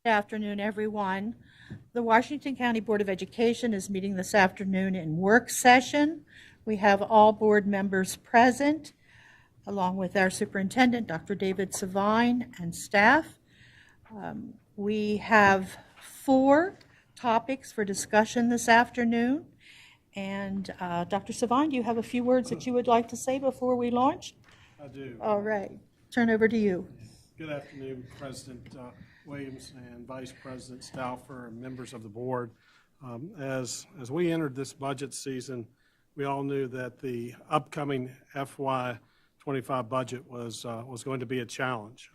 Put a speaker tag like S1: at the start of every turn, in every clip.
S1: Good afternoon, everyone. The Washington County Board of Education is meeting this afternoon in work session. We have all board members present, along with our superintendent, Dr. David Savine, and staff. We have 4 topics for discussion this afternoon. And Dr. Savine, do you have a few words that you would like to say before we launch?
S2: I do.
S1: All right. Turn over to you.
S2: Good afternoon, President Williams and Vice President Stauffer and members of the board. As we entered this budget season, we all knew that the upcoming FY25 budget was going to be a challenge.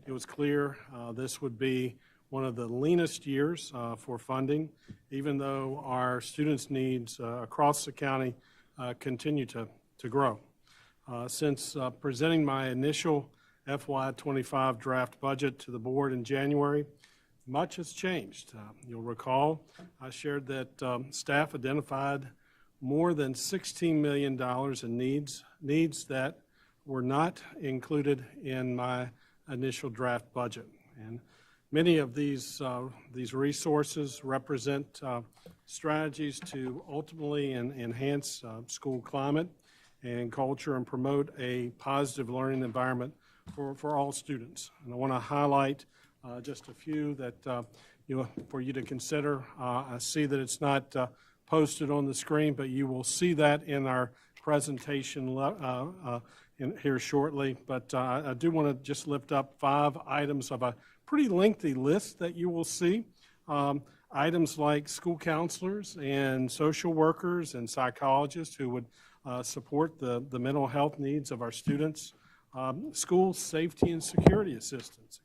S2: It was clear this would be one of the leanest years for funding, even though our students' needs across the county continue to grow. Since presenting my initial FY25 draft budget to the board in January, much has changed. You'll recall I shared that staff identified more than $16 million in needs that were not included in my initial draft budget. And many of these resources represent strategies to ultimately enhance school climate and culture and promote a positive learning environment for all students. And I want to highlight just a few that for you to consider. I see that it's not posted on the screen, but you will see that in our presentation here shortly. But I do want to just lift up 5 items of a pretty lengthy list that you will see. Items like school counselors and social workers and psychologists who would support the mental health needs of our students. School safety and security assistance,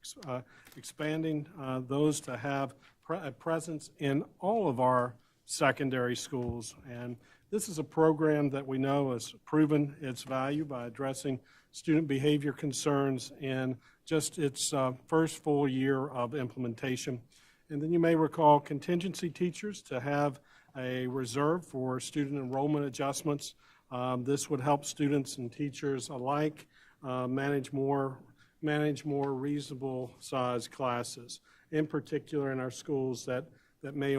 S2: expanding those to have a presence in all of our secondary schools. And this is a program that we know has proven its value by addressing student behavior concerns in just its first full year of implementation. And then you may recall contingency teachers to have a reserve for student enrollment adjustments. This would help students and teachers alike manage more reasonable sized classes, in particular in our schools that may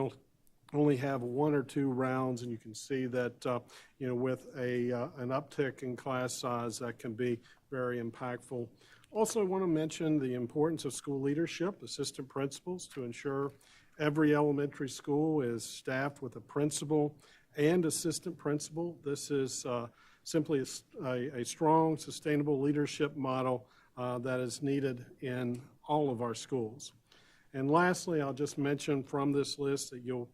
S2: only have 1 or 2 rounds, and you can see that with an uptick in class size that can be very impactful. Also, I want to mention the importance of school leadership, assistant principals, to ensure every elementary school is staffed with a principal and assistant principal. This is simply a strong, sustainable leadership model that is needed in all of our schools. And lastly, I'll just mention from this list that you'll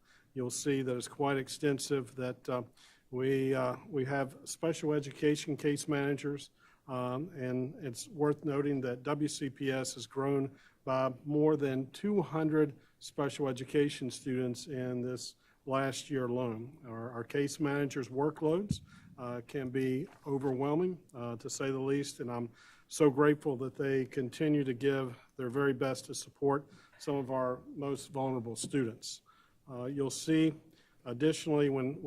S2: see that it's quite extensive, that we have special education case managers, and it's worth noting that WCPS has grown by more than 200 special education students in this last year alone. Our case managers' workloads can be overwhelming, to say the least, and I'm so grateful that they continue to give their very best to support some of our most vulnerable students. You'll see, additionally, when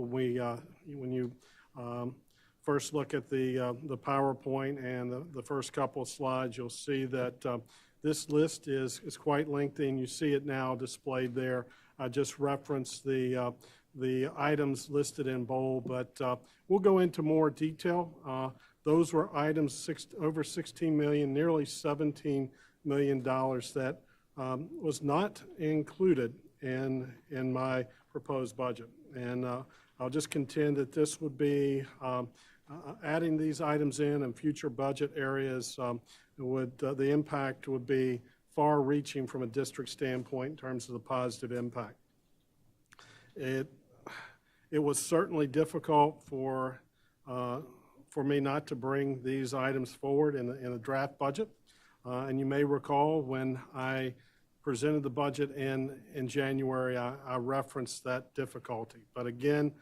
S2: you first look at the PowerPoint and the first couple of slides, you'll see that this list is quite lengthy, and you see it now displayed there. I just referenced the items listed in bold, but we'll go into more detail. Those were items over $16 million, nearly $17 million that was not included in my proposed budget. And I'll just contend that this would be adding these items in future budget areas. The impact would be far-reaching from a district standpoint in terms of the positive impact. It was certainly difficult for me not to bring these items forward in a draft budget. And you may recall when I presented the budget in January, I referenced that difficulty. But again,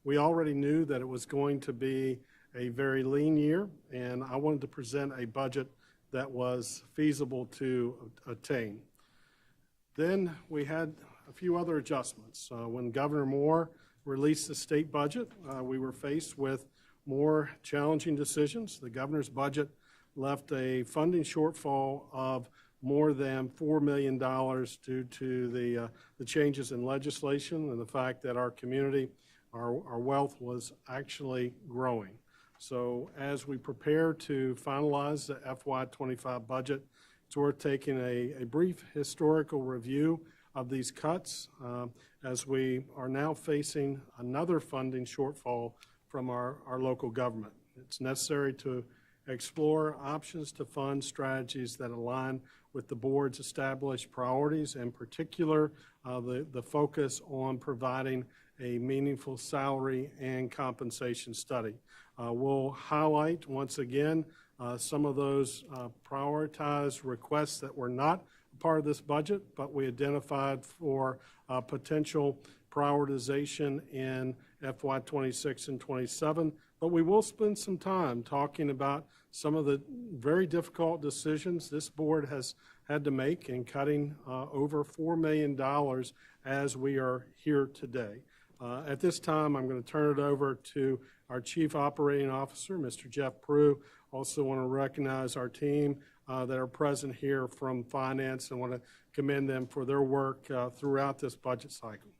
S2: we already knew that it was going to be a very lean year, and I wanted to present a budget that was feasible to attain. Then we had a few other adjustments. When Governor Moore released the state budget, we were faced with more challenging decisions. The governor's budget left a funding shortfall of more than $4 million due to the changes in legislation and the fact that our community, our wealth was actually growing. So as we prepare to finalize the FY25 budget, it's worth taking a brief historical review of these cuts as we are now facing another funding shortfall from our local government. It's necessary to explore options to fund strategies that align with the board's established priorities, in particular the focus on providing a meaningful salary and compensation study. We'll highlight once again some of those prioritized requests that were not part of this budget, but we identified for potential prioritization in FY26 and 27. But we will spend some time talking about some of the very difficult decisions this board has had to make in cutting over $4 million as we are here today. At this time, I'm going to turn it over to our Chief Operating Officer, Mr. Jeff Prue. Also want to recognize our team that are present here from finance and want to commend them for their work throughout this budget cycle.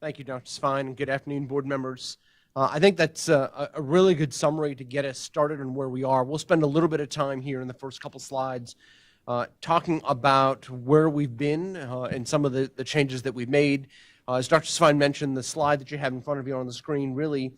S3: Thank you, Dr. Svine, and good afternoon, board members. I think that's a really good summary to get us started on where we are. We'll spend a little bit of time here in the first couple slides talking about where we've been and some of the changes that we've made. As Dr. Svine mentioned, the slide that you have in front of you on the screen really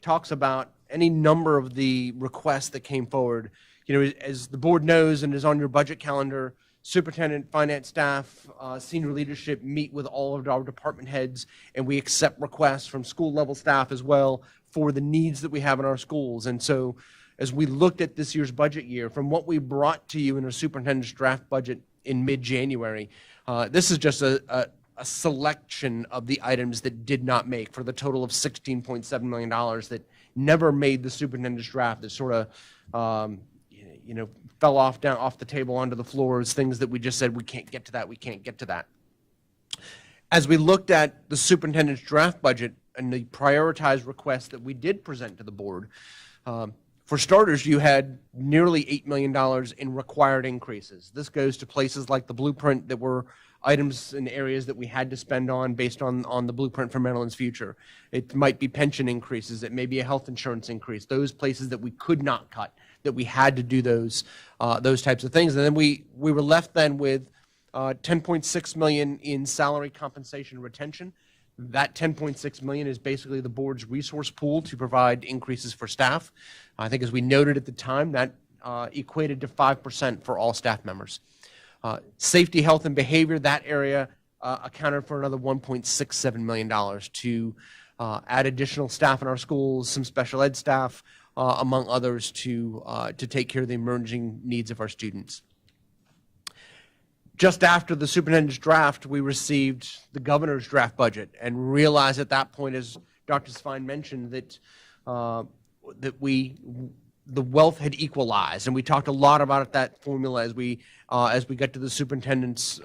S3: talks about any number of the requests that came forward. You know, as the board knows and is on your budget calendar, superintendent, finance staff, senior leadership meet with all of our department heads, and we accept requests from school level staff as well for the needs that we have in our schools. And so as we looked at this year's budget year, from what we brought to you in our superintendent's draft budget in mid-January, this is just a selection of the items that did not make for the total of $16.7 million that never made the superintendent's draft, that sort of fell off the table onto the floor as things that we just said we can't get to that, we can't get to that. As we looked at the superintendent's draft budget and the prioritized requests that we did present to the board, for starters, you had nearly $8 million in required increases. This goes to places like the blueprint that were items and areas that we had to spend on based on the blueprint for Maryland's future. It might be pension increases, it may be a health insurance increase, those places that we could not cut, that we had to do those types of things. And then we were left then with $10.6 million in salary compensation retention. That $10.6 million is basically the board's resource pool to provide increases for staff. I think as we noted at the time, that equated to 5% for all staff members. Safety, health, and behavior, that area accounted for another $1.67 million to add additional staff in our schools, some special ed staff, among others, to take care of the emerging needs of our students. Just after the superintendent's draft, we received the governor's draft budget and realized at that point, as Dr. Svine mentioned, that the wealth had equalized, and we talked a lot about that formula as we got to the superintendent's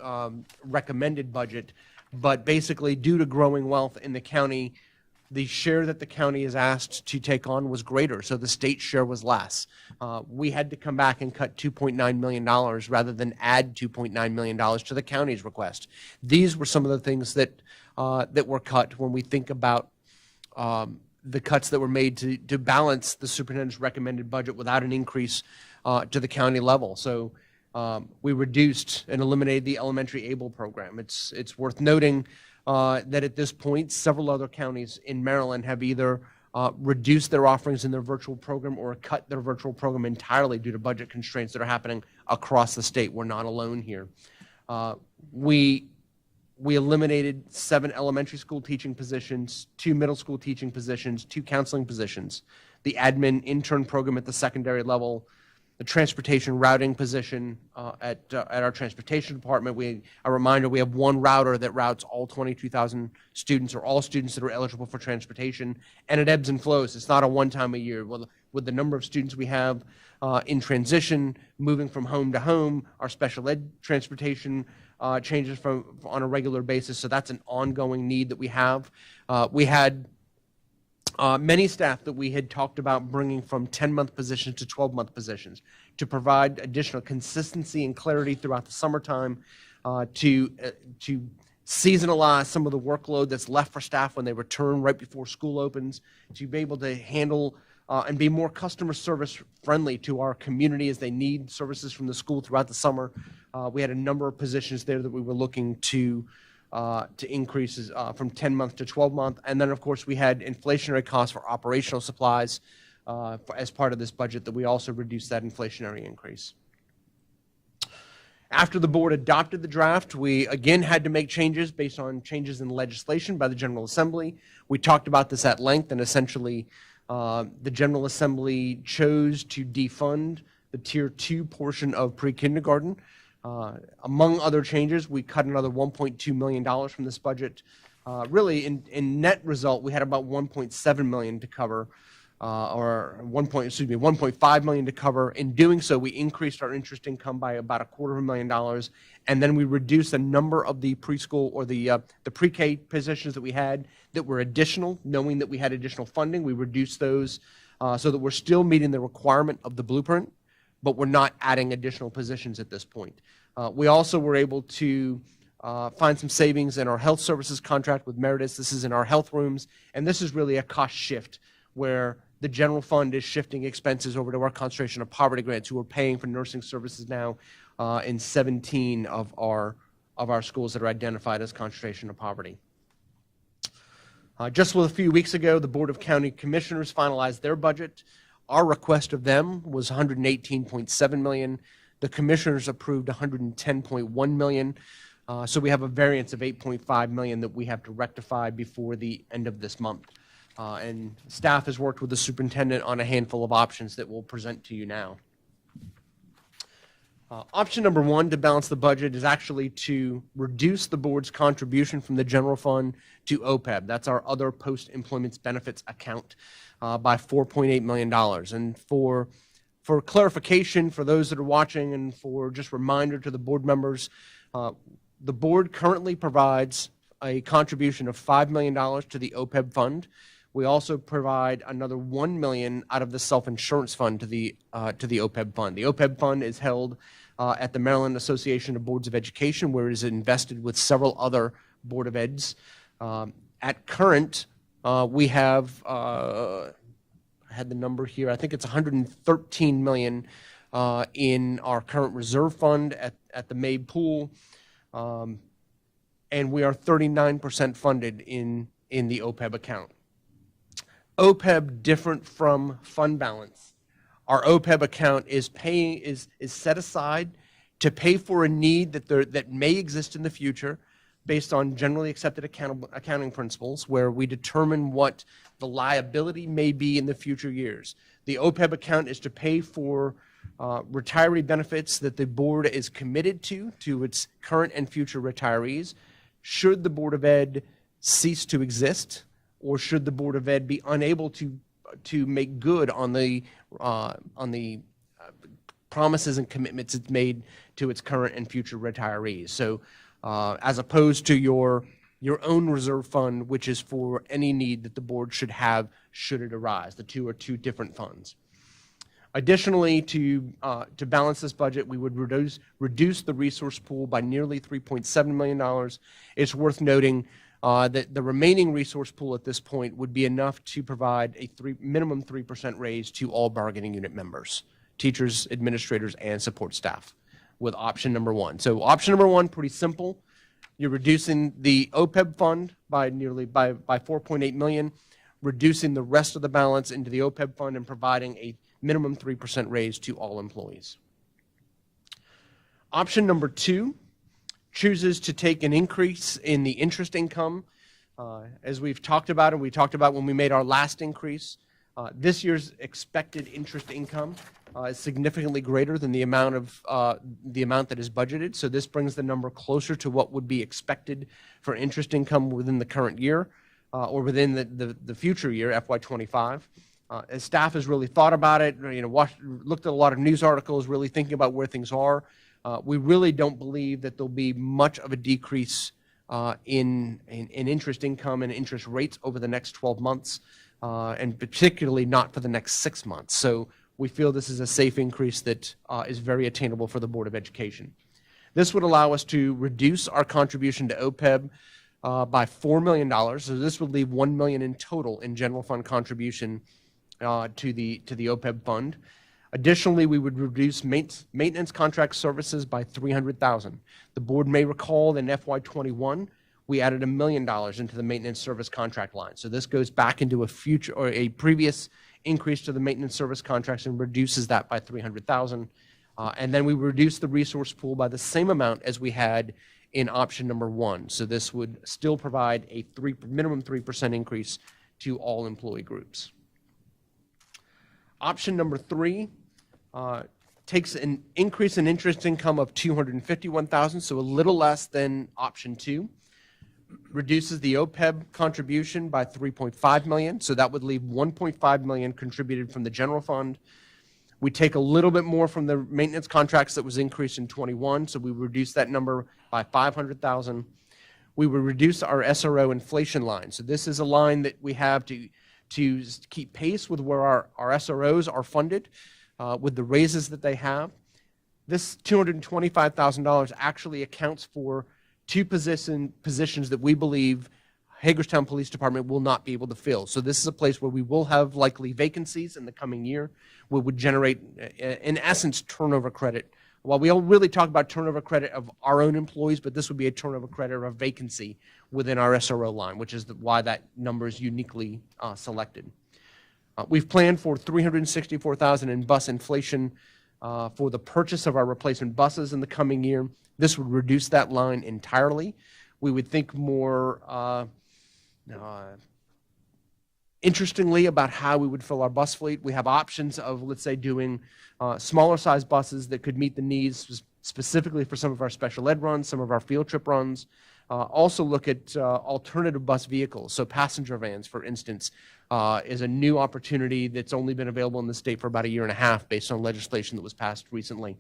S3: recommended budget. But basically, due to growing wealth in the county, the share that the county is asked to take on was greater, so the state share was less. We had to come back and cut $2.9 million rather than add $2.9 million to the county's request. These were some of the things that were cut when we think about the cuts that were made to balance the superintendent's recommended budget without an increase to the county level. So we reduced and eliminated the elementary ABLE program. It's worth noting that at this point, several other counties in Maryland have either reduced their offerings in their virtual program or cut their virtual program entirely due to budget constraints that are happening across the state. We're not alone here. We eliminated 7 elementary school teaching positions, 2 middle school teaching positions, 2 counseling positions, the admin intern program at the secondary level, the transportation routing position at our transportation department. A reminder, we have 1 router that routes all 22,000 students or all students that are eligible for transportation, and it ebbs and flows. It's not a one-time a year. With the number of students we have in transition, moving from home to home, our special ed transportation changes on a regular basis, so that's an ongoing need that we have. We had many staff that we had talked about bringing from 10-month positions to 12-month positions to provide additional consistency and clarity throughout the summertime, to seasonalize some of the workload that's left for staff when they return right before school opens, to be able to handle and be more customer service friendly to our community as they need services from the school throughout the summer. We had a number of positions there that we were looking to increases from 10-month to 12-month. And then, of course, we had inflationary costs for operational supplies as part of this budget that we also reduced that inflationary increase. After the board adopted the draft, we again had to make changes based on changes in legislation by the General Assembly. We talked about this at length, and essentially the General Assembly chose to defund the Tier 2 portion of pre-kindergarten. Among other changes, we cut another $1.2 million from this budget. Really, in net result, we had about $1.7 million to cover, $1.5 million to cover. In doing so, we increased our interest income by about $250,000, and then we reduced a number of the preschool or the pre-K positions that we had that were additional, knowing that we had additional funding. We reduced those so that we're still meeting the requirement of the blueprint, but we're not adding additional positions at this point. We also were able to find some savings in our health services contract with Meritus. This is in our health rooms, and this is really a cost shift where the general fund is shifting expenses over to our concentration of poverty grants, who are paying for nursing services now in 17 of our schools that are identified as concentration of poverty. Just a few weeks ago, the Board of County Commissioners finalized their budget. Our request of them was $118.7 million. The commissioners approved $110.1 million. So we have a variance of $8.5 million that we have to rectify before the end of this month. And staff has worked with the superintendent on a handful of options that we'll present to you now. Option number one to balance the budget is actually to reduce the board's contribution from the general fund to OPEB. That's our other post-employment benefits account by $4.8 million. And for clarification for those that are watching and for just reminder to the board members, the board currently provides a contribution of $5 million to the OPEB fund. We also provide another $1 million out of the self-insurance fund to the OPEB fund. The OPEB fund is held at the Maryland Association of Boards of Education, where it is invested with several other Board of Eds. At current, we have, I had the number here, I think it's $113 million in our current reserve fund at the MABE pool, and we are 39% funded in the OPEB account. OPEB, different from fund balance. Our OPEB account is set aside to pay for a need that may exist in the future based on generally accepted accounting principles, where we determine what the liability may be in the future years. The OPEB account is to pay for retiree benefits that the board is committed to its current and future retirees. Should the Board of Ed cease to exist, or should the Board of Ed be unable to make good on the promises and commitments it's made to its current and future retirees. So as opposed to your own reserve fund, which is for any need that the board should have should it arise. The two are two different funds. Additionally, to balance this budget, we would reduce the resource pool by nearly $3.7 million. It's worth noting that the remaining resource pool at this point would be enough to provide a minimum 3% raise to all bargaining unit members, teachers, administrators, and support staff, with option number one. So option number one, pretty simple. You're reducing the OPEB fund by by $4.8 million, reducing the rest of the balance into the OPEB fund, and providing a minimum 3% raise to all employees. Option number two chooses to take an increase in the interest income. As we've talked about, and we talked about when we made our last increase, this year's expected interest income is significantly greater than the amount that is budgeted. So this brings the number closer to what would be expected for interest income within the current year or within the future year, FY25. As staff has really thought about it, looked at a lot of news articles, really thinking about where things are, we really don't believe that there'll be much of a decrease in interest income and interest rates over the next 12 months, and particularly not for the next 6 months. So we feel this is a safe increase that is very attainable for the Board of Education. This would allow us to reduce our contribution to OPEB by $4 million. So this would leave $1 million in total in general fund contribution to the OPEB fund. Additionally, we would reduce maintenance contract services by $300,000. The board may recall that in FY21, we added $1 million into the maintenance service contract line. So this goes back into a previous increase to the maintenance service contracts and reduces that by $300,000. And then we reduce the resource pool by the same amount as we had in option number 1. So this would still provide a minimum 3% increase to all employee groups. Option number 3 takes an increase in interest income of $251,000, so a little less than option 2. Reduces the OPEB contribution by $3.5 million, so that would leave $1.5 million contributed from the general fund. We take a little bit more from the maintenance contracts that was increased in 21, so we reduce that number by $500,000. We would reduce our SRO inflation line. So this is a line that we have to keep pace with where our SROs are funded, with the raises that they have. This $225,000 actually accounts for 2 positions that we believe Hagerstown Police Department will not be able to fill. So this is a place where we will have likely vacancies in the coming year. We would generate, in essence, turnover credit. While we all really talk about turnover credit of our own employees, but this would be a turnover credit or a vacancy within our SRO line, which is why that number is uniquely selected. We've planned for $364,000 in bus inflation for the purchase of our replacement buses in the coming year. This would reduce that line entirely. We would think more interestingly about how we would fill our bus fleet. We have options of, let's say, doing smaller size buses that could meet the needs specifically for some of our special ed runs, some of our field trip runs. Also look at alternative bus vehicles. So passenger vans, for instance, is a new opportunity that's only been available in the state for about 1.5 years based on legislation that was passed recently.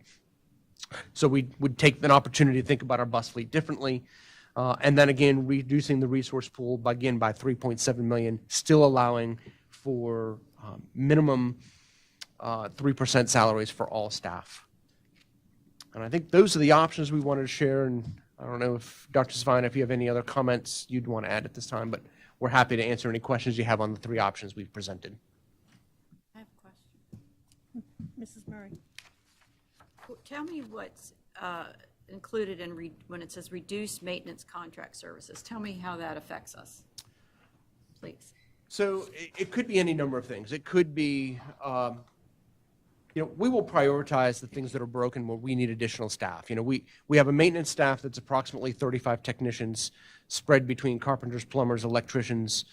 S3: So we would take an opportunity to think about our bus fleet differently. And then again, reducing the resource pool by 3.7 million, still allowing for minimum 3% salaries for all staff. And I think those are the options we wanted to share. And I don't know if Dr. Svine, if you have any other comments you'd want to add at this time, but we're happy to answer any questions you have on the 3 options we've presented.
S4: I have a question.
S1: Mrs. Murray.
S4: Tell me what's included in when it says reduce maintenance contract services. Tell me how that affects us, please.
S3: So it could be any number of things. It could be, we will prioritize the things that are broken where we need additional staff. We have a maintenance staff that's approximately 35 technicians spread between carpenters, plumbers, electricians,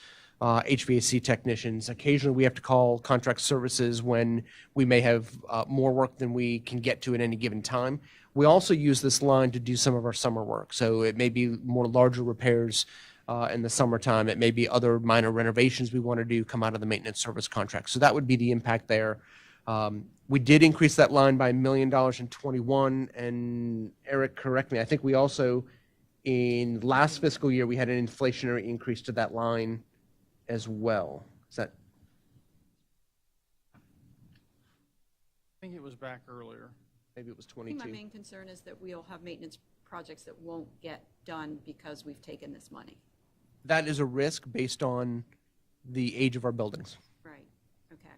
S3: HVAC technicians. Occasionally we have to call contract services when we may have more work than we can get to at any given time. We also use this line to do some of our summer work. So it may be more larger repairs in the summertime. It may be other minor renovations we want to do come out of the maintenance service contract. So that would be the impact there. We did increase that line by $1 million in 21, and Eric, correct me, I think we also, in last fiscal year, we had an inflationary increase to that line as well. Is that?
S5: I think it was back earlier.
S3: Maybe it was
S4: I think
S3: 22.
S4: my main concern is that we'll have maintenance projects that won't get done because we've taken this money.
S3: That is a risk based on the age of our buildings.
S4: Right, okay.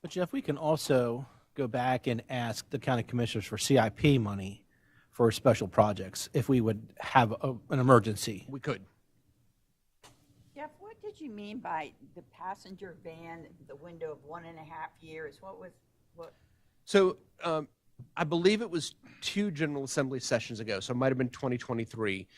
S5: But Jeff, we can also go back and ask the county commissioners for CIP money for special projects if we would have an emergency.
S3: We could.
S6: Jeff, what did you mean by the passenger van, the window of 1.5 years? What?
S3: So I believe it was 2 General Assembly sessions ago, so it might have been 2023.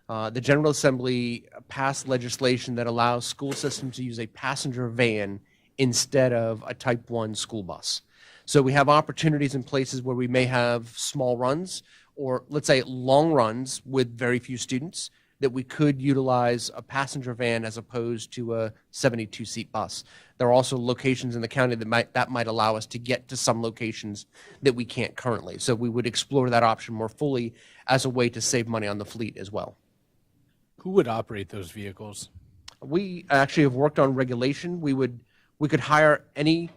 S3: The General Assembly passed legislation that allows school systems to use a passenger van instead of a Type 1 school bus. So we have opportunities in places where we may have small runs or, let's say, long runs with very few students that we could utilize a passenger van as opposed to a 72-seat bus. There are also locations in the county that might allow us to get to some locations that we can't currently. So we would explore that option more fully as a way to save money on the fleet as well.
S7: Who would operate those vehicles?
S3: We actually have worked on regulation. We could hire any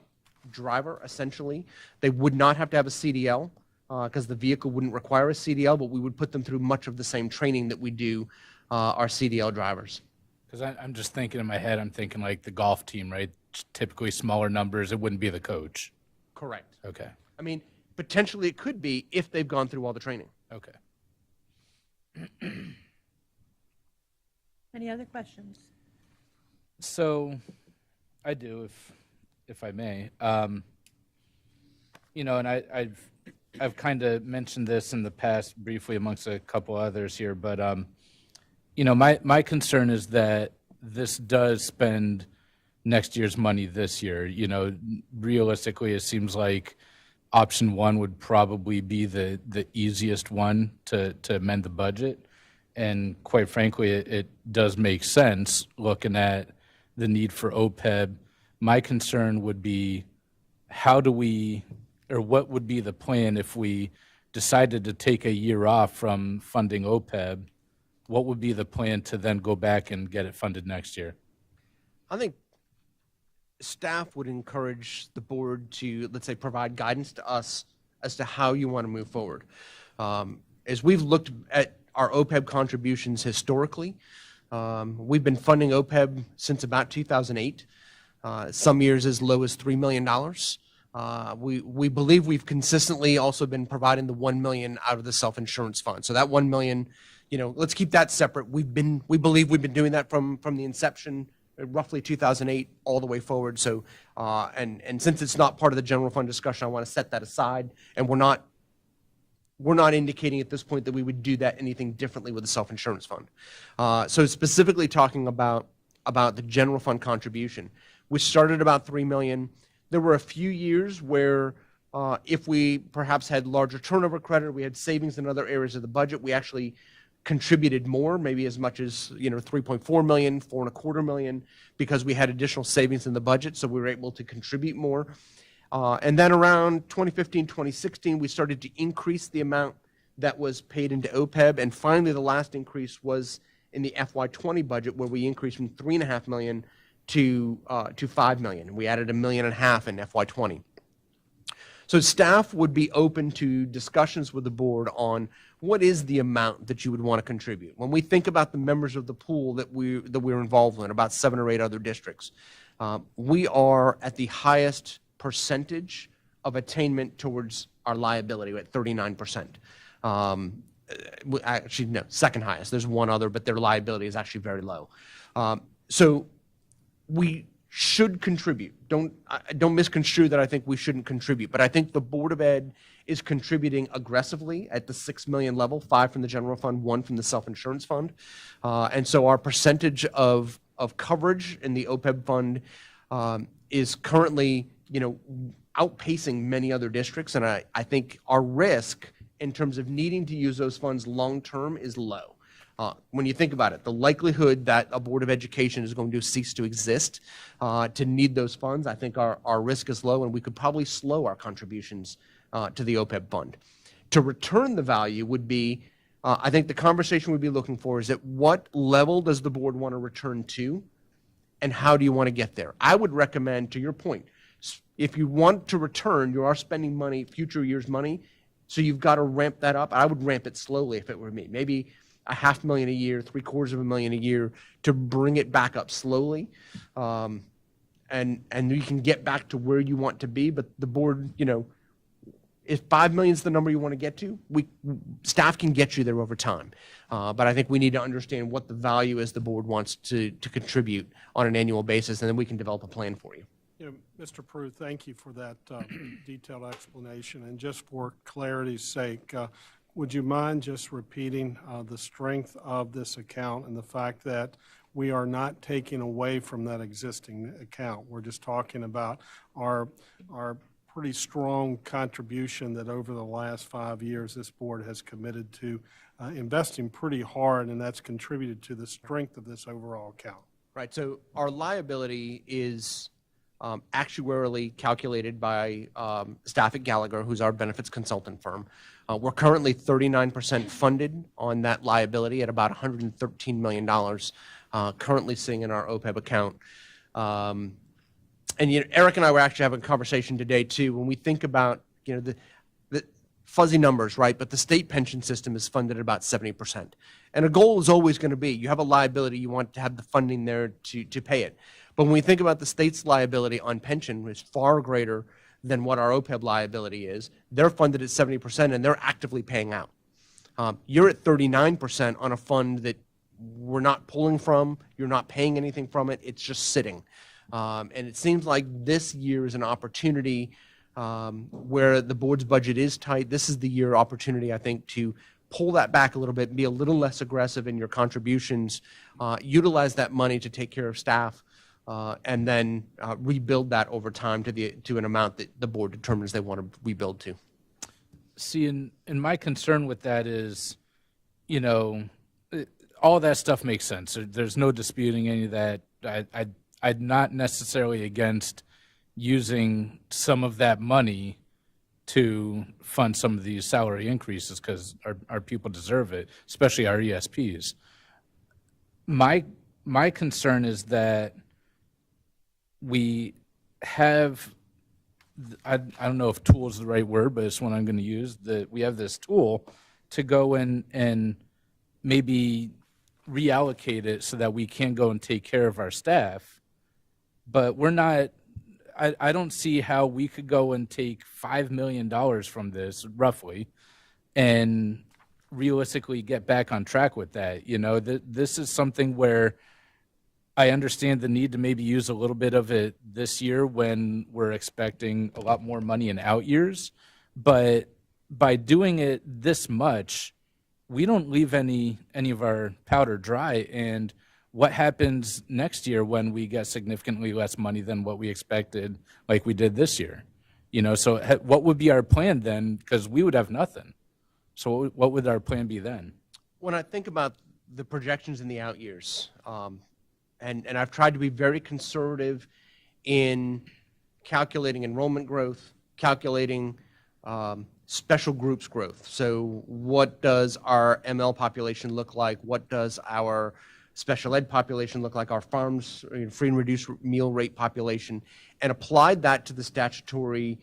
S3: driver, essentially. They would not have to have a CDL because the vehicle wouldn't require a CDL, but we would put them through much of the same training that we do our CDL drivers.
S7: Because I'm just thinking in my head, I'm thinking like the golf team, right? Typically smaller numbers. It wouldn't be the coach.
S3: Correct.
S7: Okay.
S3: I mean, potentially it could be if they've gone through all the training.
S7: Okay.
S1: Any other questions?
S7: So, I do, if I may. You know, and I've kind of mentioned this in the past briefly amongst a couple others here, but you know, my concern is that this does spend next year's money this year. You know, realistically, it seems like option one would probably be the easiest one to amend the budget. And quite frankly, it does make sense looking at the need for OPEB. My concern would be how do we, or what would be the plan if we decided to take a year off from funding OPEB? What would be the plan to then go back and get it funded next year?
S3: I think staff would encourage the board to, let's say, provide guidance to us as to how you want to move forward. As we've looked at our OPEB contributions historically, we've been funding OPEB since about 2008, some years as low as $3 million. We believe we've consistently also been providing the $1 million out of the self-insurance fund. So that $1 million, you know, let's keep that separate. We believe we've been doing that from the inception, roughly 2008, all the way forward. So, and since it's not part of the general fund discussion, I want to set that aside. And we're not indicating at this point that we would do that anything differently with the self-insurance fund. So specifically talking about the general fund contribution, which started about $3 million. There were a few years where if we perhaps had larger turnover credit, we had savings in other areas of the budget, we actually contributed more, maybe as much as, you know, 3.4 million, 4.25 million, because we had additional savings in the budget, so we were able to contribute more. And then around 2015, 2016, we started to increase the amount that was paid into OPEB, and finally the last increase was in the FY20 budget, where we increased from $3.5 million to $5 million. We added $1.5 million in FY20. So staff would be open to discussions with the board on what is the amount that you would want to contribute. When we think about the members of the pool that we're involved in, about 7 or 8 other districts, we are at the highest percentage of attainment towards our liability at 39%. Actually, no, second highest. There's one other, but their liability is actually very low. So we should contribute. Don't misconstrue that I think we shouldn't contribute, but I think the Board of Ed is contributing aggressively at the $6 million level, 5 from the general fund, 1 from the self-insurance fund. And so our percentage of coverage in the OPEB fund is currently, you know, outpacing many other districts, and I think our risk in terms of needing to use those funds long-term is low. When you think about it, the likelihood that a Board of Education is going to cease to exist to need those funds, I think our risk is low, and we could probably slow our contributions to the OPEB fund. To return the value would be, I think the conversation we'd be looking for is at what level does the board want to return to, and how do you want to get there? I would recommend, to your point, if you want to return, you are spending money, future years' money, so you've got to ramp that up. I would ramp it slowly if it were me. Maybe $500,000 a year, $750,000 a year to bring it back up slowly. And you can get back to where you want to be, but the board, you know, if $5 million is the number you want to get to, staff can get you there over time. But I think we need to understand what the value is the board wants to contribute on an annual basis, and then we can develop a plan for you.
S2: You know, Mr. Prue, thank you for that detailed explanation. And just for clarity's sake, would you mind just repeating the strength of this account and the fact that we are not taking away from that existing account? We're just talking about our pretty strong contribution that over the last 5 years this board has committed to investing pretty hard, and that's contributed to the strength of this overall account.
S3: Right, so our liability is actuarially calculated by staff at Gallagher, who's our benefits consultant firm. We're currently 39% funded on that liability at about $113 million, currently sitting in our OPEB account. and Eric and I were actually having a conversation today too, when we think about, the fuzzy numbers, right? But the state pension system is funded at about 70%. And a goal is always going to be, you have a liability, you want to have the funding there to pay it. But when we think about the state's liability on pension, which is far greater than what our OPEB liability is, they're funded at 70% and they're actively paying out. You're at 39% on a fund that we're not pulling from, you're not paying anything from it, it's just sitting. And it seems like this year is an opportunity where the board's budget is tight. This is the year opportunity, I think, to pull that back a little bit, be a little less aggressive in your contributions, utilize that money to take care of staff, and then rebuild that over time to an amount that the board determines they want to rebuild to.
S7: See, and my concern with that is, all that stuff makes sense. There's no disputing any of that. I'm not necessarily against using some of that money to fund some of these salary increases because our people deserve it, especially our ESPs. My concern is that we have, I don't know if tool is the right word, but it's one I'm going to use, that we have this tool to go in and maybe reallocate it so that we can go and take care of our staff. But we're not, I don't see how we could go and take $5 million from this, roughly, and realistically get back on track with that. This is something where I understand the need to maybe use a little bit of it this year when we're expecting a lot more money in out years. But by doing it this much, we don't leave any of our powder dry. And what happens next year when we get significantly less money than what we expected, like we did this year? So what would be our plan then? Because we would have nothing. So what would our plan be then?
S3: When I think about the projections in the out years, and I've tried to be very conservative in calculating enrollment growth, calculating special groups growth. So what does our ML population look like? What does our special ed population look like? Our farms, free and reduced meal rate population, and applied that to the statutory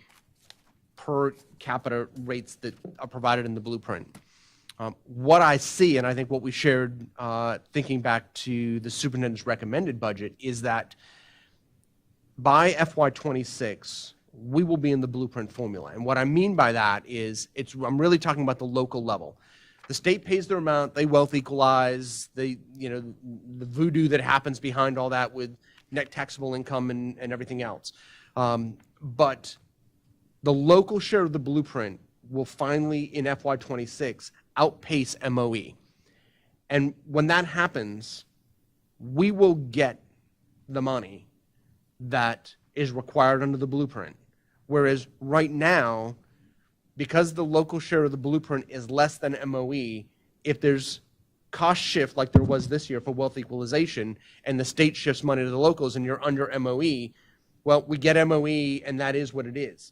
S3: per capita rates that are provided in the blueprint. What I see, and I think what we shared thinking back to the superintendent's recommended budget, is that by FY26, we will be in the blueprint formula. And what I mean by that is I'm really talking about the local level. The state pays their amount, they wealth equalize, the voodoo that happens behind all that with net taxable income and everything else. But the local share of the blueprint will finally, in FY26, outpace MOE. And when that happens, we will get the money that is required under the blueprint. Whereas right now, because the local share of the blueprint is less than MOE, if there's cost shift like there was this year for wealth equalization, and the state shifts money to the locals and you're under MOE, well, we get MOE and that is what it is.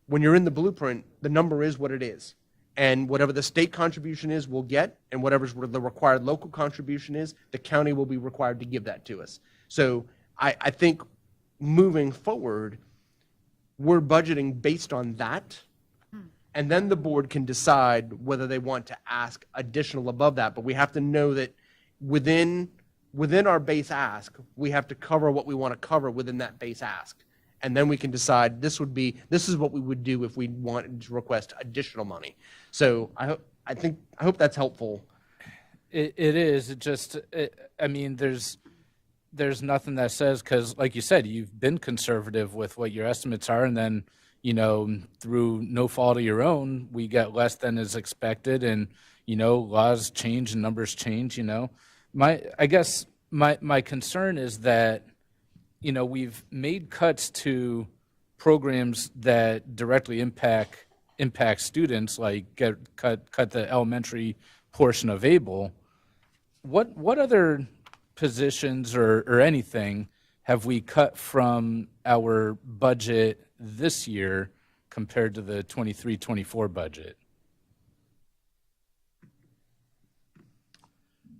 S3: When you're in the blueprint, the number is what it is. And whatever the state contribution is, we'll get, and whatever the required local contribution is, the county will be required to give that to us. So I think moving forward, we're budgeting based on that, and then the board can decide whether they want to ask additional above that. But we have to know that within our base ask, we have to cover what we want to cover within that base ask. And then we can decide this is what we would do if we wanted to request additional money. So I hope that's helpful.
S7: It is. There's nothing that says, because like you said, you've been conservative with what your estimates are, and then through no fault of your own, we get less than is expected, and laws change and numbers change. I guess my concern is that we've made cuts to programs that directly impact students, like cut the elementary portion of ABLE. What other positions or anything have we cut from our budget this year compared to the 23-24 budget?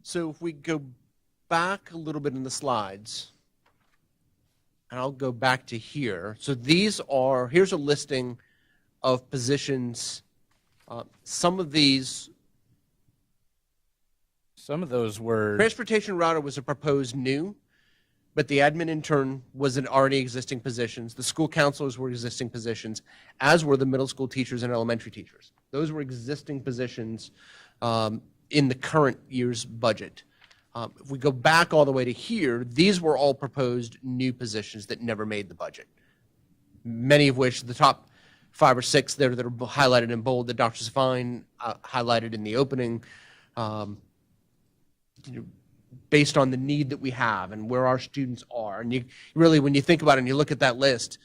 S3: So if we go back a little bit in the slides, and I'll go back to here. So here's a listing of positions. Some of those
S7: were,
S3: transportation router was a proposed new, but the admin intern was an already existing positions. The school counselors were existing positions, as were the middle school teachers and elementary teachers. Those were existing positions in the current year's budget. If we go back all the way to here, these were all proposed new positions that never made the budget. Many of which, the top 5 or 6 there that are highlighted in bold, that Dr. Safine highlighted in the opening, based on the need that we have and where our students are. And you really, when you think about it and you look at that list,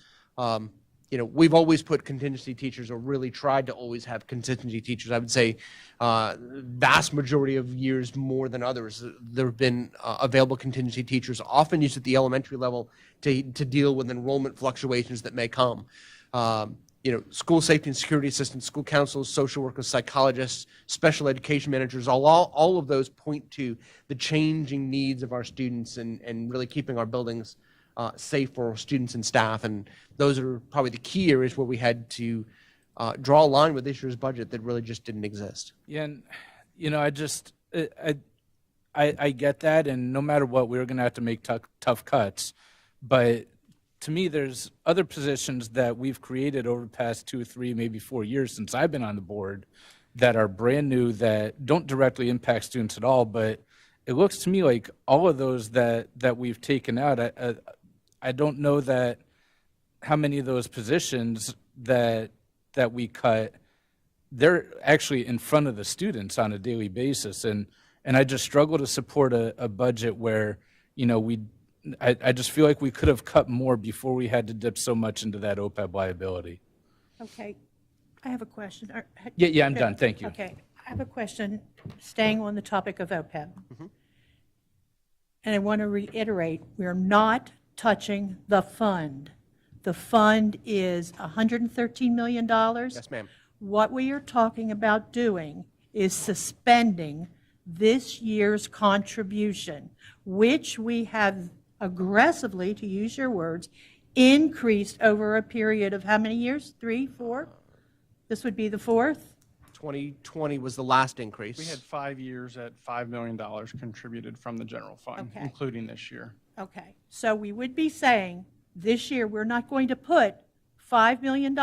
S3: we've always put contingency teachers, or really tried to always have contingency teachers. I would say vast majority of years more than others, there have been available contingency teachers, often used at the elementary level to deal with enrollment fluctuations that may come. School safety and security assistants, school counselors, social workers, psychologists, special education managers, all of those point to the changing needs of our students and really keeping our buildings safe for students and staff. And those are probably the key areas where we had to draw a line with this year's budget that really just didn't exist.
S7: yeah, and, I get that, and no matter what, we're going to have to make tough cuts. But to me, there's other positions that we've created over the past 2 or 3, maybe 4 years since I've been on the board that are brand new, that don't directly impact students at all. But it looks to me like all of those that we've taken out, I don't know that how many of those positions that we cut, they're actually in front of the students on a daily basis. And I just struggle to support a budget where, I just feel like we could have cut more before we had to dip so much into that OPEB liability.
S1: Okay, I have a question.
S7: Yeah, I'm done. Thank you.
S1: Okay, I have a question, staying on the topic of OPEB. And I want to reiterate, we're not touching the fund. The fund is $113 million.
S3: Yes, ma'am.
S1: What we are talking about doing is suspending this year's contribution, which we have aggressively, to use your words, increased over a period of how many years? 3, 4? This would be the 4th?
S3: 2020 was the last increase.
S8: We had 5 years at $5 million contributed from the general fund,
S1: Okay.
S8: including this year.
S1: Okay, so we would be saying, this year, we're not going to put $5 million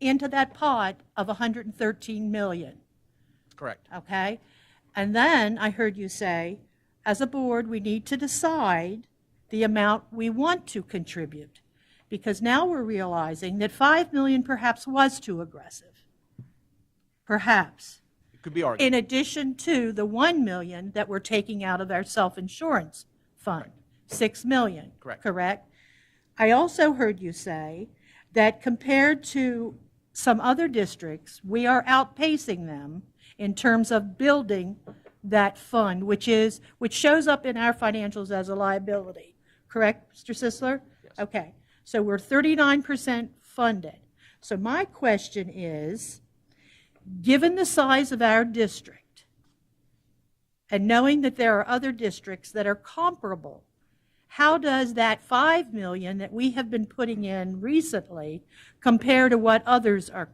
S1: into that pot of $113 million,
S3: Correct.
S1: okay? And then I heard you say, as a board, we need to decide the amount we want to contribute, because now we're realizing that $5 million perhaps was too aggressive. Perhaps.
S3: It could be argued.
S1: In addition to the $1 million that we're taking out of our self-insurance fund, $6 million.
S3: Correct.
S1: Correct? I also heard you say that compared to some other districts, we are outpacing them in terms of building that fund, which shows up in our financials as a liability. Correct, Mr. Sisler?
S3: Yes.
S1: Okay, so we're 39% funded. So my question is, given the size of our district, and knowing that there are other districts that are comparable, how does that $5 million that we have been putting in recently compare to what others are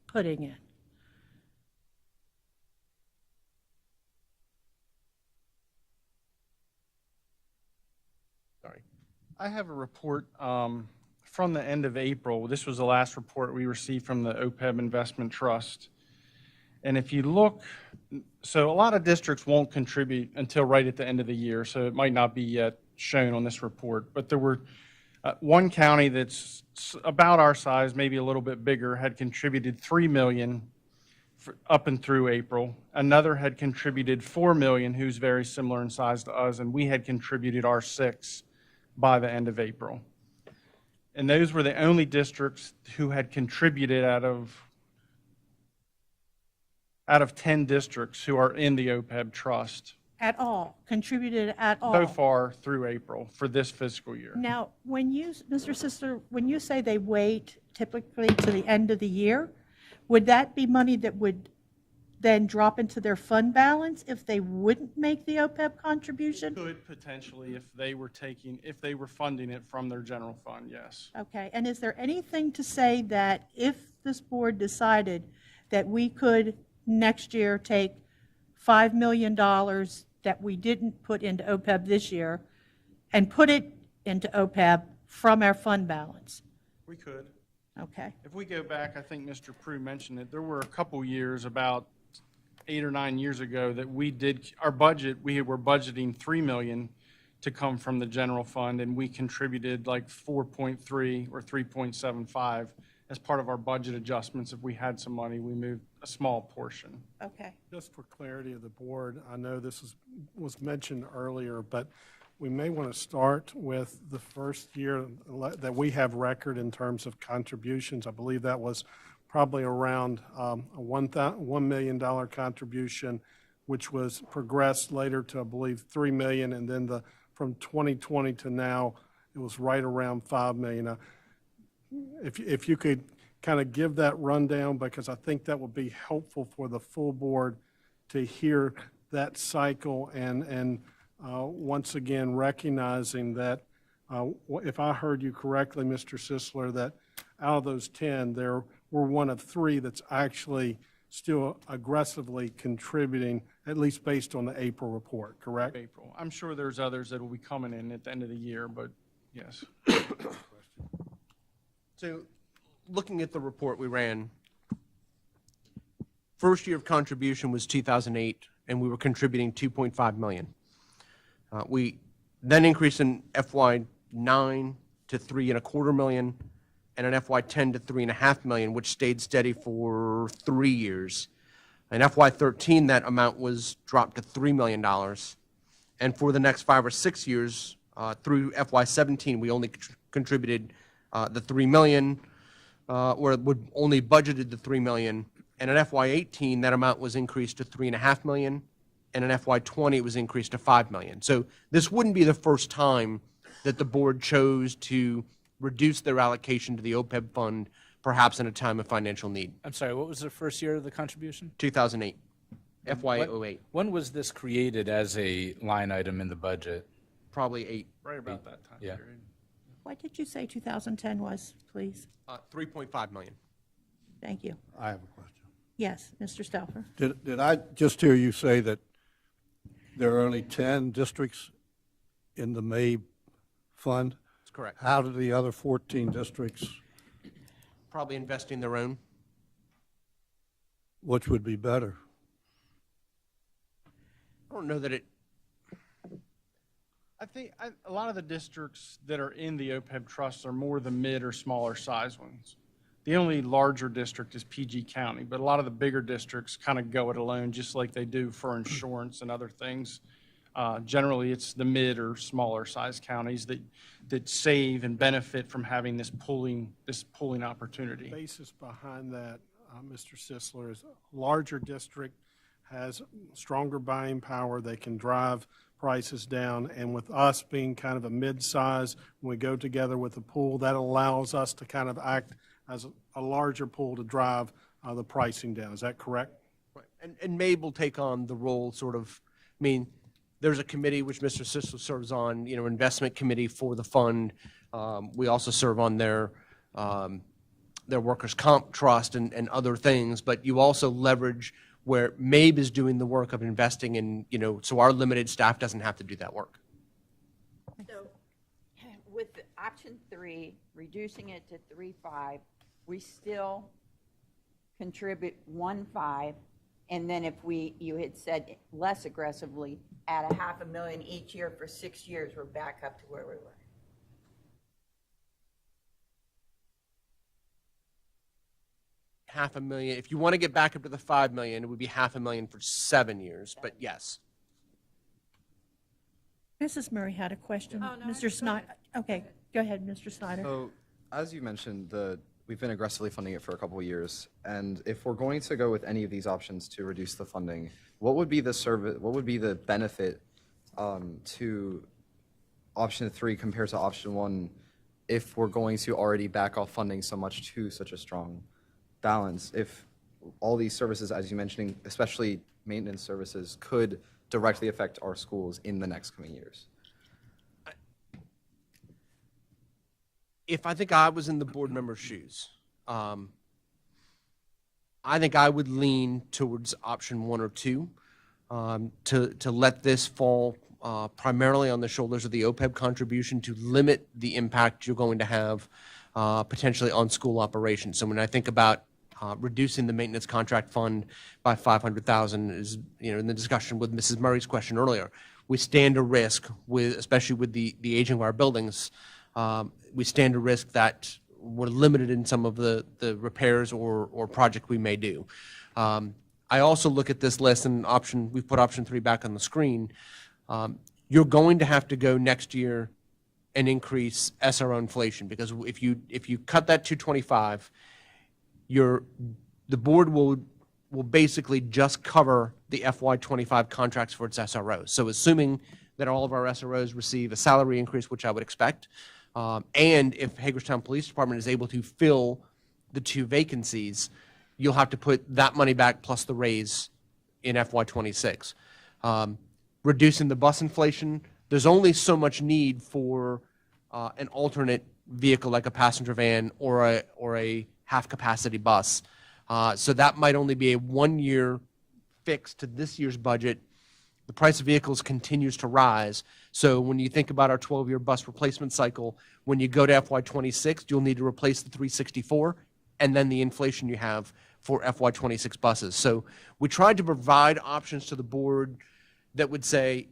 S1: putting in?
S3: Sorry.
S8: I have a report from the end of April. This was the last report we received from the OPEB Investment Trust. And if you look, so a lot of districts won't contribute until right at the end of the year, so it might not be yet shown on this report. But there were one county that's about our size, maybe a little bit bigger, had contributed $3 million up and through April. Another had contributed $4 million, who's very similar in size to us, and we had contributed our $6 million by the end of April. And those were the only districts who had contributed out of 10 districts who are in the OPEB trust
S1: At all, contributed at all?
S8: so far through April for this fiscal year.
S1: Now, when you, Mr. Sisler, when you say they wait typically to the end of the year, would that be money that then drop into their fund balance if they wouldn't make the OPEB contribution?
S8: Could potentially if they were funding it from their general fund, yes.
S1: Okay, and is there anything to say that if this board decided that we could next year take $5 million that we didn't put into OPEB this year and put it into OPEB from our fund balance?
S8: We could.
S1: Okay,
S8: If we go back, I think Mr. Prue mentioned it, there were a couple years, about 8 or 9 years ago, that we did, our budget, we were budgeting $3 million to come from the general fund, and we contributed like 4.3 or 3.75 as part of our budget adjustments. If we had some money, we moved a small portion.
S1: okay.
S2: Just for clarity of the board, I know this was mentioned earlier, but we may want to start with the first year that we have record in terms of contributions. I believe that was probably around a $1 million contribution, which was progressed later to, I believe, $3 million, and then from 2020 to now, it was right around $5 million. If you could kind of give that rundown, because I think that would be helpful for the full board to hear that cycle and once again, recognizing that, if I heard you correctly, Mr. Sisler, that out of those 10, there were one of 3 that's actually still aggressively contributing, at least based on the April report, correct?
S8: April. I'm sure there's others that will be coming in at the end of the year, but yes.
S3: So, looking at the report we ran, first year of contribution was 2008, and we were contributing 2.5 million. We then increased in FY9 to 3.25 million, and in FY10 to 3.5 million, which stayed steady for 3 years. In FY13, that amount was dropped to $3 million, and for the next 5 or 6 years, through FY17, we only contributed the 3 million, or would only budgeted the 3 million, and in FY18, that amount was increased to 3.5 million, and in FY20, it was increased to 5 million. So this wouldn't be the first time that the board chose to reduce their allocation to the OPEB fund, perhaps in a time of financial need.
S7: I'm sorry, what was the first year of the contribution?
S3: 2008, FY08,
S7: When was this created as a line item in the budget?
S3: probably 8,
S8: Right about that time
S7: Yeah.
S8: period.
S1: What did you say 2010 was, please?
S3: 3.5 million.
S1: Thank you.
S9: I have a question.
S1: Yes, Mr. Stauffer?
S9: Did I just hear you say that there are only 10 districts in the May fund?
S3: That's correct.
S9: How do the other 14 districts,
S3: Probably investing their own.
S9: which would be better?
S3: I don't know that it,
S8: I think a lot of the districts that are in the OPEB trusts are more the mid or smaller size ones. The only larger district is PG County, but a lot of the bigger districts kind of go it alone, just like they do for insurance and other things. Generally, it's the mid or smaller size counties that save and benefit from having this pooling opportunity.
S2: Basis behind that, Mr. Sisler, is a larger district has stronger buying power. They can drive prices down. And with us being kind of a mid-size, when we go together with the pool, that allows us to kind of act as a larger pool to drive the pricing down. Is that correct?
S3: right. And Mabe will take on the role sort of, I mean, there's a committee which Mr. Sisler serves on, investment committee for the fund. We also serve on their workers' comp trust and other things, but you also leverage where Mabe is doing the work of investing in, so our limited staff doesn't have to do that work.
S6: So with option 3, reducing it to 3.5, we still contribute 1.5, and then if you had said less aggressively, add $500,000 each year for 6 years, we're back up to where we were.
S3: $500,000, if you want to get back up to the 5 million, it would be $500,000 for 7 years, but yes.
S1: Mrs. Murray had a question.
S4: Oh, no,
S1: Mr.
S4: go
S1: Snyder, okay, go ahead, Mr. Snyder.
S10: So, as you mentioned, we've been aggressively funding it for a couple of years, and if we're going to go with any of these options to reduce the funding, what would be the benefit to option 3 compared to option 1 if we're going to already back off funding so much to such a strong balance? If all these services, as you mentioning, especially maintenance services, could directly affect our schools in the next coming years?
S3: If I think I was in the board member's shoes, I think I would lean towards option 1 or 2, to let this fall primarily on the shoulders of the OPEB contribution to limit the impact you're going to have potentially on school operations. So when I think about reducing the maintenance contract fund by $500,000, is, in the discussion with Mrs. Murray's question earlier, we stand a risk with, especially with the aging of our buildings, we stand a risk that we're limited in some of the repairs or project we may do. I also look at this list and we've put option 3 back on the screen. You're going to have to go next year and increase SRO inflation, because if you cut that 225, the board will basically just cover the FY25 contracts for its SROs. So assuming that all of our SROs receive a salary increase, which I would expect, and if Hagerstown Police Department is able to fill the 2 vacancies, you'll have to put that money back plus the raise in FY26. Reducing the bus inflation, there's only so much need for an alternate vehicle like a passenger van or a half-capacity bus. So that might only be a 1-year fix to this year's budget. The price of vehicles continues to rise. So when you think about our 12-year bus replacement cycle, when you go to FY26, you'll need to replace the 364 and then the inflation you have for FY26 buses. So we tried to provide options to the board that would say,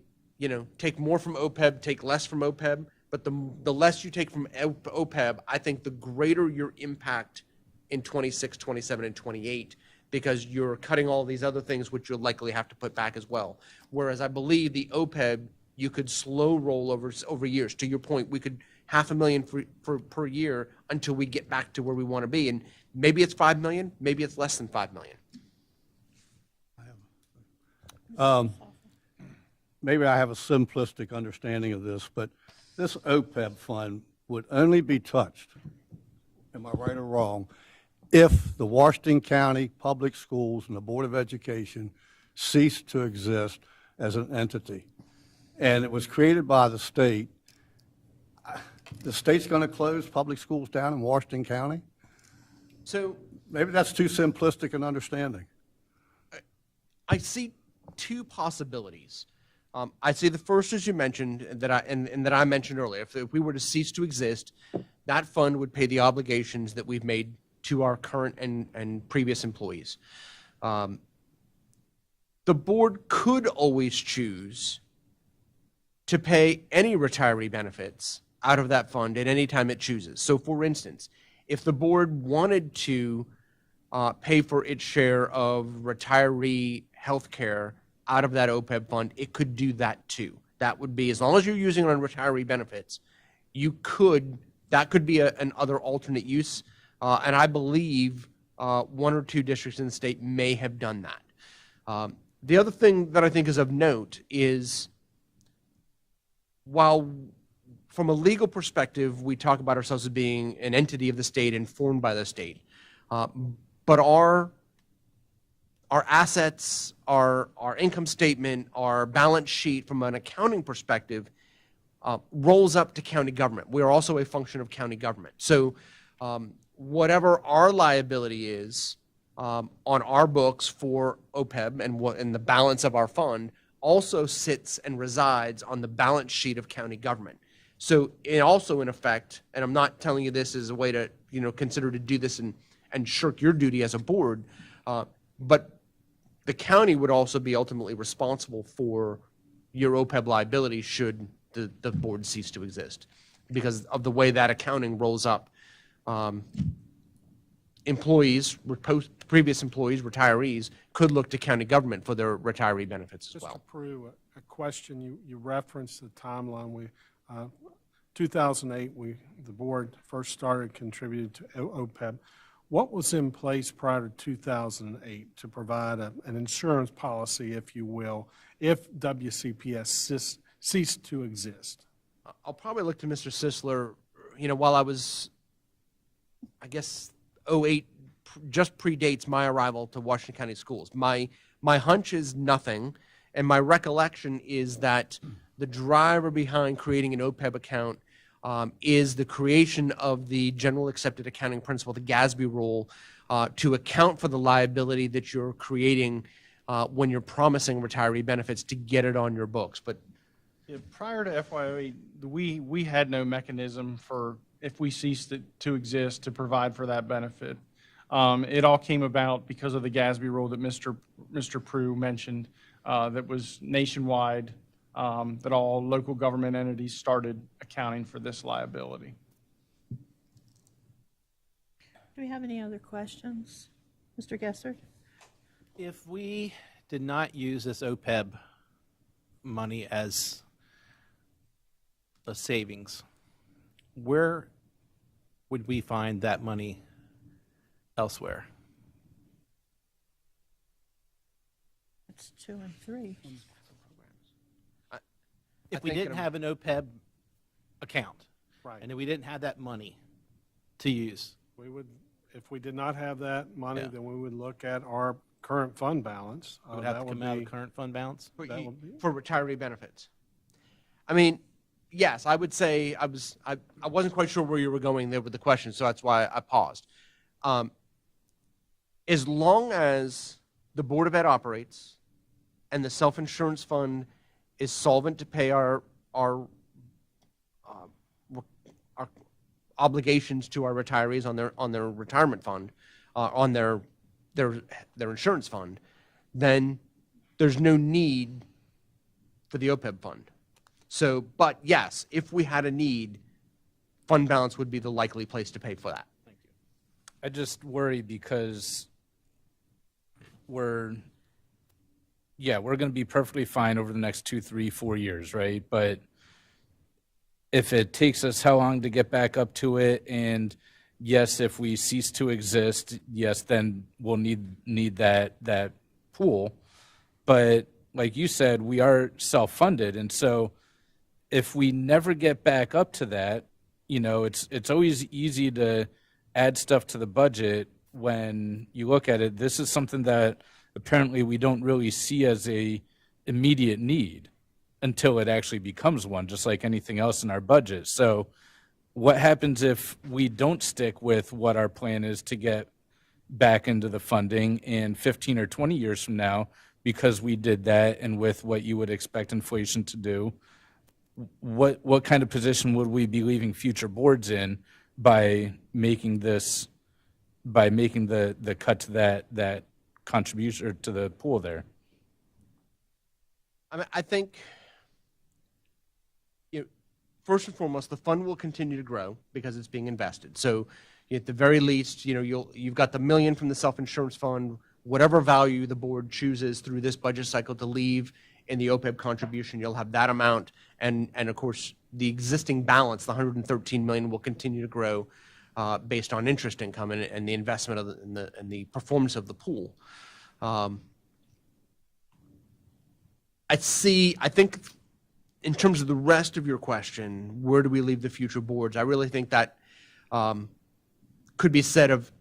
S3: take more from OPEB, take less from OPEB, but the less you take from OPEB, I think the greater your impact in 26, 27, and 28, because you're cutting all these other things which you'll likely have to put back as well. Whereas I believe the OPEB, you could slow roll over years. To your point, we could $500,000 per year until we get back to where we want to be. And maybe it's $5 million, maybe it's less than $5 million.
S9: Maybe I have a simplistic understanding of this, but this OPEB fund would only be touched, am I right or wrong, if the Washington County Public Schools and the Board of Education ceased to exist as an entity. And it was created by the state. The state's going to close public schools down in Washington County?
S3: So
S9: Maybe that's too simplistic an understanding.
S3: I see 2 possibilities. I see the first, as you mentioned, that I mentioned earlier. If we were to cease to exist, that fund would pay the obligations that we've made to our current and previous employees. The board could always choose to pay any retiree benefits out of that fund at any time it chooses. So, for instance, if the board wanted to pay for its share of retiree health care out of that OPEB fund, it could do that too. That would be, as long as you're using it on retiree benefits, that could be another alternate use. And I believe 1 or 2 districts in the state may have done that. The other thing that I think is of note is, while from a legal perspective, we talk about ourselves as being an entity of the state informed by the state, but our assets, our income statement, our balance sheet from an accounting perspective rolls up to county government. We are also a function of county government. So whatever our liability is on our books for OPEB and the balance of our fund also sits and resides on the balance sheet of county government. So it also, in effect, and I'm not telling you this as a way to consider to do this and shirk your duty as a board, but the county would also be ultimately responsible for your OPEB liability should the board cease to exist, because of the way that accounting rolls up. Employees, previous employees, retirees, could look to county government for their retiree benefits as
S2: Just
S3: well.
S2: to prove a question, you referenced the timeline. 2008, the board first started contributing to OPEB. What was in place prior to 2008 to provide an insurance policy, if you will, if WCPS ceased to exist?
S3: I'll probably look to Mr. Sisler. While I was, I guess, 08 just predates my arrival to Washington County Schools. My hunch is nothing, and my recollection is that the driver behind creating an OPEB account is the creation of the General Accepted Accounting Principle, the GASB rule, to account for the liability that you're creating when you're promising retiree benefits to get it on your books. But
S8: Yeah, prior to FY08, we had no mechanism for, if we ceased to exist, to provide for that benefit. It all came about because of the GASB rule that Mr. Prue mentioned, that was nationwide, that all local government entities started accounting for this liability.
S1: Do we have any other questions? Mr. Gessert?
S5: If we did not use this OPEB money as a savings, where would we find that money elsewhere?
S1: It's 2 and 3.
S5: If we didn't have an OPEB account,
S2: Right.
S5: and if we didn't have that money to use,
S2: We would, if we did not have that money,
S5: Yeah.
S2: then we would look at our current fund balance.
S5: it would have
S2: That
S5: to
S2: would
S5: come out of
S2: be-
S5: the current fund balance?
S3: for,
S2: That would be-
S3: for retiree benefits. I mean, yes, I would say I wasn't quite sure where you were going there with the question, so that's why I paused. As long as the Board of Ed operates and the self-insurance fund is solvent to pay our obligations to our retirees on their retirement fund, on their insurance fund, then there's no need for the OPEB fund. So, but yes, if we had a need, fund balance would be the likely place to pay for that.
S7: I just worry because we're going to be perfectly fine over the next 2, 3, 4 years, right? But if it takes us how long to get back up to it, and yes, if we cease to exist, yes, then we'll need that pool. But like you said, we are self-funded, and so if we never get back up to that, it's always easy to add stuff to the budget when you look at it. This is something that apparently we don't really see as a immediate need until it actually becomes one, just like anything else in our budget. So what happens if we don't stick with what our plan is to get back into the funding in 15 or 20 years from now, because we did that and with what you would expect inflation to do? What kind of position would we be leaving future boards in by making the cut to that contribution or to the pool there?
S3: I mean, I think, first and foremost, the fund will continue to grow because it's being invested. So at the very least, you've got the $1 million from the self-insurance fund, whatever value the board chooses through this budget cycle to leave in the OPEB contribution, you'll have that amount. And of course, the existing balance, the $113 million, will continue to grow based on interest income and the investment and the performance of the pool. I think in terms of the rest of your question, where do we leave the future boards? I really think that could be said of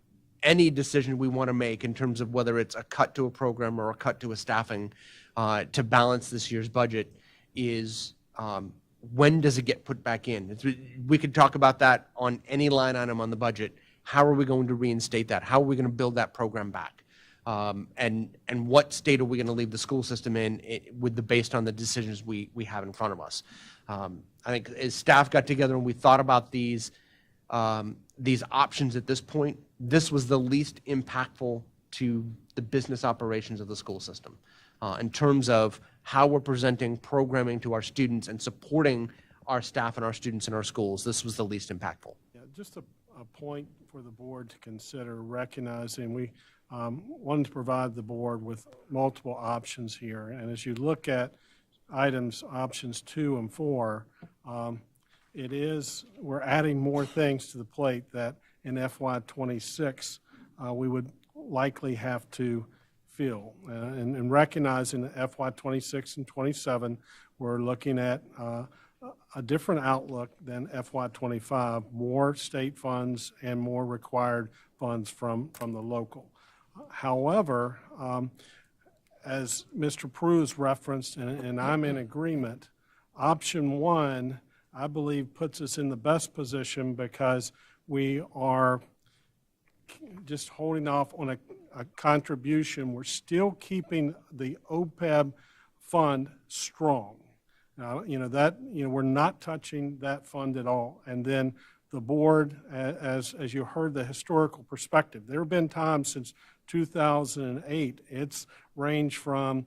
S3: any decision we want to make in terms of whether it's a cut to a program or a cut to a staffing to balance this year's budget is when does it get put back in? We could talk about that on any line item on the budget. How are we going to reinstate that? How are we going to build that program back? And what state are we going to leave the school system in based on the decisions we have in front of us? I think as staff got together and we thought about these options at this point, this was the least impactful to the business operations of the school system in terms of how we're presenting programming to our students and supporting our staff and our students in our schools. This was the least impactful.
S2: Yeah, just a point for the board to consider, recognizing we wanted to provide the board with multiple options here. And as you look at options 2 and 4, we're adding more things to the plate that in FY26 we would likely have to fill. And recognizing that FY26 and 27, we're looking at a different outlook than FY '25, more state funds and more required funds from the local. However, as Mr. Prew's referenced, and I'm in agreement, option one, I believe, puts us in the best position because we are just holding off on a contribution. We're still keeping the OPEB fund strong. Now, we're not touching that fund at all. And then the board, as you heard the historical perspective, there have been times since 2008, it's ranged from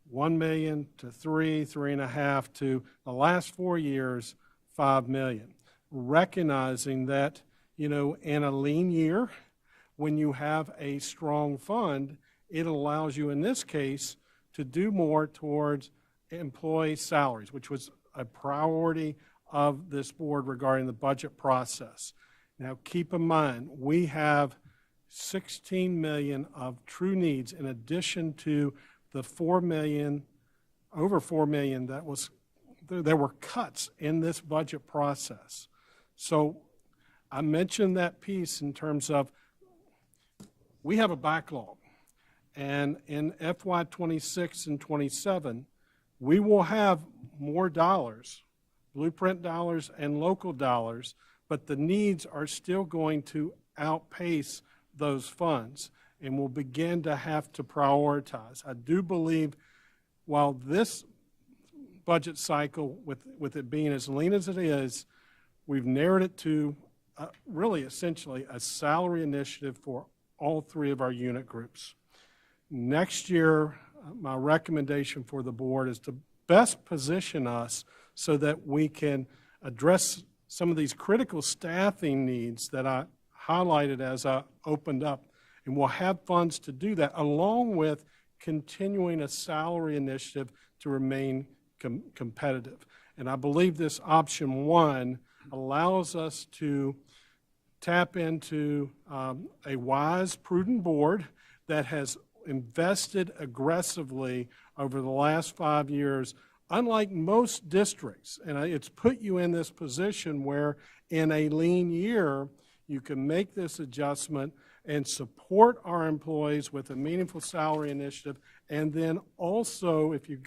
S2: 1 million to 3.5 to the last 4 years, 5 million. Recognizing that, in a lean year, when you have a strong fund, it allows you, in this case, to do more towards employee salaries, which was a priority of this board regarding the budget process. Now, keep in mind, we have 16 million of true needs in addition to the 4 million, over 4 million there were cuts in this budget process. So I mentioned that piece in terms of we have a backlog. And in FY '26 and '27, we will have more dollars, blueprint dollars and local dollars, but the needs are still going to outpace those funds, and we'll begin to have to prioritize. I do believe while this budget cycle, with it being as lean as it is, we've narrowed it to really essentially a salary initiative for all three of our unit groups. Next year, my recommendation for the board is to best position us so that we can address some of these critical staffing needs that I highlighted as I opened up. And we'll have funds to do that, along with continuing a salary initiative to remain competitive. And I believe this option one allows us to tap into a wise, prudent board that has invested aggressively over the last 5 years, unlike most districts. And it's put you in this position where in a lean year, you can make this adjustment and support our employees with a meaningful salary initiative. And then also, if you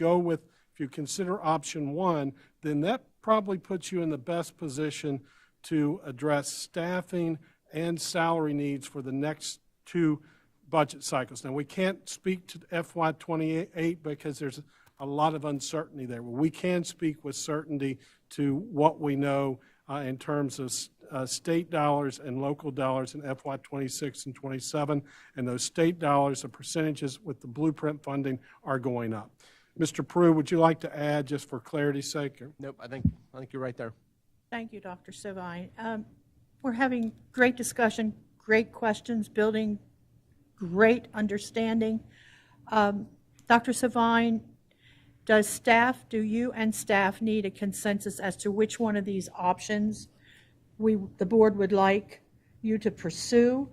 S2: consider option one, then that probably puts you in the best position to address staffing and salary needs for the next two budget cycles. Now, we can't speak to FY '28 because there's a lot of uncertainty there. But we can speak with certainty to what we know in terms of state dollars and local dollars in FY '26 and '27, and those state dollars, the percentages with the blueprint funding are going up. Mr. Prew, would you like to add, just for clarity's sake?
S3: Nope, I think you're right there.
S1: Thank you, Dr. Savine. We're having great discussion, great questions, building great understanding. Dr. Savine, do you and staff need a consensus as to which one of these options the board would like you to pursue?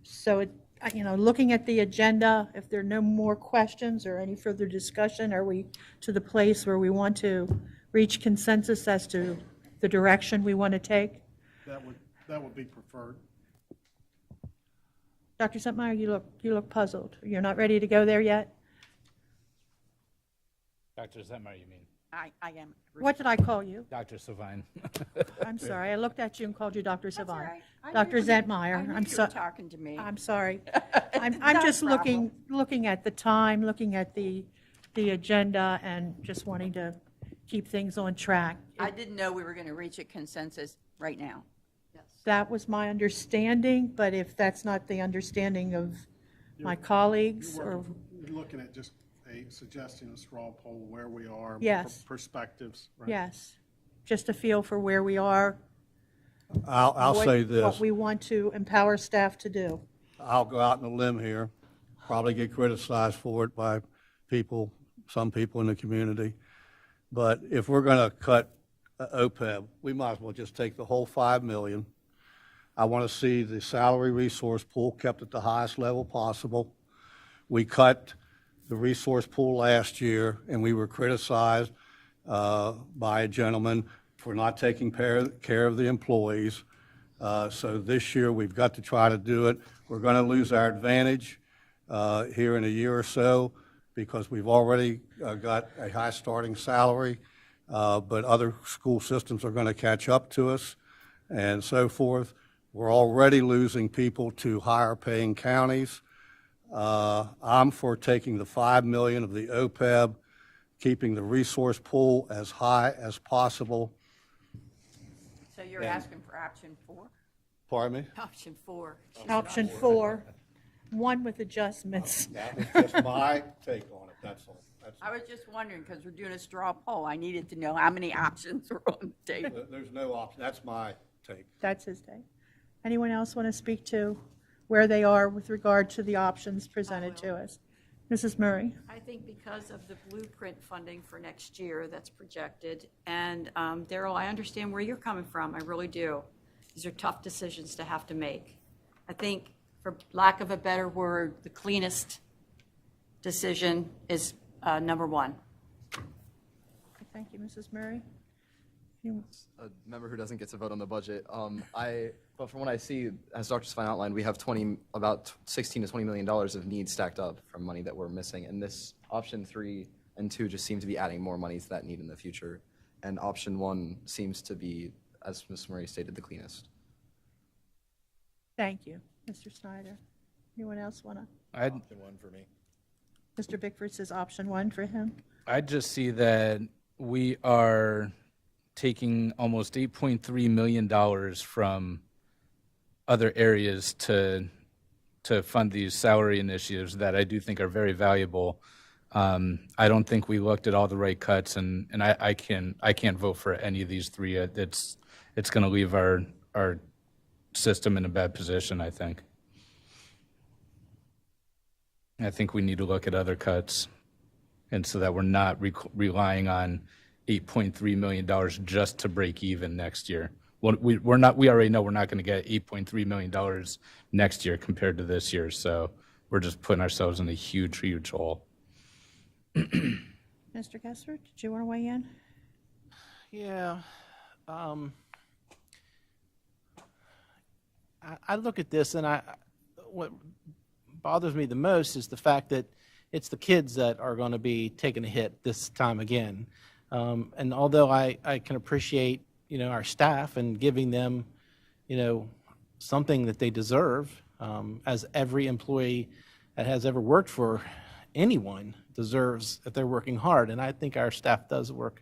S1: So, looking at the agenda, if there are no more questions or any further discussion, are we to the place where we want to reach consensus as to the direction we want to take?
S2: That would be preferred.
S1: Dr. Zentmeyer, you look puzzled. You're not ready to go there yet?
S7: Dr. Zentmeyer, you mean?
S6: I am.
S1: What did I call you?
S7: Dr. Savine.
S1: I'm sorry. I looked at you and called you Dr. Savine.
S6: all right. I
S1: Dr.
S6: knew you-
S1: Zentmeyer,
S6: I knew
S1: I'm
S6: you were
S1: sorry.
S6: talking to me.
S1: I'm sorry. I'm
S6: Not a
S1: just
S6: problem.
S1: looking at the time, looking at the agenda, and just wanting to keep things on track.
S6: I didn't know we were going to reach a consensus right now.
S1: That was my understanding, but if that's not the understanding of my colleagues, or,
S2: You're looking at just suggesting a straw poll where we are.
S1: Yes.
S2: Perspectives. Right?
S1: yes, just a feel for where we are.
S9: I'll
S1: what-
S9: say this.
S1: What we want to empower staff to do.
S9: I'll go out on a limb here, probably get criticized for it by some people in the community. But if we're going to cut OPEB, we might as well just take the whole 5 million. I want to see the salary resource pool kept at the highest level possible. We cut the resource pool last year, and we were criticized by a gentleman for not taking care of the employees. So this year, we've got to try to do it. We're going to lose our advantage here in a year or so because we've already got a high starting salary, but other school systems are going to catch up to us and so forth. We're already losing people to higher paying counties. I'm for taking the $5 million of the OPEB, keeping the resource pool as high as possible.
S6: So you're asking for option 4?
S9: Pardon me?
S4: Option 4.
S1: Option 4, one with adjustments.
S9: That was just my take on it, that's all.
S6: I was just wondering, because we're doing a straw poll, I needed to know how many options were on the table.
S9: There's no option, that's my take.
S1: That's his take. Anyone else want to speak to where they are with regard to the options presented to us? Mrs. Murray?
S4: I think because of the blueprint funding for next year that's projected, and Daryl, I understand where you're coming from, I really do. These are tough decisions to have to make. I think, for lack of a better word, the cleanest decision is number 1.
S1: Thank you, Mrs. Murray.
S10: A member who doesn't get to vote on the budget. But from what I see, as Dr. Svine outlined, we have about $16 to $20 million of needs stacked up from money that we're missing. And this option 3 and 2 just seem to be adding more money to that need in the future. And option 1 seems to be, as Ms. Murray stated, the cleanest.
S1: Thank you, Mr. Snyder. Anyone else want to?
S7: Option 1 for me.
S1: Mr. Bickford says option 1 for him.
S7: I just see that we are taking almost $8.3 million from other areas to fund these salary initiatives that I do think are very valuable. I don't think we looked at all the right cuts, and I can't vote for any of these 3. It's going to leave our system in a bad position, I think. I think we need to look at other cuts, and so that we're not relying on $8.3 million just to break even next year. Well, we already know we're not going to get $8.3 million next year compared to this year, so we're just putting ourselves in a huge, huge hole.
S1: Mr. Kessler, did you want to weigh in?
S5: Yeah. I look at this, and what bothers me the most is the fact that it's the kids that are going to be taking a hit this time again. And although I can appreciate, our staff and giving them, something that they deserve, as every employee that has ever worked for anyone deserves if they're working hard. And I think our staff does work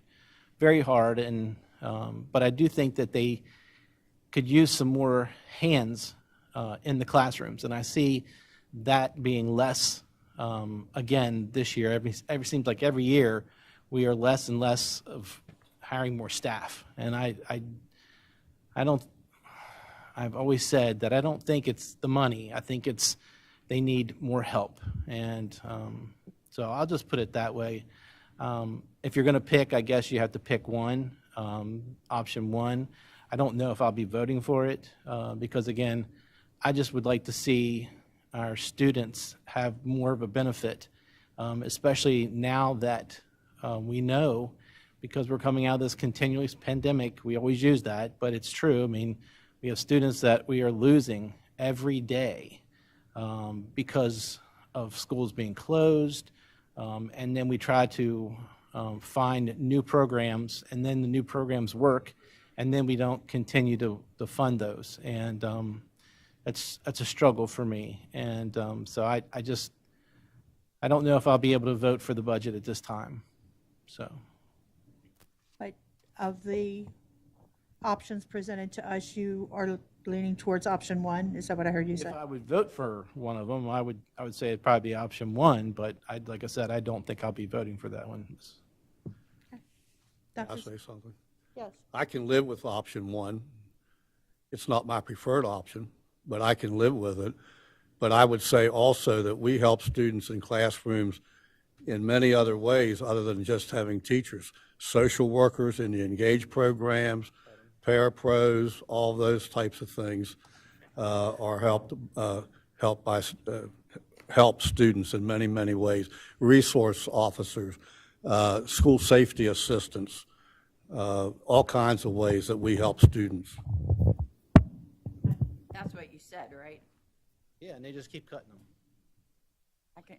S5: very hard. And but I do think that they could use some more hands in the classrooms. And I see that being less again this year. Seems like every year we are less and less of hiring more staff. And I've always said that I don't think it's the money. I think it's they need more help. And so I'll just put it that way. If you're going to pick, I guess you have to pick one, option 1. I don't know if I'll be voting for it because, again, I just would like to see our students have more of a benefit, especially now that we know, because we're coming out of this continuous pandemic, we always use that, but it's true. I mean, we have students that we are losing every day because of schools being closed, and then we try to find new programs, and then the new programs work, and then we don't continue to fund those. And that's a struggle for me. And so I don't know if I'll be able to vote for the budget at this time. So.
S1: But of the options presented to us, you are leaning towards option 1? Is that what I heard you say?
S5: If I would vote for one of them, I would say it'd probably be option 1, but like I said, I don't think I'll be voting for that one.
S9: I'll
S1: Dr.
S9: say something.
S1: Yes.
S9: I can live with option 1. It's not my preferred option, but I can live with it. But I would say also that we help students in classrooms in many other ways other than just having teachers. Social workers in the Engage programs, parapros, all those types of things are help students in many, many ways. Resource officers, school safety assistants, all kinds of ways that we help students.
S6: That's what you said, right?
S5: Yeah, and they just keep cutting them.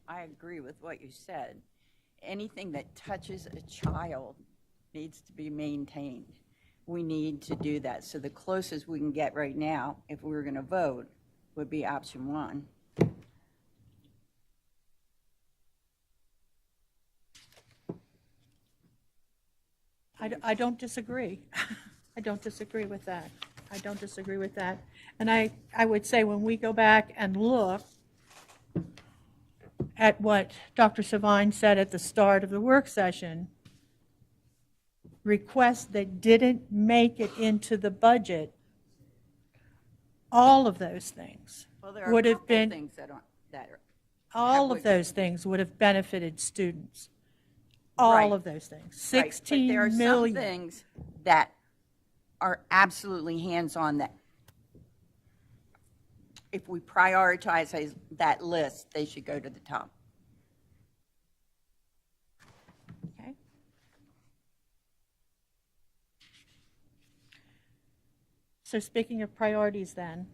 S6: I agree with what you said. Anything that touches a child needs to be maintained. We need to do that. So the closest we can get right now, if we were going to vote, would be option 1.
S1: I don't disagree. I don't disagree with that. I don't disagree with that. And I would say when we go back and look at what Dr. Savine said at the start of the work session, requests that didn't make it into the budget, all of those things
S6: Well, there are
S1: would
S6: a
S1: have
S6: couple
S1: been,
S6: things that are,
S1: all of
S6: would-
S1: those things would have benefited students. All
S6: Right.
S1: of those things.
S6: right, but
S1: 16
S6: there are some
S1: million.
S6: things that are absolutely hands-on that if we prioritize that list, they should go to the top.
S1: Okay. So speaking of priorities then,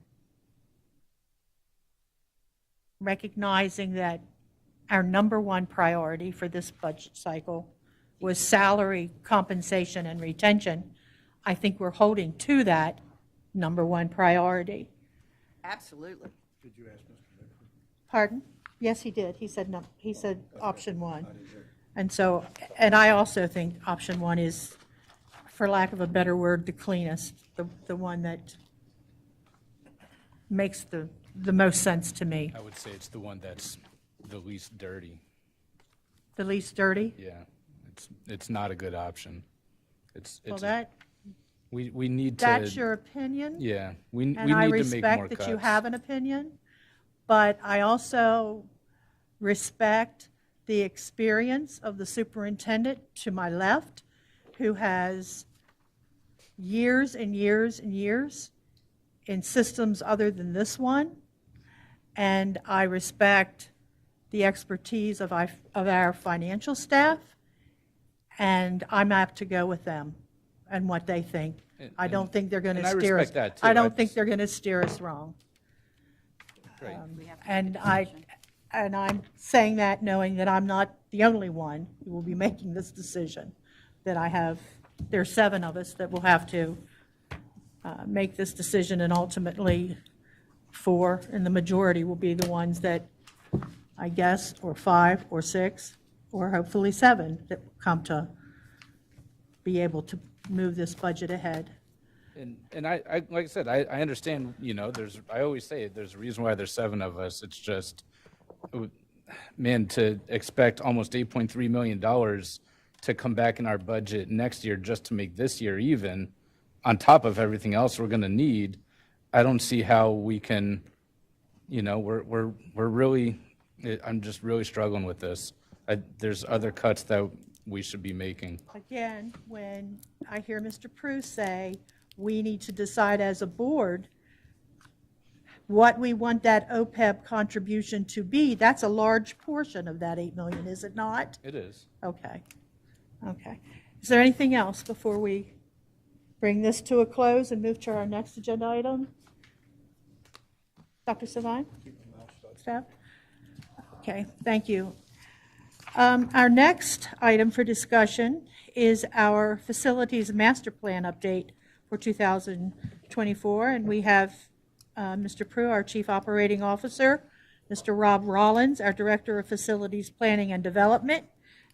S1: recognizing that our number one priority for this budget cycle was salary, compensation, and retention, I think we're holding to that number one priority.
S6: Absolutely.
S1: Pardon? Yes, he did. He said no, he said option 1. And so, and I also think option 1 is, for lack of a better word, the cleanest, the one that makes the most sense to me.
S7: I would say it's the one that's the least dirty.
S1: The least dirty?
S7: Yeah, it's not a good option. It's
S1: Well, that,
S7: we need to.
S1: that's your opinion.
S7: Yeah, we
S1: And I
S7: need to make more
S1: respect that
S7: cuts.
S1: you have an opinion, but I also respect the experience of the superintendent to my left, who has years and years and years in systems other than this one. And I respect the expertise of our financial staff, and I'm apt to go with them and what they think. I don't think they're going
S7: and
S1: to
S7: I
S1: steer us.
S7: respect that, too.
S1: I
S7: I
S1: don't think
S7: just-
S1: they're going to steer us wrong.
S7: Right.
S1: And I'm saying that knowing that I'm not the only one who will be making this decision, that there are 7 of us that will have to make this decision, and ultimately 4, and the majority will be the ones that, I guess, or 5 or 6, or hopefully 7, that come to be able to move this budget ahead.
S7: And I like I said, I understand, I always say there's a reason why there's 7 of us. It's just, man, to expect almost $8.3 million to come back in our budget next year just to make this year even, on top of everything else we're going to need, I don't see how we can, we're really, I'm just really struggling with this. There's other cuts that we should be making.
S1: Again, when I hear Mr. Prue say, we need to decide as a board what we want that OPEB contribution to be, that's a large portion of that 8 million, is it not?
S7: It is.
S1: Okay. Okay. Is there anything else before we bring this to a close and move to our next agenda item? Dr. Savine? Staff? Okay, thank you. Our next item for discussion is our facilities master plan update for 2024, and we have Mr. Prue, our Chief Operating Officer, Mr. Rob Rollins, our Director of Facilities Planning and Development,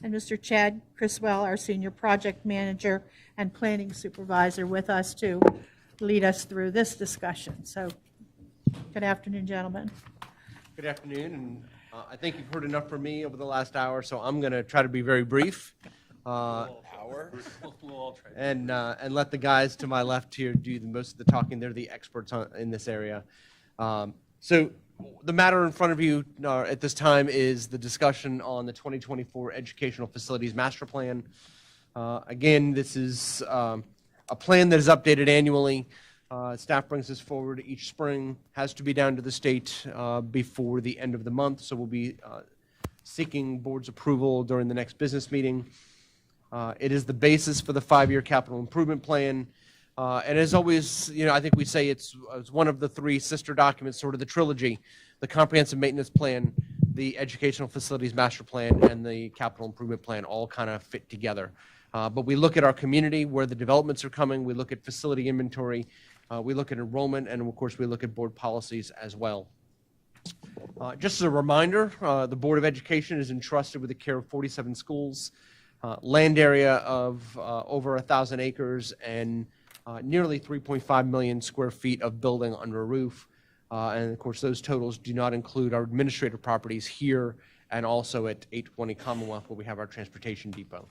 S1: and Mr. Chad Criswell, our Senior Project Manager and Planning Supervisor, with us to lead us through this discussion. So, good afternoon, gentlemen.
S3: Good afternoon, and I think you've heard enough from me over the last hour, so I'm going to try to be very brief. And let the guys to my left here do most of the talking. They're the experts in this area. So the matter in front of you at this time is the discussion on the 2024 Educational Facilities Master Plan. Again, this is a plan that is updated annually. Staff brings this forward each spring, has to be down to the state before the end of the month, so we'll be seeking board's approval during the next business meeting. It is the basis for the 5-year capital improvement plan. And as always, I think we say it's one of the 3 sister documents, sort of the trilogy: the comprehensive maintenance plan, the educational facilities master plan, and the capital improvement plan all kind of fit together. But we look at our community, where the developments are coming. We look at facility inventory. We look at enrollment, and of course, we look at board policies as well. Just as a reminder, the Board of Education is entrusted with the care of 47 schools, land area of over 1,000 acres, and nearly 3.5 million square feet of building under a roof. And of course, those totals do not include our administrative properties here and also at 820 Commonwealth, where we have our transportation depot.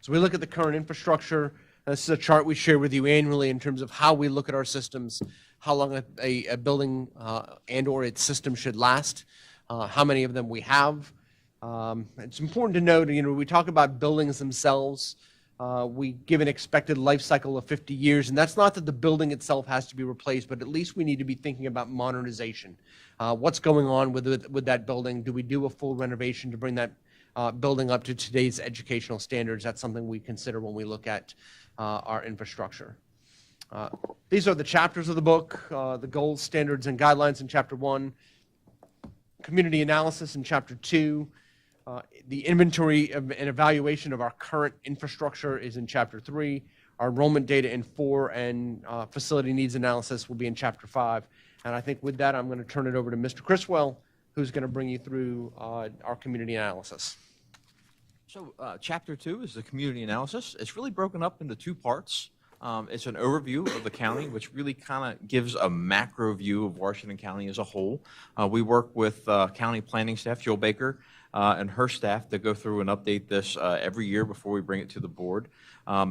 S3: So we look at the current infrastructure. This is a chart we share with you annually in terms of how we look at our systems, how long a building and or its system should last, how many of them we have. It's important to note, we talk about buildings themselves. We give an expected life cycle of 50 years, and that's not that the building itself has to be replaced, but at least we need to be thinking about modernization. What's going on with that building? Do we do a full renovation to bring that building up to today's educational standards? That's something we consider when we look at our infrastructure. These are the chapters of the book: the goals, standards, and guidelines in Chapter 1, community analysis in Chapter 2, the inventory and evaluation of our current infrastructure is in Chapter 3, our enrollment data in 4, and facility needs analysis will be in Chapter 5. And I think with that, I'm going to turn it over to Mr. Criswell, who's going to bring you through our community analysis.
S11: So Chapter 2 is the community analysis. It's really broken up into 2 parts. It's an overview of the county, which really kind of gives a macro view of Washington County as a whole. We work with county planning staff, Jill Baker, and her staff to go through and update this every year before we bring it to the board.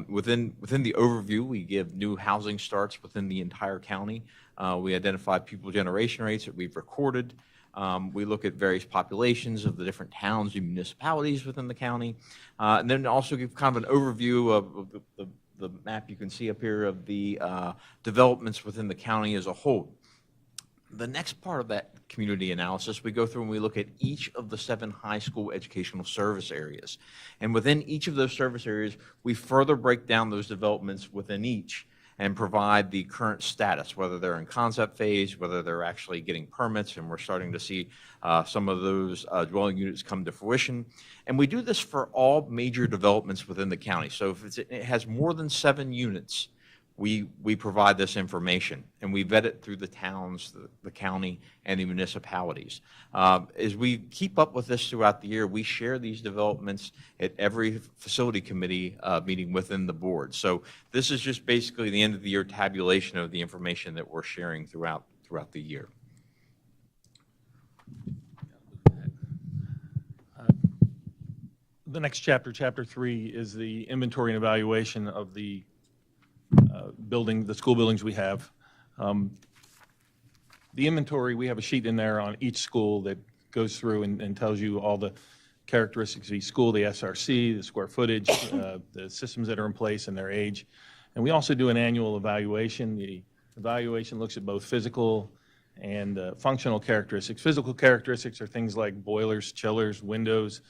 S11: Within the overview, we give new housing starts within the entire county. We identify pupil generation rates that we've recorded. We look at various populations of the different towns and municipalities within the county, and then also give kind of an overview of the map you can see up here of the developments within the county as a whole. The next part of that community analysis, we go through and we look at each of the 7 high school educational service areas. And within each of those service areas, we further break down those developments within each and provide the current status, whether they're in concept phase, whether they're actually getting permits, and we're starting to see some of those dwelling units come to fruition. And we do this for all major developments within the county. So if it has more than 7 units, we provide this information, and we vet it through the towns, the county, and the municipalities. As we keep up with this throughout the year, we share these developments at every facility committee meeting within the board. So this is just basically the end of the year tabulation of the information that we're sharing throughout the year.
S8: The next chapter, Chapter 3, is the inventory and evaluation of the the school buildings we have. The inventory, we have a sheet in there on each school that goes through and tells you all the characteristics of each school, the SRC, the square footage, the systems that are in place and their age. And we also do an annual evaluation. The evaluation looks at both physical and functional characteristics. Physical characteristics are things like boilers, chillers, windows,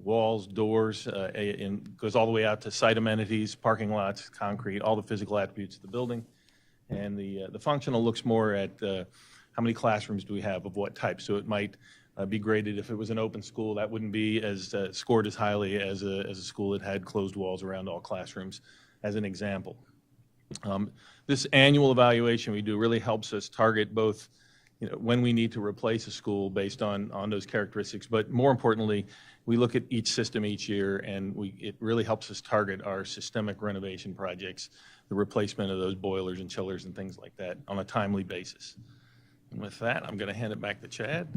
S8: walls, doors, and goes all the way out to site amenities, parking lots, concrete, all the physical attributes of the building. And the functional looks more at how many classrooms do we have, of what type. So it might be graded if it was an open school. That wouldn't be as scored as highly as a school that had closed walls around all classrooms, as an example. This annual evaluation we do really helps us target both when we need to replace a school based on those characteristics, but more importantly, we look at each system each year, and it really helps us target our systemic renovation projects, the replacement of those boilers and chillers and things like that on a timely basis. And with that, I'm going to hand it back to Chad.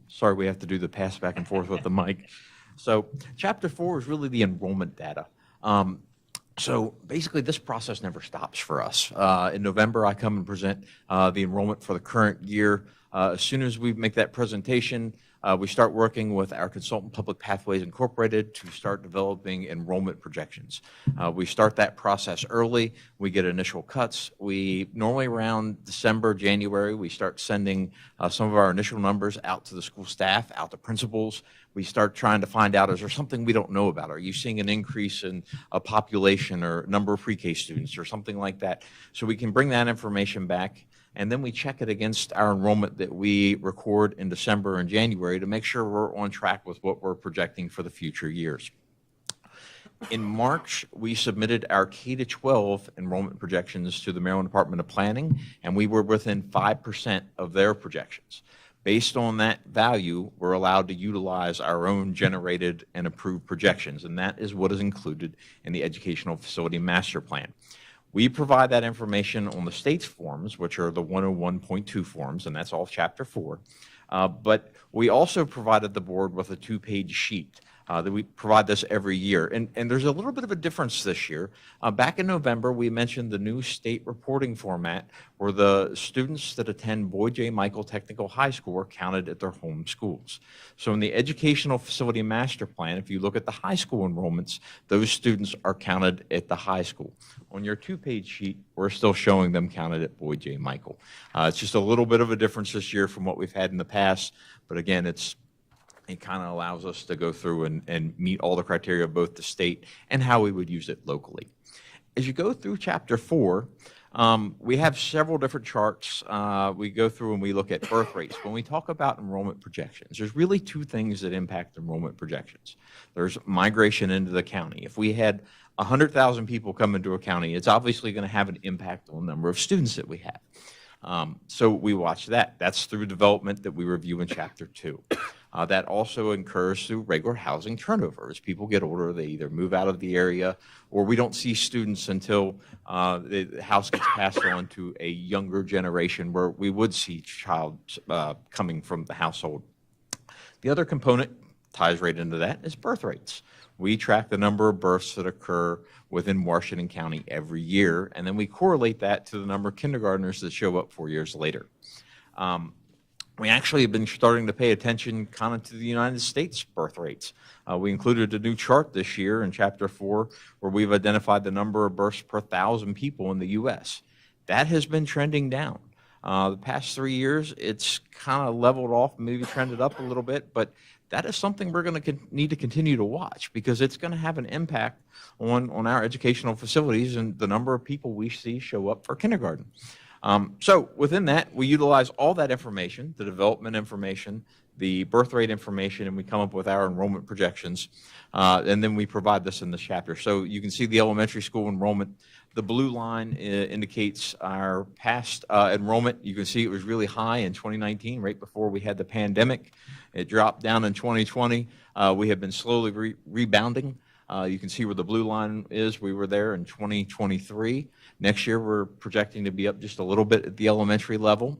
S11: Sorry, we have to do the pass back and forth with the mic. So Chapter 4 is really the enrollment data. So basically, this process never stops for us. In November, I come and present the enrollment for the current year. As soon as we make that presentation, we start working with our consultant, Public Pathways Incorporated, to start developing enrollment projections. We start that process early. We get initial cuts. We normally around December, January, we start sending some of our initial numbers out to the school staff, out to principals. We start trying to find out, is there something we don't know about? Are you seeing an increase in a population or number of pre-K students or something like that? So we can bring that information back, and then we check it against our enrollment that we record in December and January to make sure we're on track with what we're projecting for the future years. In March, we submitted our K-12 enrollment projections to the Maryland Department of Planning, and we were within 5% of their projections. Based on that value, we're allowed to utilize our own generated and approved projections, and that is what is included in the Educational Facility Master Plan. We provide that information on the state's forms, which are the 101.2 forms, and that's all Chapter 4. But we also provided the board with a 2-page sheet that we provide this every year. And there's a little bit of a difference this year. Back in November, we mentioned the new state reporting format where the students that attend Boyd J. Michael Technical High School are counted at their home schools. So in the Educational Facility Master Plan, if you look at the high school enrollments, those students are counted at the high school. On your 2-page sheet, we're still showing them counted at Boyd J. Michael. It's just a little bit of a difference this year from what we've had in the past, but again, it kind of allows us to go through and meet all the criteria of both the state and how we would use it locally. As you go through Chapter 4, we have several different charts. We go through and we look at birth rates. When we talk about enrollment projections, there's really 2 things that impact enrollment projections. There's migration into the county. If we had 100,000 people come into a county, it's obviously going to have an impact on the number of students that we have. So we watch that. That's through development that we review in Chapter 2. That also occurs through regular housing turnover. As people get older, they either move out of the area or we don't see students until the house gets passed on to a younger generation where we would see child coming from the household. The other component ties right into that is birth rates. We track the number of births that occur within Washington County every year, and then we correlate that to the number of kindergartners that show up 4 years later. We actually have been starting to pay attention kind of to the United States birth rates. We included a new chart this year in Chapter 4 where we've identified the number of births per 1,000 people in the U.S. That has been trending down. The past 3 years, it's kind of leveled off, maybe trended up a little bit, but that is something we're going to need to continue to watch because it's going to have an impact on our educational facilities and the number of people we see show up for kindergarten. So within that, we utilize all that information, the development information, the birth rate information, and we come up with our enrollment projections, and then we provide this in this chapter. So you can see the elementary school enrollment. The blue line indicates our past enrollment. You can see it was really high in 2019, right before we had the pandemic. It dropped down in 2020. We have been slowly rebounding. You can see where the blue line is. We were there in 2023. Next year, we're projecting to be up just a little bit at the elementary level.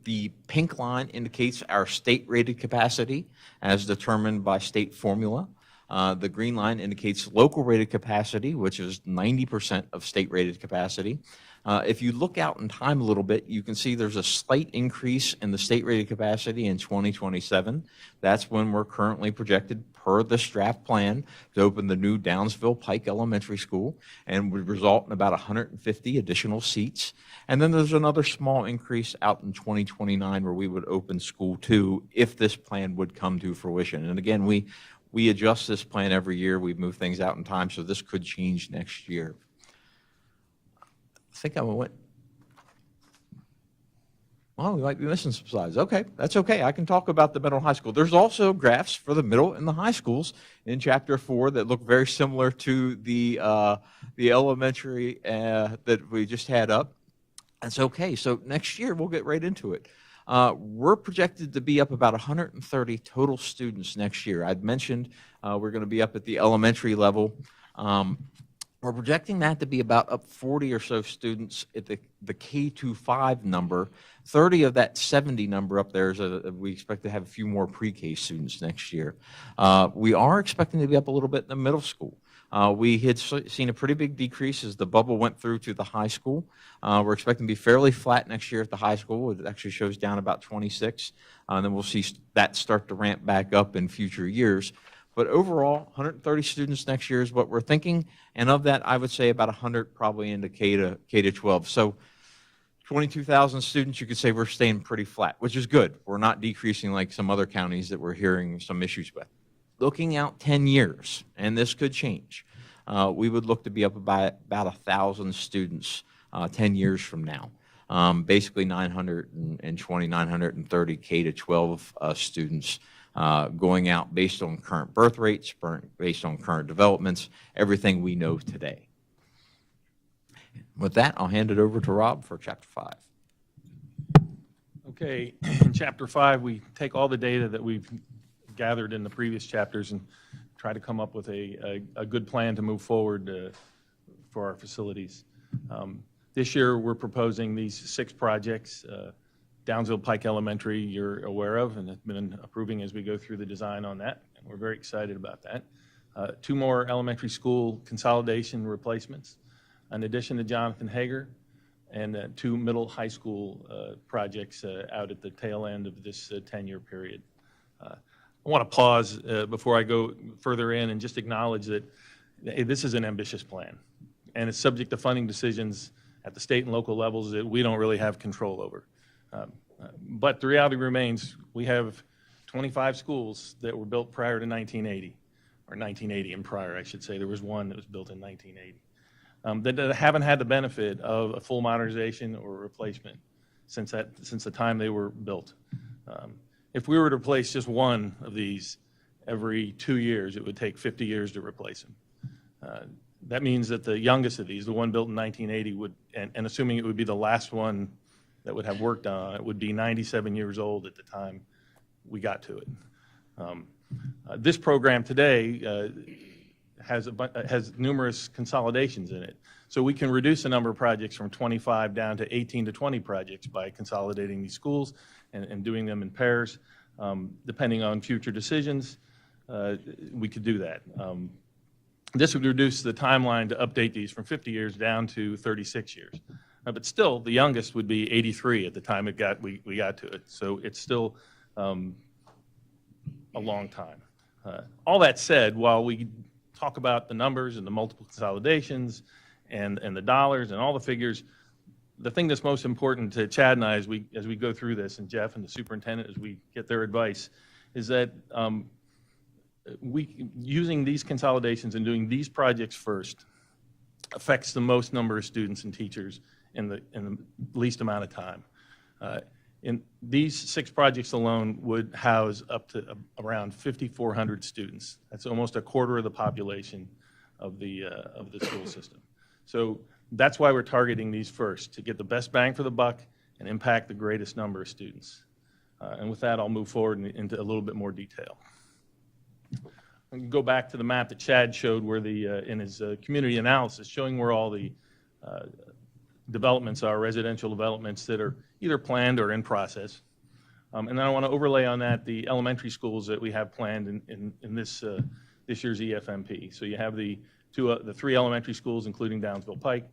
S11: The pink line indicates our state-rated capacity as determined by state formula. The green line indicates local rated capacity, which is 90% of state-rated capacity. If you look out in time a little bit, you can see there's a slight increase in the state-rated capacity in 2027. That's when we're currently projected per the draft plan to open the new Downsville Pike Elementary School and would result in about 150 additional seats. And then there's another small increase out in 2029 where we would open School 2 if this plan would come to fruition. And again, we adjust this plan every year. We move things out in time, so this could change next year. I think I went. Well, we might be missing some slides. Okay, that's okay. I can talk about the middle and high school. There's also graphs for the middle and the high schools in Chapter 4 that look very similar to the elementary that we just had up. That's okay. So next year, we'll get right into it. We're projected to be up about 130 total students next year. I'd mentioned we're going to be up at the elementary level. We're projecting that to be about up 40 or so students at the K-5 number. 30 of that 70 number up there is we expect to have a few more pre-K students next year. We are expecting to be up a little bit in the middle school. We had seen a pretty big decrease as the bubble went through to the high school. We're expecting to be fairly flat next year at the high school. It actually shows down about 26. And then we'll see that start to ramp back up in future years. But overall, 130 students next year is what we're thinking. And of that, I would say about 100 probably into K to 12. So 22,000 students, you could say we're staying pretty flat, which is good. We're not decreasing like some other counties that we're hearing some issues with. Looking out 10 years, and this could change, we would look to be up about 1,000 students 10 years from now. Basically 920, 930 K to 12 students going out based on current birth rates, based on current developments, everything we know today. With that, I'll hand it over to Rob for Chapter 5.
S8: Okay, in Chapter 5, we take all the data that we've gathered in the previous chapters and try to come up with a good plan to move forward for our facilities. This year, we're proposing these 6 projects. Downsville Pike Elementary, you're aware of, and have been approving as we go through the design on that, and we're very excited about that. 2 more elementary school consolidation replacements, in addition to Jonathan Hager, and 2 middle high school projects out at the tail end of this 10-year period. I want to pause before I go further in and just acknowledge that this is an ambitious plan, and it's subject to funding decisions at the state and local levels that we don't really have control over. But the reality remains, we have 25 schools that were built prior to 1980, or 1980 and prior, I should say. There was one that was built in 1980, that haven't had the benefit of a full modernization or replacement since the time they were built. If we were to replace just one of these every 2 years, it would take 50 years to replace them. That means that the youngest of these, the one built in 1980, would, and assuming it would be the last one that would have worked on it, would be 97 years old at the time we got to it. This program today has numerous consolidations in it. So we can reduce the number of projects from 25 down to 18 to 20 projects by consolidating these schools and doing them in pairs. Depending on future decisions, we could do that. This would reduce the timeline to update these from 50 years down to 36 years. But still, the youngest would be 83 at the time we got to it. So it's still a long time. All that said, while we talk about the numbers and the multiple consolidations and the dollars and all the figures, the thing that's most important to Chad and I as we go through this, and Jeff and the superintendent as we get their advice, is that using these consolidations and doing these projects first affects the most number of students and teachers in the least amount of time. In these 6 projects alone would house up to around 5,400 students. That's almost a quarter of the population of the school system. So that's why we're targeting these first, to get the best bang for the buck and impact the greatest number of students. And with that, I'll move forward into a little bit more detail. I can go back to the map that Chad showed where in his community analysis, showing where all the developments are, residential developments that are either planned or in process. And then I want to overlay on that the elementary schools that we have planned in this year's EFMP. So you have the 3 elementary schools, including Downsville Pike,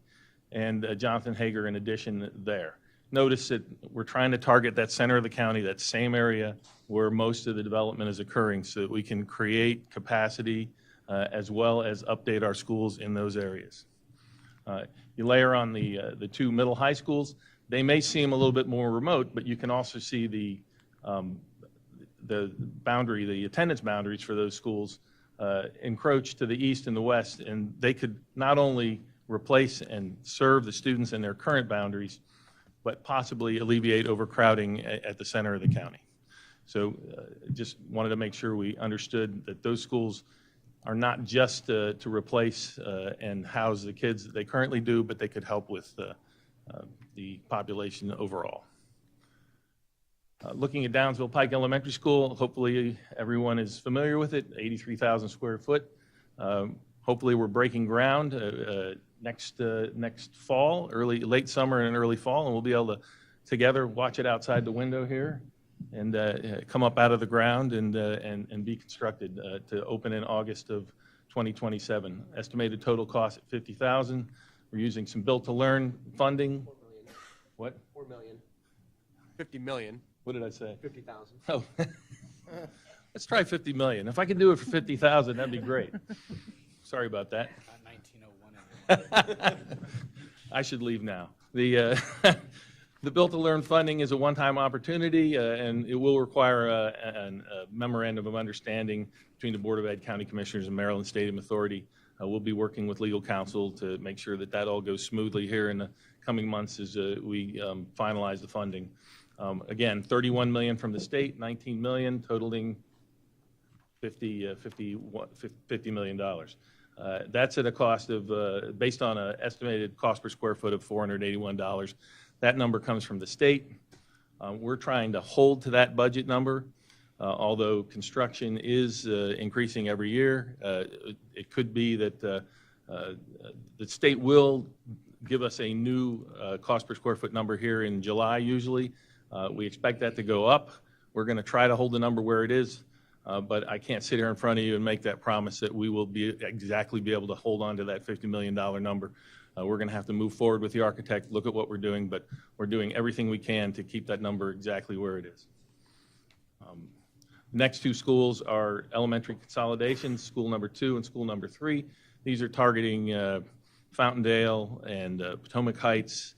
S8: and Jonathan Hager in addition there. Notice that we're trying to target that center of the county, that same area where most of the development is occurring, so that we can create capacity as well as update our schools in those areas. You layer on the 2 middle high schools. They may seem a little bit more remote, but you can also see the boundary, the attendance boundaries for those schools encroach to the east and the west, and they could not only replace and serve the students in their current boundaries, but possibly alleviate overcrowding at the center of the county. So just wanted to make sure we understood that those schools are not just to replace and house the kids that they currently do, but they could help with the population overall. Looking at Downsville Pike Elementary School, hopefully everyone is familiar with it, 83,000 square foot. Hopefully we're breaking ground next fall, late summer and early fall, and we'll be able to together watch it outside the window here and come up out of the ground and be constructed to open in August of
S12: 2027. Estimated total cost at $50,000. We're using some built-to-learn funding. What?
S3: 4 million. 50 million.
S12: What did I say?
S3: 50,000.
S12: Oh, let's try 50 million. If I can do it for 50,000, that'd be great. Sorry about that.
S7: 1901.
S12: I should leave now. The Built-to-Learn funding is a one-time opportunity, and it will require a memorandum of understanding between the Board of Ed County Commissioners and Maryland Stadium Authority. We'll be working with legal counsel to make sure that that all goes smoothly here in the coming months as we finalize the funding. Again, 31 million from the state, 19 million, totaling $50 million. That's at a cost of, based on an estimated cost per square foot of $481. That number comes from the state. We're trying to hold to that budget number, although construction is increasing every year. It could be that the state will give us a new cost per square foot number here in July usually. We expect that to go up. We're going to try to hold the number where it is, but I can't sit here in front of you and make that promise that we will be able to hold on to that $50 million number. We're going to have to move forward with the architect, look at what we're doing, but we're doing everything we can to keep that number exactly where it is. Next two schools are elementary consolidations, school number 2 and school number 3. These are targeting Fountaindale and Potomac Heights,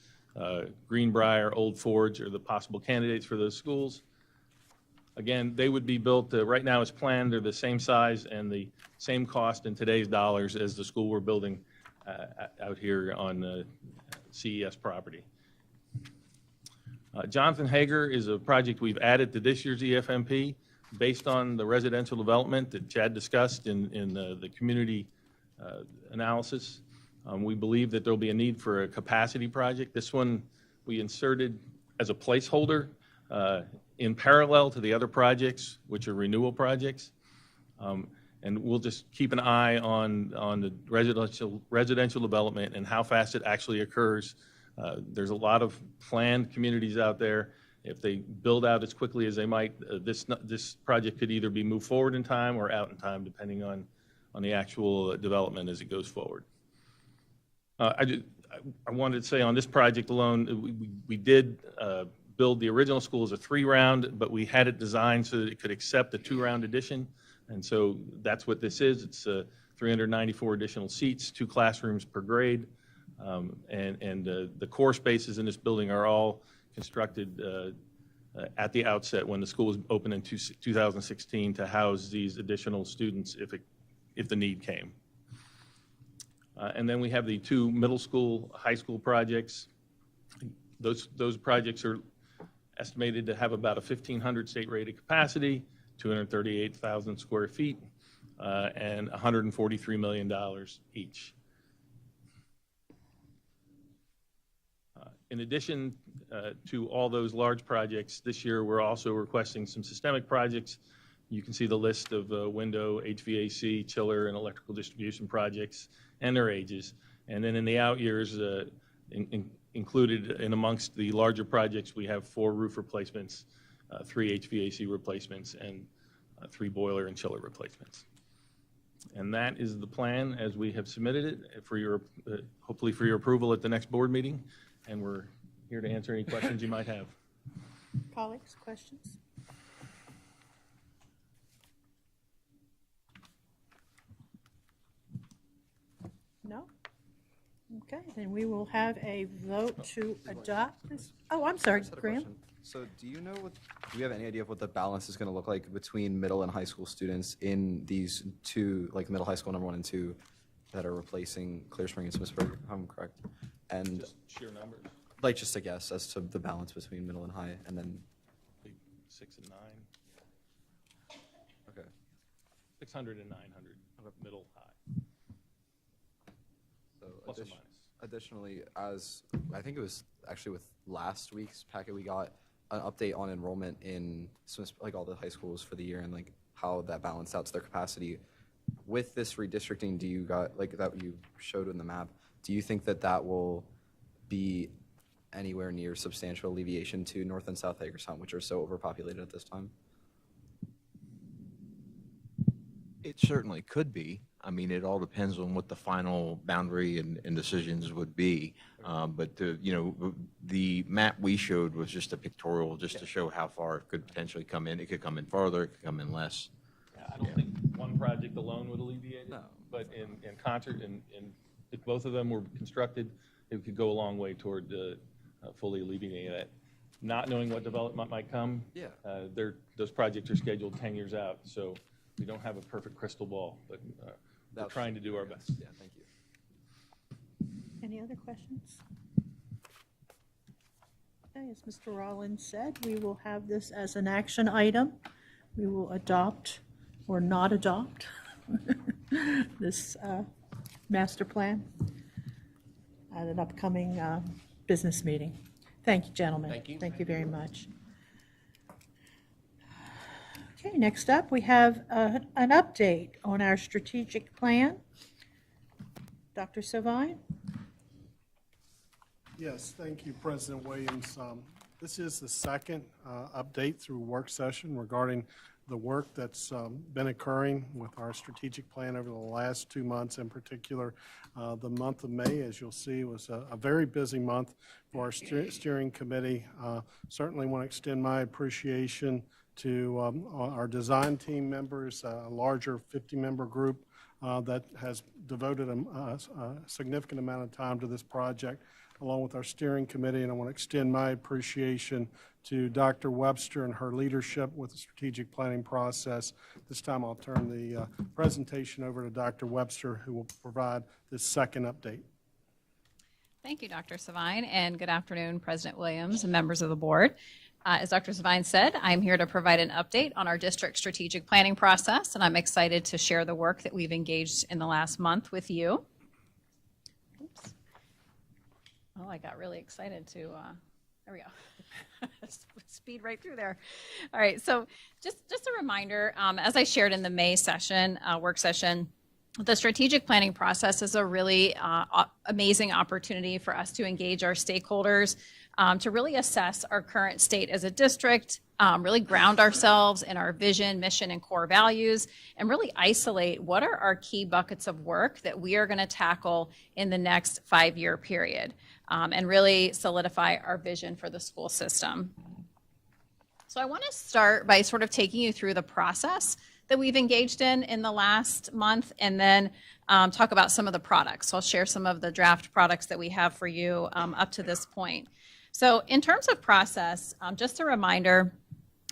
S12: Greenbrier, Old Forge are the possible candidates for those schools. Again, they would be built, right now as planned, they're the same size and the same cost in today's dollars as the school we're building out here on the CES property. Jonathan Hager is a project we've added to this year's EFMP based on the residential development that Chad discussed in the community analysis. We believe that there'll be a need for a capacity project. This one we inserted as a placeholder in parallel to the other projects, which are renewal projects. And we'll just keep an eye on the residential development and how fast it actually occurs. There's a lot of planned communities out there. If they build out as quickly as they might, this project could either be moved forward in time or out in time, depending on the actual development as it goes forward. I wanted to say on this project alone, we did build the original school as a 3-round, but we had it designed so that it could accept a 2-round addition. And so that's what this is. It's 394 additional seats, 2 classrooms per grade. And the core spaces in this building are all constructed at the outset when the school was opened in 2016 to house these additional students if the need came. And then we have the 2 middle school, high school projects. Those projects are estimated to have about a 1,500 state rated capacity, 238,000 square feet, and $143 million each. In addition to all those large projects, this year we're also requesting some systemic projects. You can see the list of window, HVAC, chiller, and electrical distribution projects and their ages. And then in the out years, included in amongst the larger projects, we have 4 roof replacements, 3 HVAC replacements, and 3 boiler and chiller replacements. And that is the plan as we have submitted it for your, hopefully for your approval at the next board meeting. And we're here to answer any questions you might have.
S1: Colleagues, questions? No? Okay, then we will have a vote to adopt this. Oh, I'm sorry,
S10: I just had a
S1: Graham.
S10: question. So do we have any idea of what the balance is going to look like between middle and high school students in these 2, like middle high school number 1 and 2 that are replacing Clear Spring and Smithsburg, if I'm correct? And
S12: Just sheer numbers,
S10: like just a guess as to the balance between middle and high, and then,
S12: 6 and 9,
S10: okay.
S12: 600 and 900, middle, high,
S10: So
S12: plus or minus.
S10: additionally, as I think it was actually with last week's packet, we got an update on enrollment in like all the high schools for the year and like how that balanced out to their capacity. With this redistricting, do you got like that you showed in the map? Do you think that that will be anywhere near substantial alleviation to North and South Hagerstown, which are so overpopulated at this time?
S11: It certainly could be. I mean, it all depends on what the final boundary and decisions would be. But the map we showed was just a pictorial, just to show how far it could potentially come in. It could come in farther, it could come in less.
S12: I don't think one project alone would alleviate it, but in concert, and if both of them were constructed, it could go a long way toward fully alleviating that. Not knowing what development might come, those projects are scheduled 10 years out, so we don't have a perfect crystal ball, but we're trying to do our best.
S10: Yeah, thank you.
S1: Any other questions? Okay, as Mr. Rollins said, we will have this as an action item. We will adopt or not adopt this master plan at an upcoming business meeting. Thank you, gentlemen.
S3: Thank you.
S1: Thank you very much. Okay, next up, we have an update on our strategic plan. Dr. Sovine?
S2: Yes, thank you, President Williams. This is the second update through work session regarding the work that's been occurring with our strategic plan over the last 2 months. In particular, the month of May, as you'll see, was a very busy month for our steering committee. Certainly want to extend my appreciation to our design team members, a larger 50-member group that has devoted a significant amount of time to this project, along with our steering committee. And I want to extend my appreciation to Dr. Webster and her leadership with the strategic planning process. This time I'll turn the presentation over to Dr. Webster, who will provide this second update.
S13: Thank you, Dr. Sovine, and good afternoon, President Williams and members of the board. As Dr. Sovine said, I'm here to provide an update on our district strategic planning process, and I'm excited to share the work that we've engaged in the last month with you. Oops. Oh, I got really excited to, there we go. Speed right through there. All right, so just a reminder, as I shared in the May session, work session, the strategic planning process is a really amazing opportunity for us to engage our stakeholders, to really assess our current state as a district, really ground ourselves in our vision, mission, and core values, and really isolate what are our key buckets of work that we are going to tackle in the next 5-year period, and really solidify our vision for the school system. So I want to start by sort of taking you through the process that we've engaged in the last month, and then talk about some of the products. So I'll share some of the draft products that we have for you up to this point. So in terms of process, just a reminder,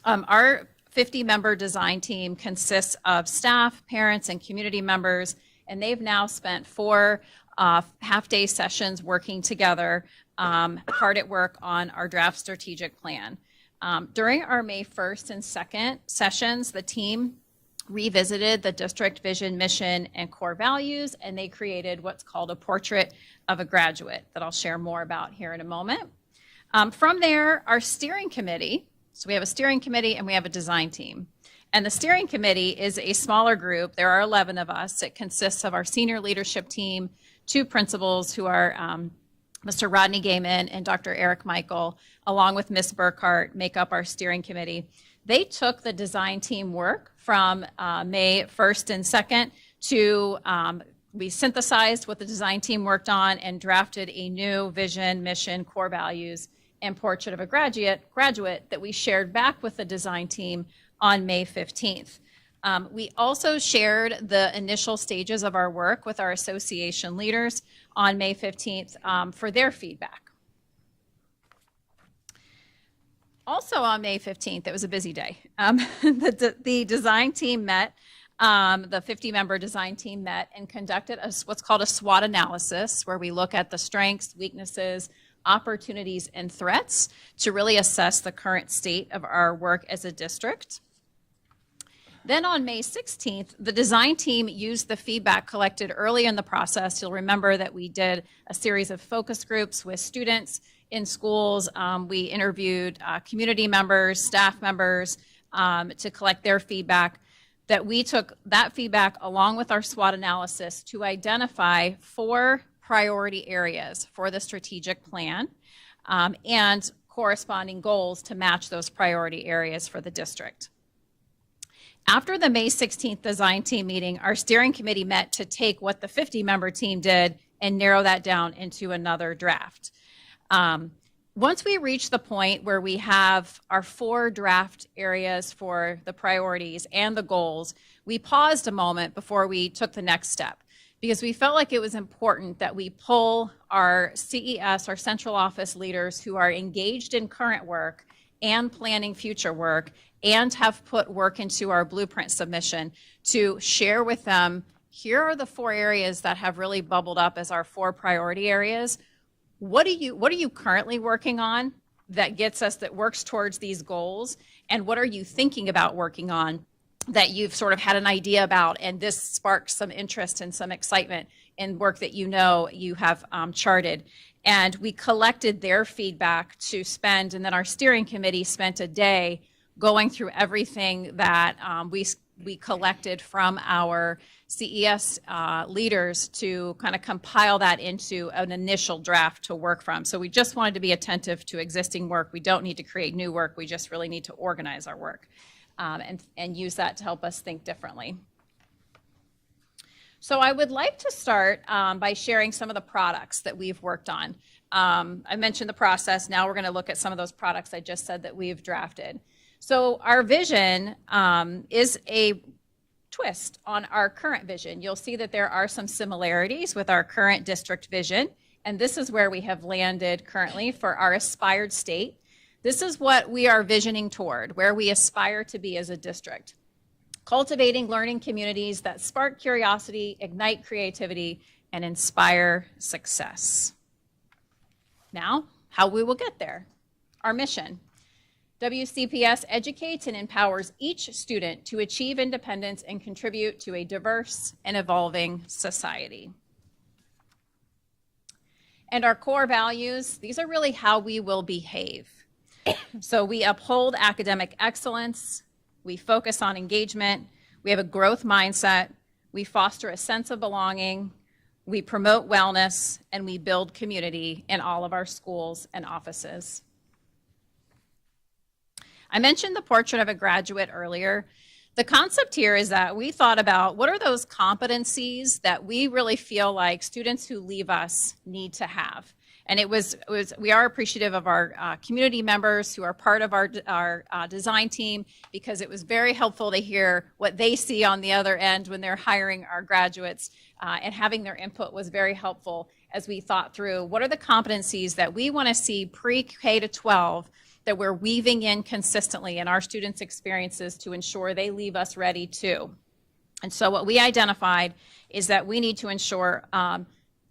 S13: our 50-member design team consists of staff, parents, and community members, and they've now spent 4 half-day sessions working together, hard at work on our draft strategic plan. During our May 1st and 2nd sessions, the team revisited the district vision, mission, and core values, and they created what's called a portrait of a graduate that I'll share more about here in a moment. From there, our steering committee, so we have a steering committee and we have a design team. And the steering committee is a smaller group. There are 11 of us. It consists of our senior leadership team, 2 principals who are Mr. Rodney Gaiman and Dr. Eric Michael, along with Ms. Burkhart, make up our steering committee. They took the design team work from May 1st and 2nd to, we synthesized what the design team worked on and drafted a new vision, mission, core values, and portrait of a graduate that we shared back with the design team on May 15th. We also shared the initial stages of our work with our association leaders on May 15th for their feedback. Also on May 15th, it was a busy day. The design team met, the 50-member design team met and conducted what's called a SWOT analysis, where we look at the strengths, weaknesses, opportunities, and threats to really assess the current state of our work as a district. Then on May 16th, the design team used the feedback collected early in the process. You'll remember that we did a series of focus groups with students in schools. We interviewed community members, staff members to collect their feedback. That we took that feedback along with our SWOT analysis to identify 4 priority areas for the strategic plan and corresponding goals to match those priority areas for the district. After the May 16th design team meeting, our steering committee met to take what the 50-member team did and narrow that down into another draft. Once we reach the point where we have our 4 draft areas for the priorities and the goals, we paused a moment before we took the next step, because we felt like it was important that we pull our CES, our central office leaders who are engaged in current work and planning future work and have put work into our blueprint submission to share with them, here are the 4 areas that have really bubbled up as our 4 priority areas. What are you currently working on that works towards these goals? And what are you thinking about working on that you've sort of had an idea about, and this sparks some interest and some excitement in work that you have charted? And we collected their feedback to spend, and then our steering committee spent a day going through everything that we collected from our CES leaders to kind of compile that into an initial draft to work from. So we just wanted to be attentive to existing work. We don't need to create new work. We just really need to organize our work and use that to help us think differently. So I would like to start by sharing some of the products that we've worked on. I mentioned the process. Now we're going to look at some of those products I just said that we've drafted. So our vision is a twist on our current vision. You'll see that there are some similarities with our current district vision, and this is where we have landed currently for our aspired state. This is what we are visioning toward, where we aspire to be as a district. Cultivating learning communities that spark curiosity, ignite creativity, and inspire success. Now, how we will get there. Our mission. WCPS educates and empowers each student to achieve independence and contribute to a diverse and evolving society. And our core values, these are really how we will behave. So we uphold academic excellence, we focus on engagement, we have a growth mindset, we foster a sense of belonging, we promote wellness, and we build community in all of our schools and offices. I mentioned the portrait of a graduate earlier. The concept here is that we thought about what are those competencies that we really feel like students who leave us need to have. And we are appreciative of our community members who are part of our design team, because it was very helpful to hear what they see on the other end when they're hiring our graduates, and having their input was very helpful as we thought through what are the competencies that we want to see pre-K to 12 that we're weaving in consistently in our students' experiences to ensure they leave us ready too. And so what we identified is that we need to ensure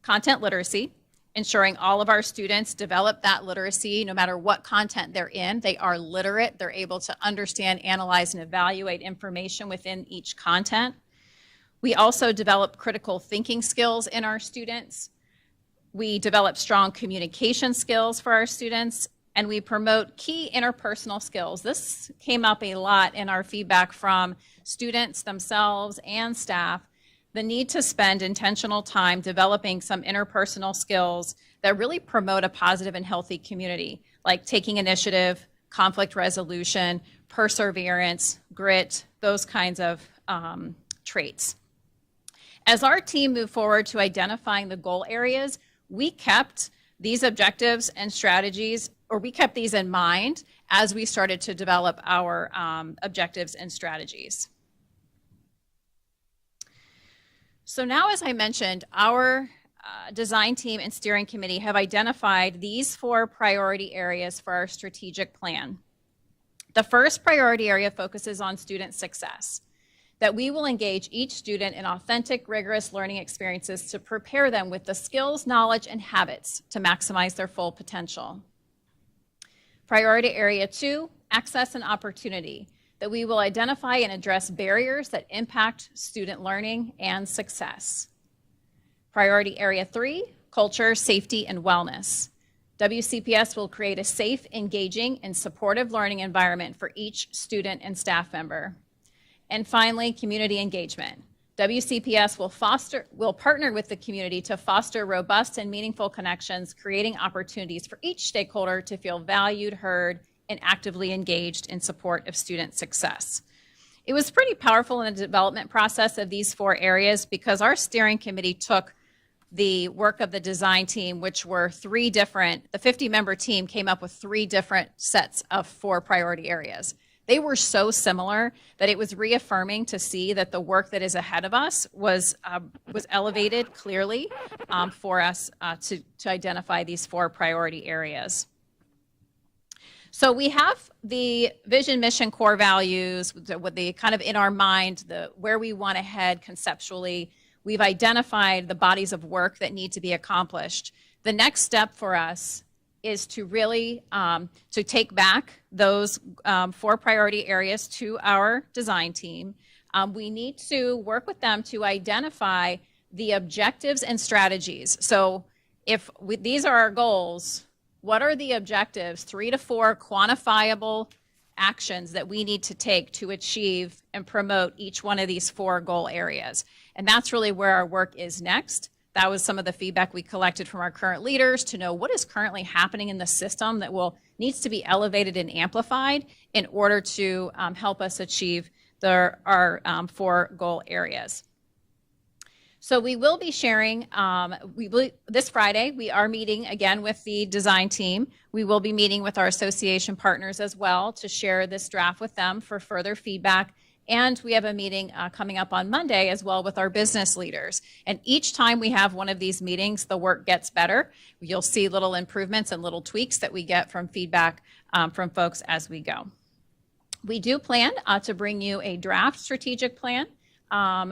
S13: content literacy, ensuring all of our students develop that literacy no matter what content they're in. They are literate. They're able to understand, analyze, and evaluate information within each content. We also develop critical thinking skills in our students. We develop strong communication skills for our students, and we promote key interpersonal skills. This came up a lot in our feedback from students themselves and staff, the need to spend intentional time developing some interpersonal skills that really promote a positive and healthy community, like taking initiative, conflict resolution, perseverance, grit, those kinds of traits. As our team moved forward to identifying the goal areas, we kept these objectives and strategies, or we kept these in mind as we started to develop our objectives and strategies. So now, as I mentioned, our design team and steering committee have identified these 4 priority areas for our strategic plan. The first priority area focuses on student success, that we will engage each student in authentic, rigorous learning experiences to prepare them with the skills, knowledge, and habits to maximize their full potential. Priority area 2, access and opportunity, that we will identify and address barriers that impact student learning and success. Priority area 3, culture, safety, and wellness. WCPS will create a safe, engaging, and supportive learning environment for each student and staff member. And finally, community engagement. WCPS will partner with the community to foster robust and meaningful connections, creating opportunities for each stakeholder to feel valued, heard, and actively engaged in support of student success. It was pretty powerful in the development process of these 4 areas because our steering committee took the work of the design team, which were the 50-member team came up with 3 different sets of 4 priority areas. They were so similar that it was reaffirming to see that the work that is ahead of us was elevated clearly for us to identify these 4 priority areas. So we have the vision, mission, core values, with the kind of in our mind, where we want to head conceptually. We've identified the bodies of work that need to be accomplished. The next step for us is to really to take back those 4 priority areas to our design team. We need to work with them to identify the objectives and strategies. So if these are our goals, what are the objectives, 3 to 4 quantifiable actions that we need to take to achieve and promote each one of these 4 goal areas? And that's really where our work is next. That was some of the feedback we collected from our current leaders to know what is currently happening in the system that needs to be elevated and amplified in order to help us achieve our 4 goal areas. So we will be sharing, this Friday, we are meeting again with the design team. We will be meeting with our association partners as well to share this draft with them for further feedback. And we have a meeting coming up on Monday as well with our business leaders. And each time we have one of these meetings, the work gets better. You'll see little improvements and little tweaks that we get from feedback from folks as we go. We do plan to bring you a draft strategic plan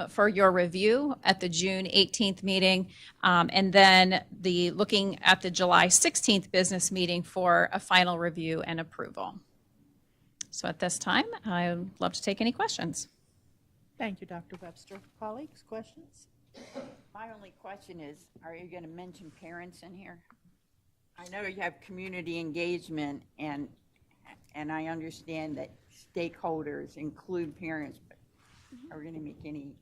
S13: for your review at the June 18th meeting, and then looking at the July 16th business meeting for a final review and approval. So at this time, I would love to take any questions.
S1: Thank you, Dr. Webster. Colleagues, questions?
S6: My only question is, are you going to mention parents in here? I know you have community engagement, and I understand that stakeholders include parents, but are we going to make any?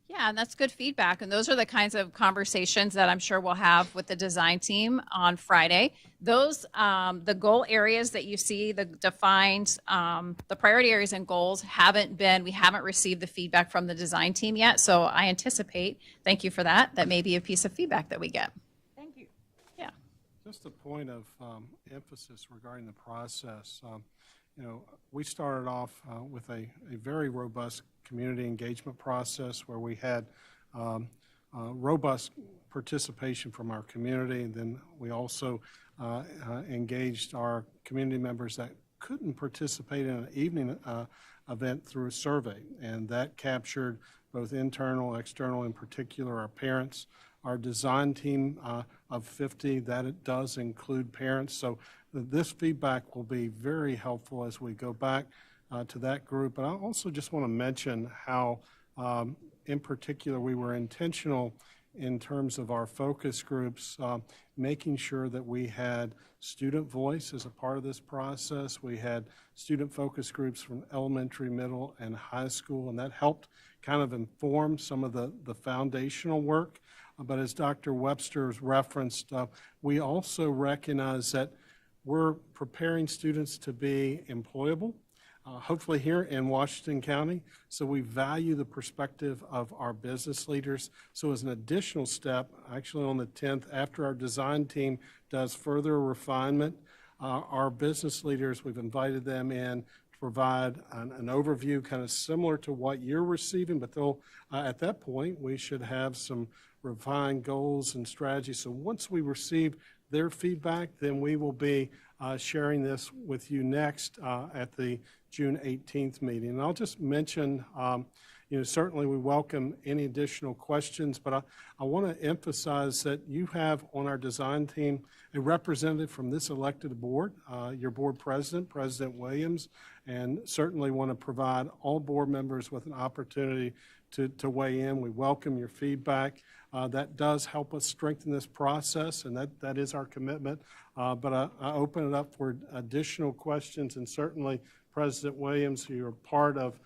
S13: Yeah, and that's good feedback. And those are the kinds of conversations that I'm sure we'll have with the design team on Friday. Those, the goal areas that you see, the defined, the priority areas and goals we haven't received the feedback from the design team yet. So I anticipate, thank you for that may be a piece of feedback that we get.
S6: Thank you.
S13: Yeah.
S2: Just a point of emphasis regarding the process. We started off with a very robust community engagement process where we had robust participation from our community. And then we also engaged our community members that couldn't participate in an evening event through a survey. And that captured both internal, external, in particular our parents. Our design team of 50, that it does include parents. So this feedback will be very helpful as we go back to that group. And I also just want to mention how, in particular, we were intentional in terms of our focus groups, making sure that we had student voice as a part of this process. We had student focus groups from elementary, middle, and high school, and that helped kind of inform some of the foundational work. But as Dr. Webster's referenced, we also recognize that we're preparing students to be employable, hopefully here in Washington County. So we value the perspective of our business leaders. So as an additional step, actually on the 10th, after our design team does further refinement, our business leaders, we've invited them in to provide an overview kind of similar to what you're receiving, but they'll, at that point, we should have some refined goals and strategies. So once we receive their feedback, then we will be sharing this with you next at the June 18th meeting. And I'll just mention, certainly we welcome any additional questions, but I want to emphasize that you have on our design team a representative from this elected board, your board president, President Williams, and certainly want to provide all board members with an opportunity to weigh in. We welcome your feedback. That does help us strengthen this process, and that is our commitment. But I open it up for additional questions, and certainly President Williams, who you're part of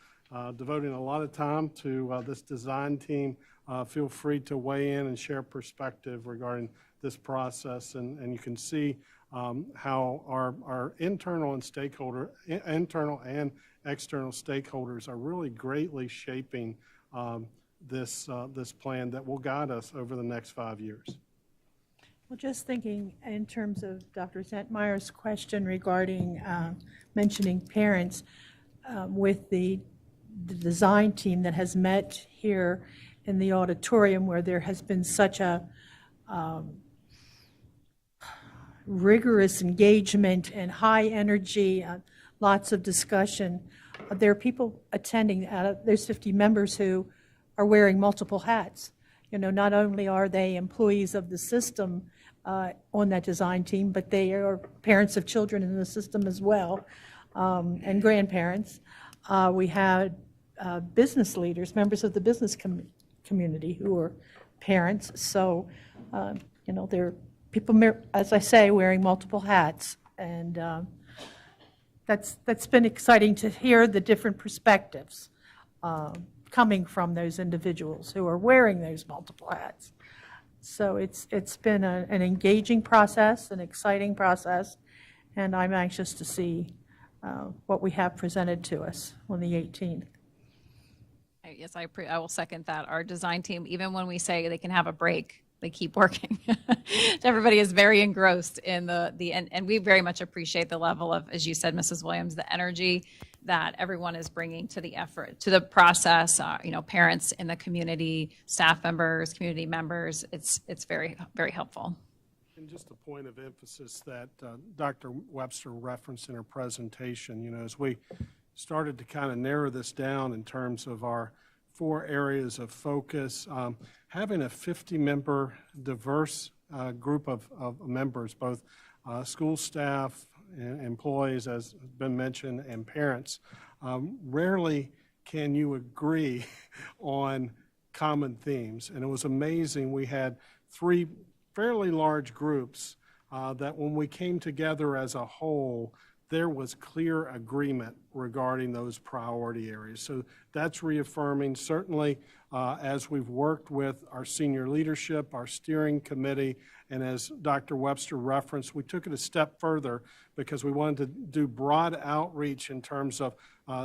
S2: devoting a lot of time to this design team, feel free to weigh in and share perspective regarding this process. And you can see how our internal and external stakeholders are really greatly shaping this plan that will guide us over the next 5 years.
S1: Well, just thinking in terms of Dr. Zentmeyer's question regarding mentioning parents, with the design team that has met here in the auditorium where there has been such a rigorous engagement and high energy, lots of discussion. There are people attending, there's 50 members who are wearing multiple hats. You know, not only are they employees of the system on that design team, but they are parents of children in the system as well, and grandparents. We had business leaders, members of the business community who are parents. So, you know, there are people, as I say, wearing multiple hats. And that's been exciting to hear the different perspectives coming from those individuals who are wearing those multiple hats. So it's been an engaging process, an exciting process, and I'm anxious to see what we have presented to us on the 18th.
S13: Yes, I will second that. Our design team, even when we say they can have a break, they keep working. Everybody is very engrossed in and we very much appreciate the level of, as you said, Mrs. Williams, the energy that everyone is bringing to the effort, to the process. You know, parents in the community, staff members, community members. It's very, very helpful.
S2: And just a point of emphasis that Dr. Webster referenced in her presentation, you know, as we started to kind of narrow this down in terms of our 4 areas of focus, having a 50-member diverse group of members, both school staff, employees, as has been mentioned, and parents, rarely can you agree on common themes. And it was amazing. We had 3 fairly large groups that when we came together as a whole, there was clear agreement regarding those priority areas. So that's reaffirming. Certainly, as we've worked with our senior leadership, our steering committee, and as Dr. Webster referenced, we took it a step further because we wanted to do broad outreach in terms of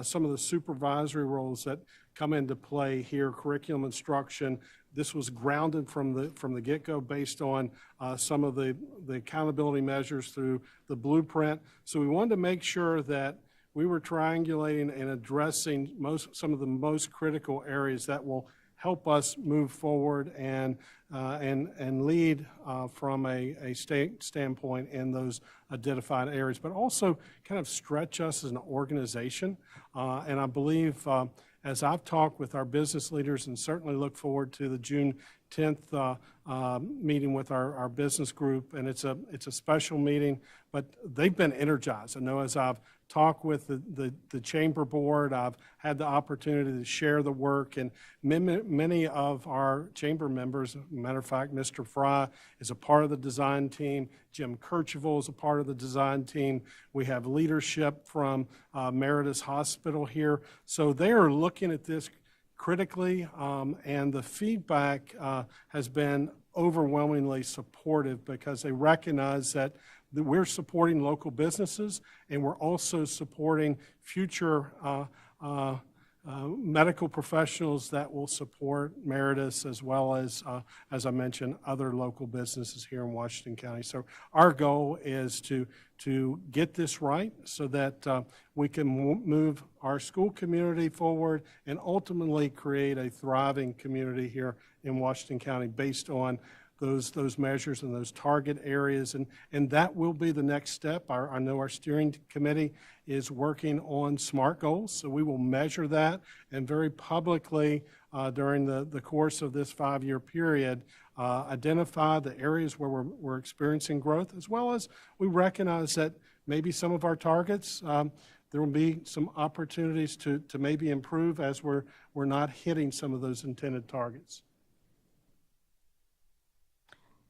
S2: some of the supervisory roles that come into play here, curriculum instruction. This was grounded from the get-go based on some of the accountability measures through the blueprint. So we wanted to make sure that we were triangulating and addressing some of the most critical areas that will help us move forward and lead from a state standpoint in those identified areas, but also kind of stretch us as an organization. And I believe as I've talked with our business leaders, and certainly look forward to the June 10th meeting with our business group, and it's a special meeting, but they've been energized. I know as I've talked with the chamber board, I've had the opportunity to share the work, and many of our chamber members, matter of fact, Mr. Fry is a part of the design team, Jim Kercheval is a part of the design team. We have leadership from Meritus Hospital here. So they are looking at this critically, and the feedback has been overwhelmingly supportive because they recognize that we're supporting local businesses and we're also supporting future medical professionals that will support Meritus as well as I mentioned, other local businesses here in Washington County. So our goal is to get this right so that we can move our school community forward and ultimately create a thriving community here in Washington County based on those measures and those target areas, and that will be the next step. I know our steering committee is working on SMART goals, so we will measure that and very publicly during the course of this 5-year period identify the areas where we're experiencing growth, as well as we recognize that maybe some of our targets there will be some opportunities to maybe improve as we're not hitting some of those intended targets.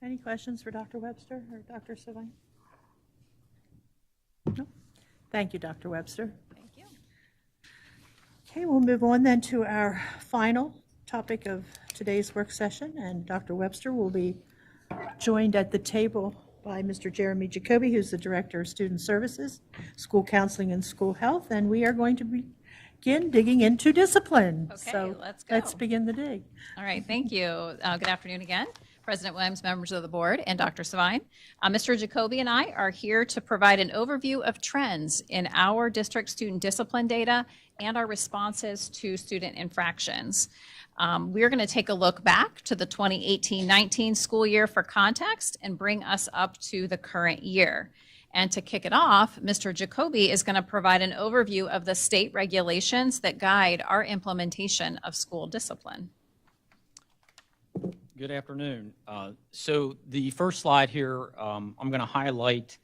S1: Any questions for Dr. Webster or Dr. Savine? No? Thank you, Dr. Webster.
S13: Thank you.
S1: Okay, we'll move on then to our final topic of today's work session, and Dr. Webster will be joined at the table by Mr. Jeremy Jacoby, who's the Director of Student Services, School Counseling and School Health, and we are going to be begin digging into discipline.
S13: Okay,
S1: So
S13: let's go.
S1: let's begin the dig.
S13: All right, thank you. Good afternoon again, President Williams, members of the board, and Dr. Savine. Mr. Jacoby and I are here to provide an overview of trends in our district student discipline data and our responses to student infractions. We're going to take a look back to the 2018-19 school year for context and bring us up to the current year. And to kick it off, Mr. Jacoby is going to provide an overview of the state regulations that guide our implementation of school discipline.
S14: Good afternoon. So the first slide here, I'm going to highlight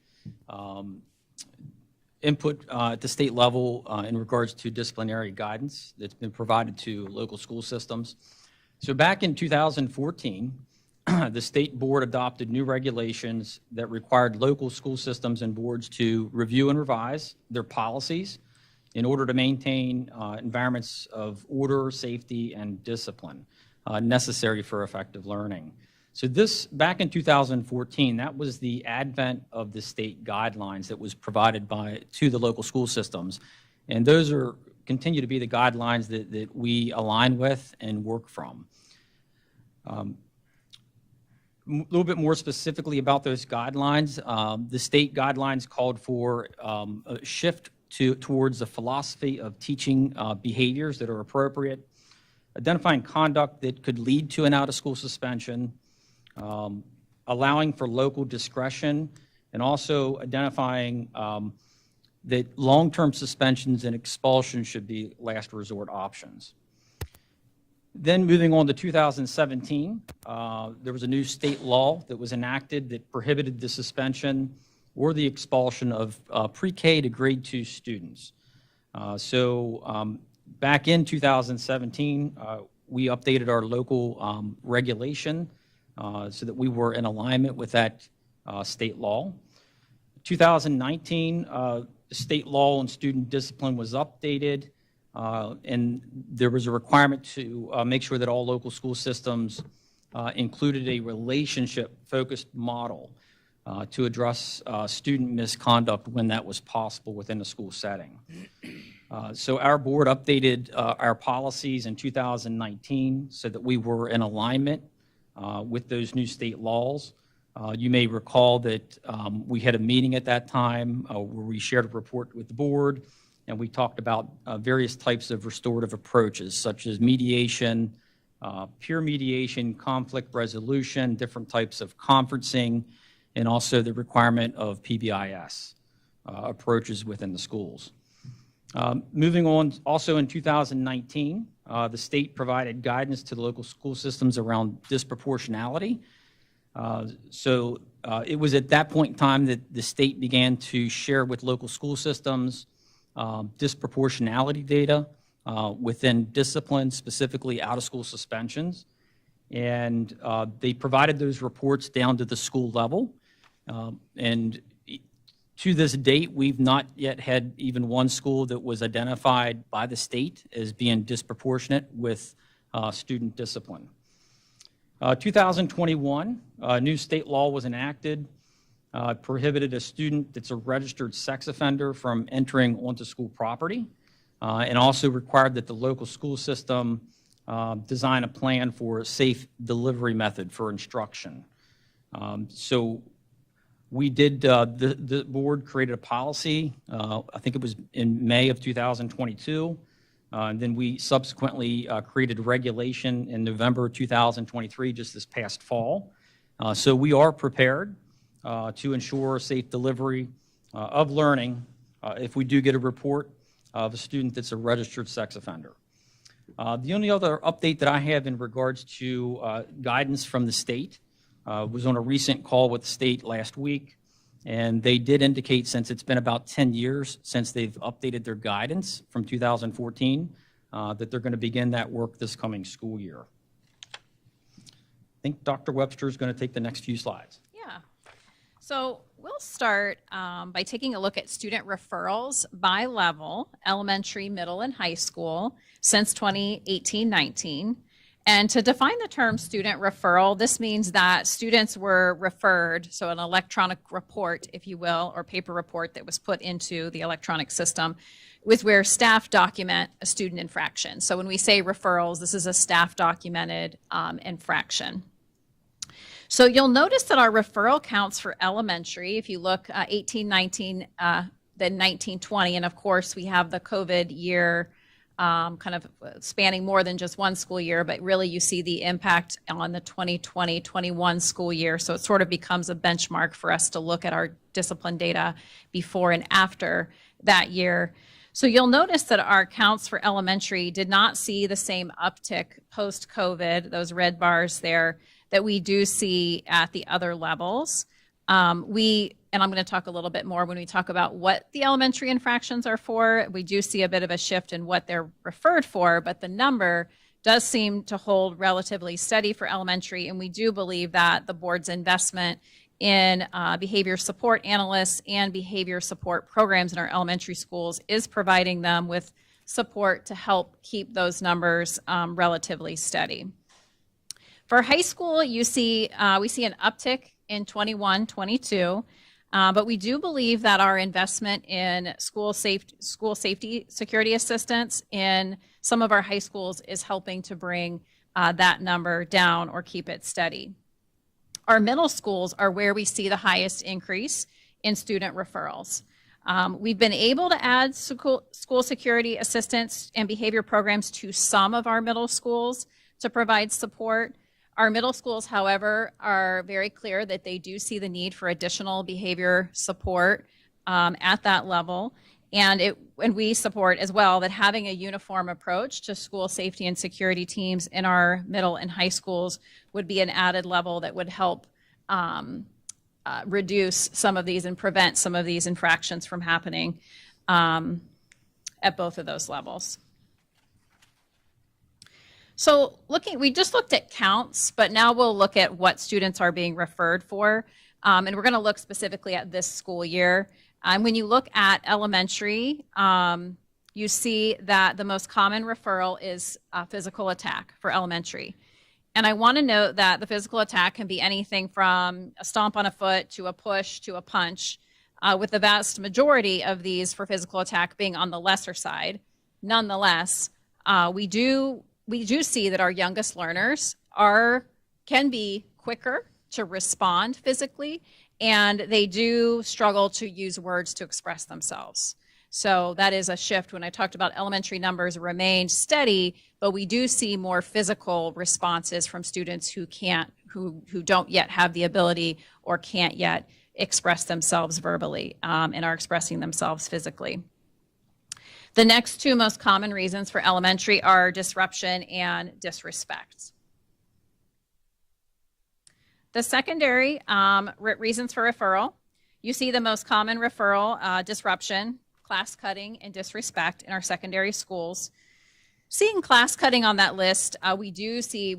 S14: input at the state level in regards to disciplinary guidance that's been provided to local school systems. So back in 2014, the state board adopted new regulations that required local school systems and boards to review and revise their policies in order to maintain environments of order, safety, and discipline necessary for effective learning. So this, back in 2014, that was the advent of the state guidelines that was provided to the local school systems. And those continue to be the guidelines that we align with and work from. A little bit more specifically about those guidelines, the state guidelines called for a shift towards the philosophy of teaching behaviors that are appropriate, identifying conduct that could lead to an out-of-school suspension, allowing for local discretion, and also identifying that long-term suspensions and expulsion should be last resort options. Then moving on to 2017, there was a new state law that was enacted that prohibited the suspension or the expulsion of pre-K to grade 2 students. Back in 2017, we updated our local regulation so that we were in alignment with that state law. 2019, the state law on student discipline was updated. And there was a requirement to make sure that all local school systems included a relationship-focused model to address student misconduct when that was possible within a school setting. So our board updated our policies in 2019 so that we were in alignment with those new state laws. You may recall that we had a meeting at that time where we shared a report with the board, and we talked about various types of restorative approaches, such as mediation, peer mediation, conflict resolution, different types of conferencing, and also the requirement of PBIS approaches within the schools. Moving on, also in 2019, the state provided guidance to the local school systems around disproportionality. It was at that point in time that the state began to share with local school systems disproportionality data within discipline, specifically out-of-school suspensions. And they provided those reports down to the school level. And to this date, we've not yet had even one school that was identified by the state as being disproportionate with student discipline. 2021, a new state law was enacted. Prohibited a student that's a registered sex offender from entering onto school property, and also required that the local school system design a plan for a safe delivery method for instruction. So we did, the board created a policy, I think it was in May of 2022, and then we subsequently created regulation in November 2023, just this past fall. So we are prepared to ensure safe delivery of learning if we do get a report of a student that's a registered sex offender. The only other update that I have in regards to guidance from the state was on a recent call with the state last week, and they did indicate, since it's been about 10 years since they've updated their guidance from 2014, that they're going to begin that work this coming school year. I think Dr. Webster is going to take the next few slides.
S13: Yeah. So we'll start by taking a look at student referrals by level, elementary, middle, and high school since 2018-19. And to define the term student referral, this means that students were referred, so an electronic report, if you will, or paper report that was put into the electronic system, with where staff document a student infraction. So when we say referrals, this is a staff documented infraction. So you'll notice that our referral counts for elementary, if you look 18, 19, then 19, 20, and of course we have the COVID year kind of spanning more than just one school year, but really you see the impact on the 2020-21 school year. So it sort of becomes a benchmark for us to look at our discipline data before and after that year. So you'll notice that our counts for elementary did not see the same uptick post-COVID, those red bars there, that we do see at the other levels. And I'm going to talk a little bit more when we talk about what the elementary infractions are for. We do see a bit of a shift in what they're referred for, but the number does seem to hold relatively steady for elementary. And we do believe that the board's investment in behavior support analysts and behavior support programs in our elementary schools is providing them with support to help keep those numbers relatively steady. For high school, we see an uptick in 21-22, but we do believe that our investment in school safety security assistance in some of our high schools is helping to bring that number down or keep it steady. Our middle schools are where we see the highest increase in student referrals. We've been able to add school security assistance and behavior programs to some of our middle schools to provide support. Our middle schools, however, are very clear that they do see the need for additional behavior support at that level. And we support as well that having a uniform approach to school safety and security teams in our middle and high schools would be an added level that would help reduce some of these and prevent some of these infractions from happening at both of those levels. So we just looked at counts, but now we'll look at what students are being referred for. And we're going to look specifically at this school year. When you look at elementary, you see that the most common referral is physical attack for elementary. And I want to note that the physical attack can be anything from a stomp on a foot to a push to a punch, with the vast majority of these for physical attack being on the lesser side. Nonetheless, we do see that our youngest learners can be quicker to respond physically, and they do struggle to use words to express themselves. So that is a shift. When I talked about elementary numbers remained steady, but we do see more physical responses from students who don't yet have the ability or can't yet express themselves verbally and are expressing themselves physically. The next two most common reasons for elementary are disruption and disrespect. The secondary reasons for referral, you see the most common referral, disruption, class cutting, and disrespect in our secondary schools. Seeing class cutting on that list, we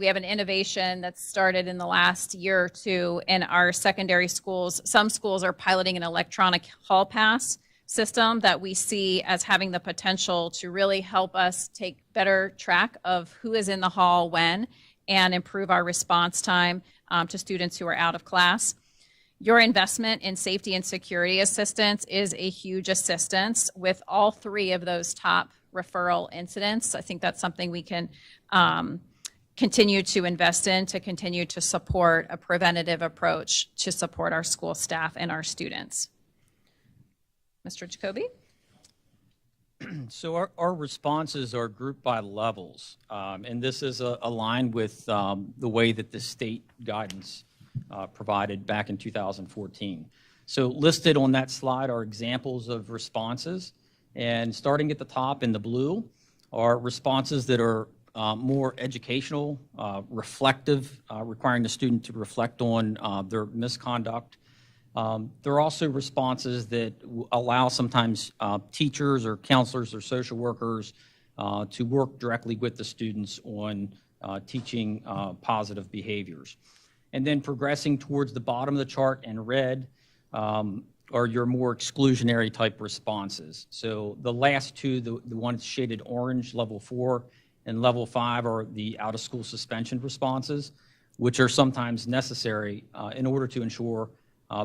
S13: have an innovation that's started in the last year or two in our secondary schools. Some schools are piloting an electronic hall pass system that we see as having the potential to really help us take better track of who is in the hall when and improve our response time to students who are out of class. Your investment in safety and security assistance is a huge assistance with all three of those top referral incidents. I think that's something we can continue to invest in to continue to support a preventative approach to support our school staff and our students. Mr. Jacoby?
S14: So our responses are grouped by levels, and this is aligned with the way that the state guidance provided back in 2014. So listed on that slide are examples of responses, and starting at the top in the blue are responses that are more educational, reflective, requiring the student to reflect on their misconduct. There are also responses that allow sometimes teachers or counselors or social workers to work directly with the students on teaching positive behaviors. And then progressing towards the bottom of the chart in red are your more exclusionary type responses. So the last two, the ones shaded orange, level 4 and level 5, are the out of school suspension responses, which are sometimes necessary in order to ensure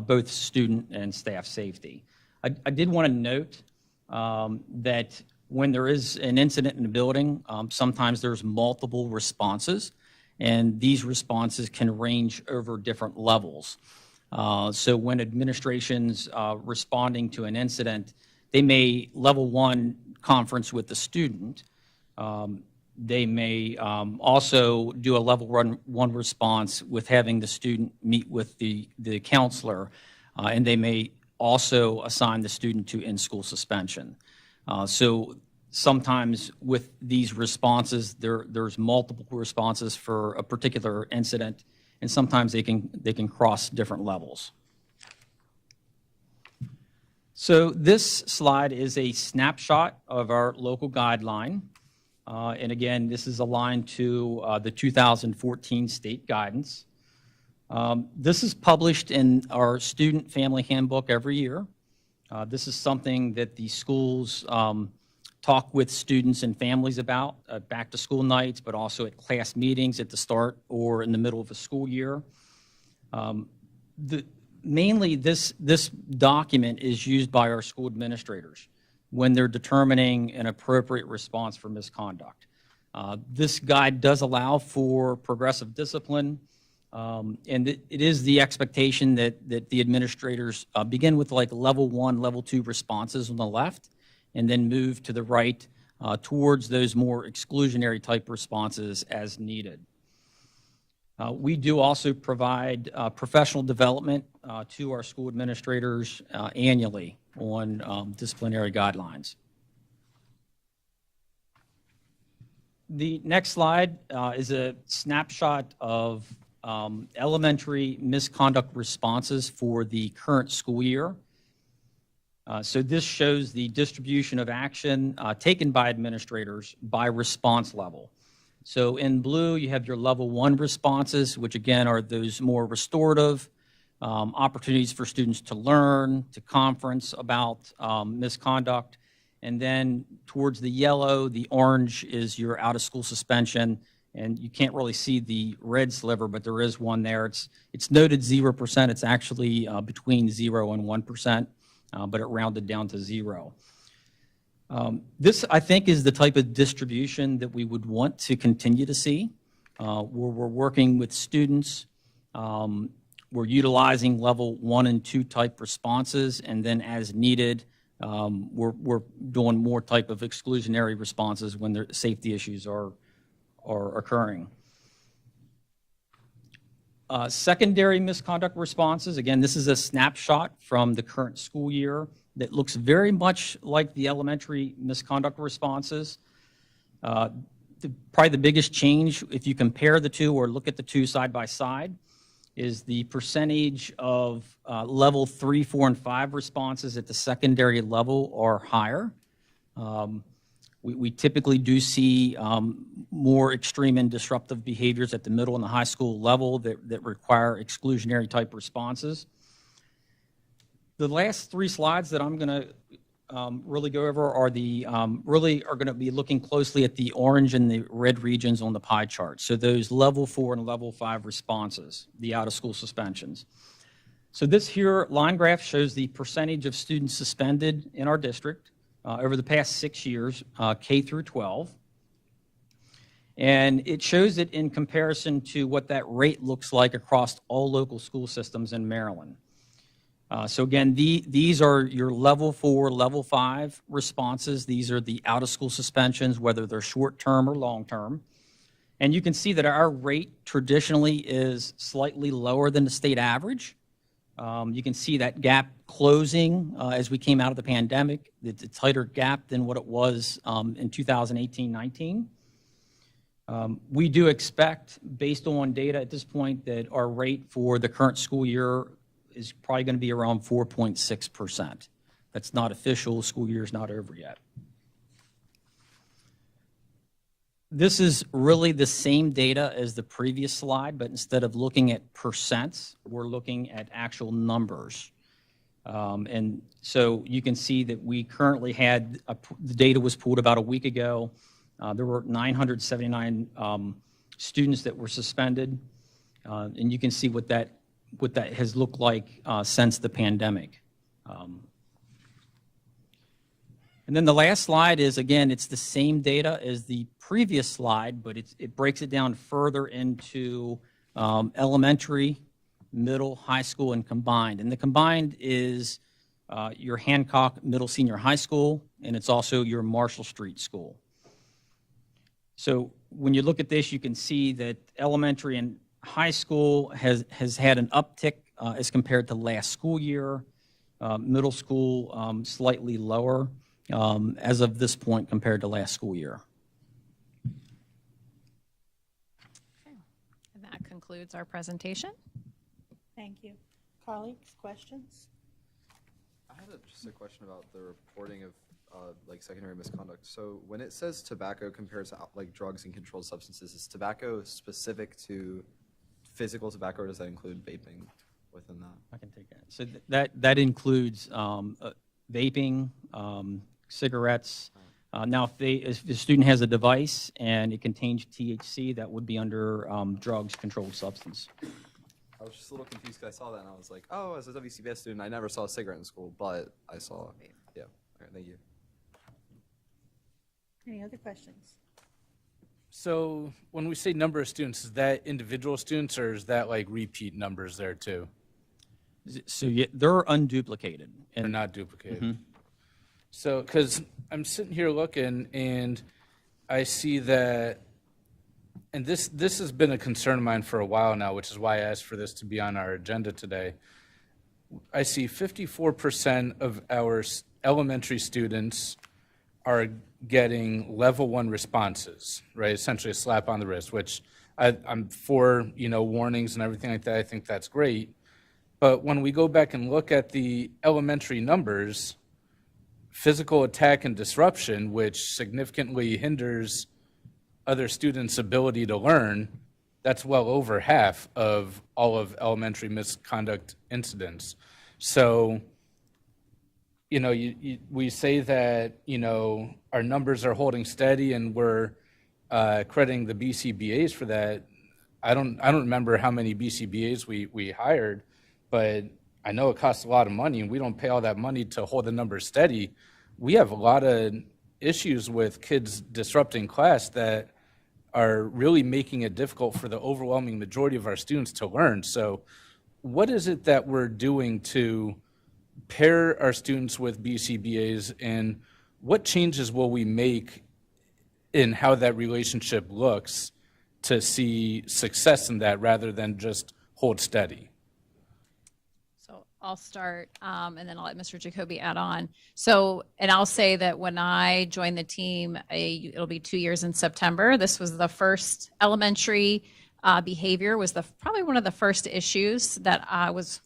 S14: both student and staff safety. I did want to note that when there is an incident in the building, sometimes there's multiple responses, and these responses can range over different levels. So when administration's responding to an incident, they may level 1 conference with the student. They may also do a level 1 response with having the student meet with the counselor, and they may also assign the student to in-school suspension. So sometimes with these responses, there's multiple responses for a particular incident, and sometimes they can cross different levels. So this slide is a snapshot of our local guideline. And again, this is aligned to the 2014 state guidance. This is published in our student family handbook every year. This is something that the schools talk with students and families about back to school nights, but also at class meetings at the start or in the middle of a school year. Mainly this document is used by our school administrators when they're determining an appropriate response for misconduct. This guide does allow for progressive discipline, and it is the expectation that the administrators begin with like level 1, level 2 responses on the left, and then move to the right towards those more exclusionary type responses as needed. We do also provide professional development to our school administrators annually on disciplinary guidelines. The next slide is a snapshot of elementary misconduct responses for the current school year. So this shows the distribution of action taken by administrators by response level. So in blue, you have your level 1 responses, which again are those more restorative opportunities for students to learn, to conference about misconduct. And then towards the yellow, the orange is your out-of-school suspension. And you can't really see the red sliver, but there is one there. It's noted 0%. It's actually between 0 and 1%, but it rounded down to 0. This, I think, is the type of distribution that we would want to continue to see, where we're working with students, we're utilizing level 1 and 2 type responses, and then as needed, we're doing more type of exclusionary responses when the safety issues are occurring. Secondary misconduct responses, again, this is a snapshot from the current school year that looks very much like the elementary misconduct responses. Probably the biggest change, if you compare the two or look at the two side by side, is the percentage of level 3, 4, and 5 responses at the secondary level are higher. We typically do see more extreme and disruptive behaviors at the middle and the high school level that require exclusionary type responses. The last 3 slides that I'm going to really go over are going to be looking closely at the orange and the red regions on the pie chart. So those level 4 and level 5 responses, the out-of-school suspensions. So this here line graph shows the percentage of students suspended in our district over the past 6 years, K through 12. And it shows it in comparison to what that rate looks like across all local school systems in Maryland. So again, these are your level 4, level 5 responses. These are the out-of-school suspensions, whether they're short-term or long-term. And you can see that our rate traditionally is slightly lower than the state average. You can see that gap closing as we came out of the pandemic. It's a tighter gap than what it was in 2018-19. We do expect, based on data at this point, that our rate for the current school year is probably going to be around 4.6%. That's not official. School year is not over yet. This is really the same data as the previous slide, but instead of looking at percents, we're looking at actual numbers. And so you can see that we currently had, the data was pulled about a week ago. There were 979 students that were suspended. And you can see what that has looked like since the pandemic. And And then the last slide is, again, it's the same data as the previous slide, but it breaks it down further into elementary, middle, high school, and combined. And the combined is your Hancock Middle Senior High School, and it's also your Marshall Street School. So when you look at this, you can see that elementary and high school has had an uptick as compared to last school year. Middle school slightly lower as of this point compared to last school year.
S13: And that concludes our presentation.
S1: Thank you. Colleagues, questions?
S10: I had just a question about the reporting of like secondary misconduct. So when it says tobacco compared to like drugs and controlled substances, is tobacco specific to physical tobacco, or does that include vaping within that?
S14: I can take that. So that includes vaping, cigarettes. Now, if the student has a device and it contains THC, that would be under drugs, controlled substance.
S10: I was just a little confused because I saw that and I was like, oh, as a WCBS student, I never saw a cigarette in school, but I saw, yeah. All right, thank you.
S1: Any other questions?
S7: So when we say number of students, is that individual students or is that like repeat numbers there too?
S14: So yeah, they're unduplicated.
S7: They're not duplicated. So, because I'm sitting here looking and I see that, and this has been a concern of mine for a while now, which is why I asked for this to be on our agenda today. I see 54% of our elementary students are getting level 1 responses, right? Essentially a slap on the wrist, which I'm for, warnings and everything like that. I think that's great. But when we go back and look at the elementary numbers, physical attack and disruption, which significantly hinders other students' ability to learn, that's well over half of all of elementary misconduct incidents. So, we say that, our numbers are holding steady and we're crediting the BCBAs for that. I don't remember how many BCBAs we hired, but I know it costs a lot of money and we don't pay all that money to hold the numbers steady. We have a lot of issues with kids disrupting class that are really making it difficult for the overwhelming majority of our students to learn. So what is it that we're doing to pair our students with BCBAs, and what changes will we make in how that relationship looks to see success in that rather than just hold steady?
S13: So I'll start, and then I'll let Mr. Jacoby add on. So, and I'll say that when I joined the team, it'll be 2 years in September. This was the first elementary behavior was probably one of the first issues that I was.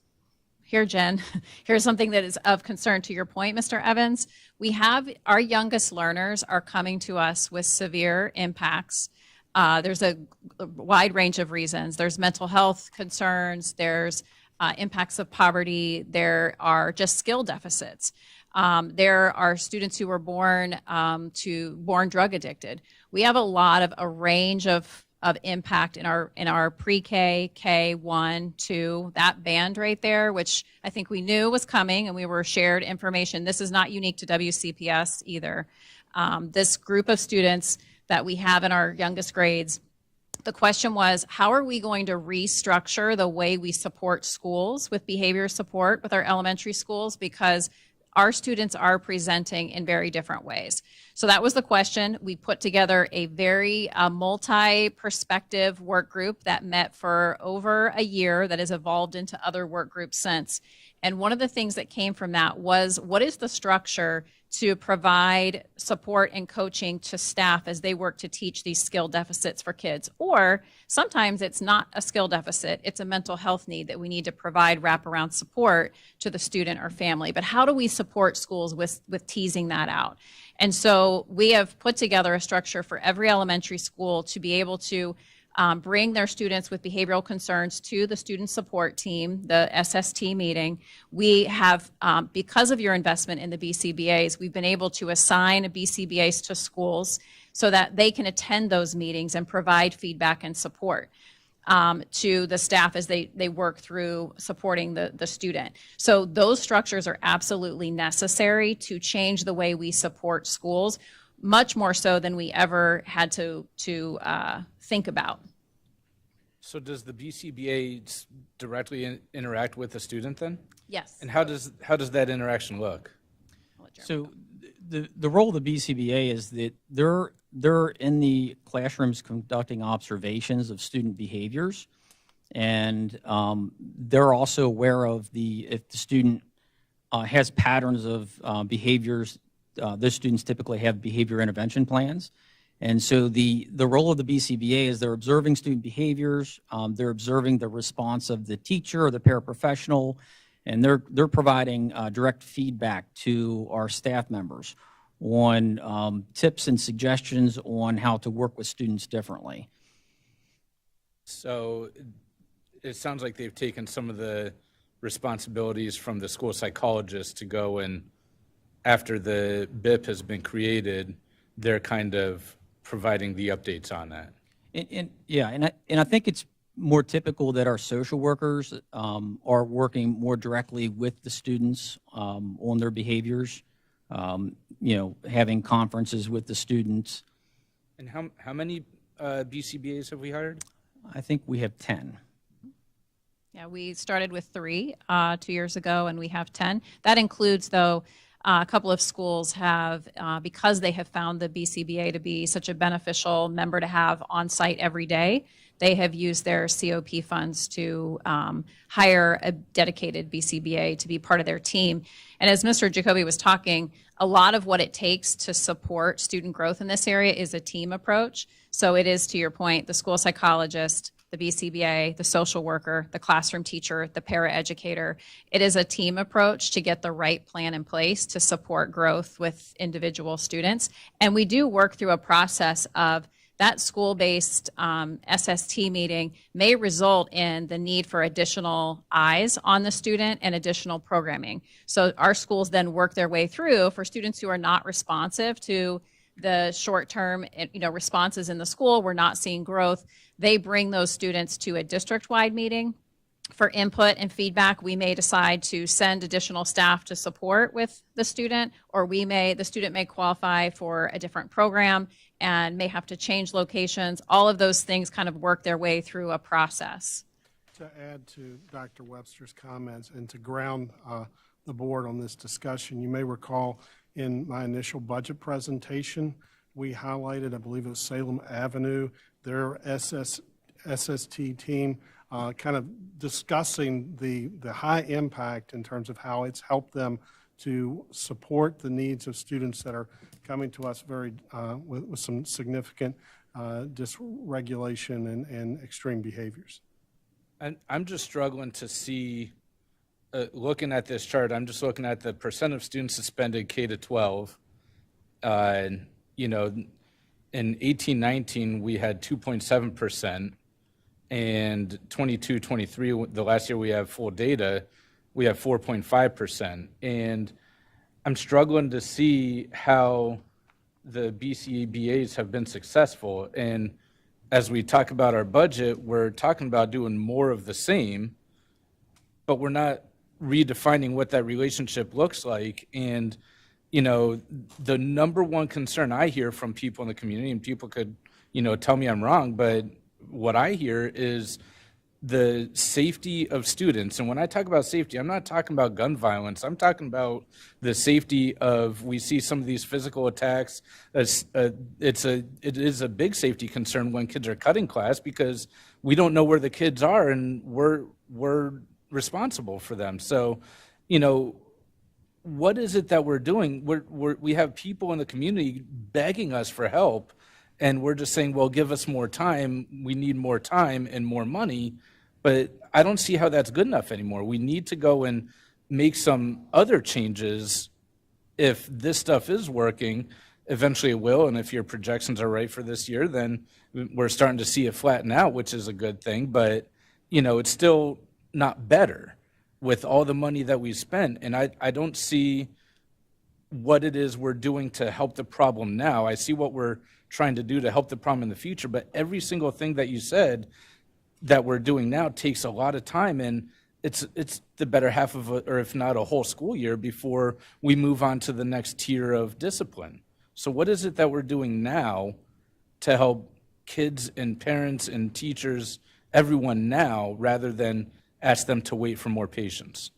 S13: Here, Jen, here's something that is of concern to your point, Mr. Evans. We have our youngest learners are coming to us with severe impacts. There's a wide range of reasons. There's mental health concerns. There's impacts of poverty. There are just skill deficits. There are students who were born drug addicted. We have a range of impact in our pre-K, K1, 2, that band right there, which I think we knew was coming and we were shared information. This is not unique to WCPS either. This group of students that we have in our youngest grades, the question was, how are we going to restructure the way we support schools with behavior support with our elementary schools? Because our students are presenting in very different ways. So that was the question. We put together a very multi-perspective work group that met for over a year that has evolved into other work groups since. And one of the things that came from that was, what is the structure to provide support and coaching to staff as they work to teach these skill deficits for kids? Or sometimes it's not a skill deficit, it's a mental health need that we need to provide wraparound support to the student or family. But how do we support schools with teasing that out? And so we have put together a structure for every elementary school to be able to bring their students with behavioral concerns to the student support team, the SST meeting. We have, because of your investment in the BCBAs, we've been able to assign BCBAs to schools so that they can attend those meetings and provide feedback and support. to the staff as they work through supporting the student. So those structures are absolutely necessary to change the way we support schools, much more so than we ever had to think about.
S7: So does the BCBA directly interact with the student then?
S13: Yes.
S7: And how does that interaction look?
S14: So the role of the BCBA is that they're in the classrooms conducting observations of student behaviors, and they're also aware of if the student has patterns of behaviors. Those students typically have behavior intervention plans. And so the role of the BCBA is they're observing student behaviors, they're observing the response of the teacher or the paraprofessional, and they're providing direct feedback to our staff members on tips and suggestions on how to work with students differently.
S7: So it sounds like they've taken some of the responsibilities from the school psychologist to go and, after the BIP has been created, they're kind of providing the updates on that.
S14: And I think it's more typical that our social workers are working more directly with the students on their behaviors, having conferences with the students.
S7: And how many BCBAs have we hired?
S14: I think we have 10.
S13: Yeah, we started with 3 2 years ago, and we have 10. That includes, though, a couple of schools have, because they have found the BCBA to be such a beneficial member to have on site every day, they have used their COP funds to hire a dedicated BCBA to be part of their team. And as Mr. Jacoby was talking, a lot of what it takes to support student growth in this area is a team approach. So it is, to your point, the school psychologist, the BCBA, the social worker, the classroom teacher, the paraeducator. It is a team approach to get the right plan in place to support growth with individual students. And we do work through a process of that school-based SST meeting may result in the need for additional eyes on the student and additional programming. So our schools then work their way through for students who are not responsive to the short-term responses in the school. We're not seeing growth. They bring those students to a district-wide meeting for input and feedback. We may decide to send additional staff to support with the student, or the student may qualify for a different program and may have to change locations. All of those things kind of work their way through a process.
S2: To add to Dr. Webster's comments and to ground the board on this discussion, you may recall in my initial budget presentation, we highlighted, I believe it was Salem Avenue, their SST team, kind of discussing the high impact in terms of how it's helped them to support the needs of students that are coming to us with some significant dysregulation and extreme behaviors.
S7: And I'm just struggling to see, looking at this chart, I'm just looking at the percent of students suspended K to 12. In 18-19, we had 2.7%, and 22-23, the last year we have full data, we have 4.5%. And I'm struggling to see how the BCBAs have been successful. And as we talk about our budget, we're talking about doing more of the same, but we're not redefining what that relationship looks like. And the number one concern I hear from people in the community, and people could tell me I'm wrong, but what I hear is the safety of students. And when I talk about safety, I'm not talking about gun violence. I'm talking about the safety of, we see some of these physical attacks. It is a big safety concern when kids are cutting class, because we don't know where the kids are, and we're responsible for them. So, what is it that we're doing? We have people in the community begging us for help, and we're just saying, well, give us more time. We need more time and more money. But I don't see how that's good enough anymore. We need to go and make some other changes. If this stuff is working, eventually it will. And if your projections are right for this year, then we're starting to see it flatten out, which is a good thing. But, it's still not better with all the money that we spent. And I don't see what it is we're doing to help the problem now. I see what we're trying to do to help the problem in the future, but every single thing that you said that we're doing now takes a lot of time, and it's the better half of or if not a whole school year before we move on to the next tier of discipline. So what is it that we're doing now to help kids and parents and teachers, everyone now, rather than ask them to wait for more patience?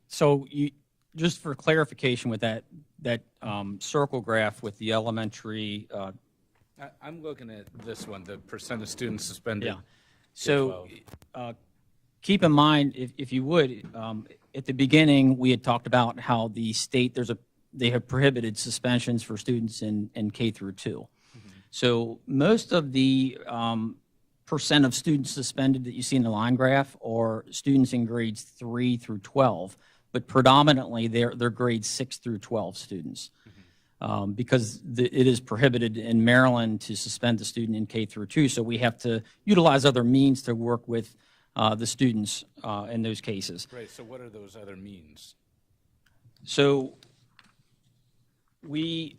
S14: So just for clarification with that circle graph with the elementary.
S7: I'm looking at this one, the percent of students suspended.
S14: Yeah. So keep in mind, if you would, at the beginning, we had talked about how the state, they have prohibited suspensions for students in K through 2. So most of the percent of students suspended that you see in the line graph are students in grades 3 through 12, but predominantly they're grades 6 through 12 students. Because it is prohibited in Maryland to suspend the student in K through 2, so we have to utilize other means to work with the students in those cases.
S7: Right, so what are those other means?
S14: So we,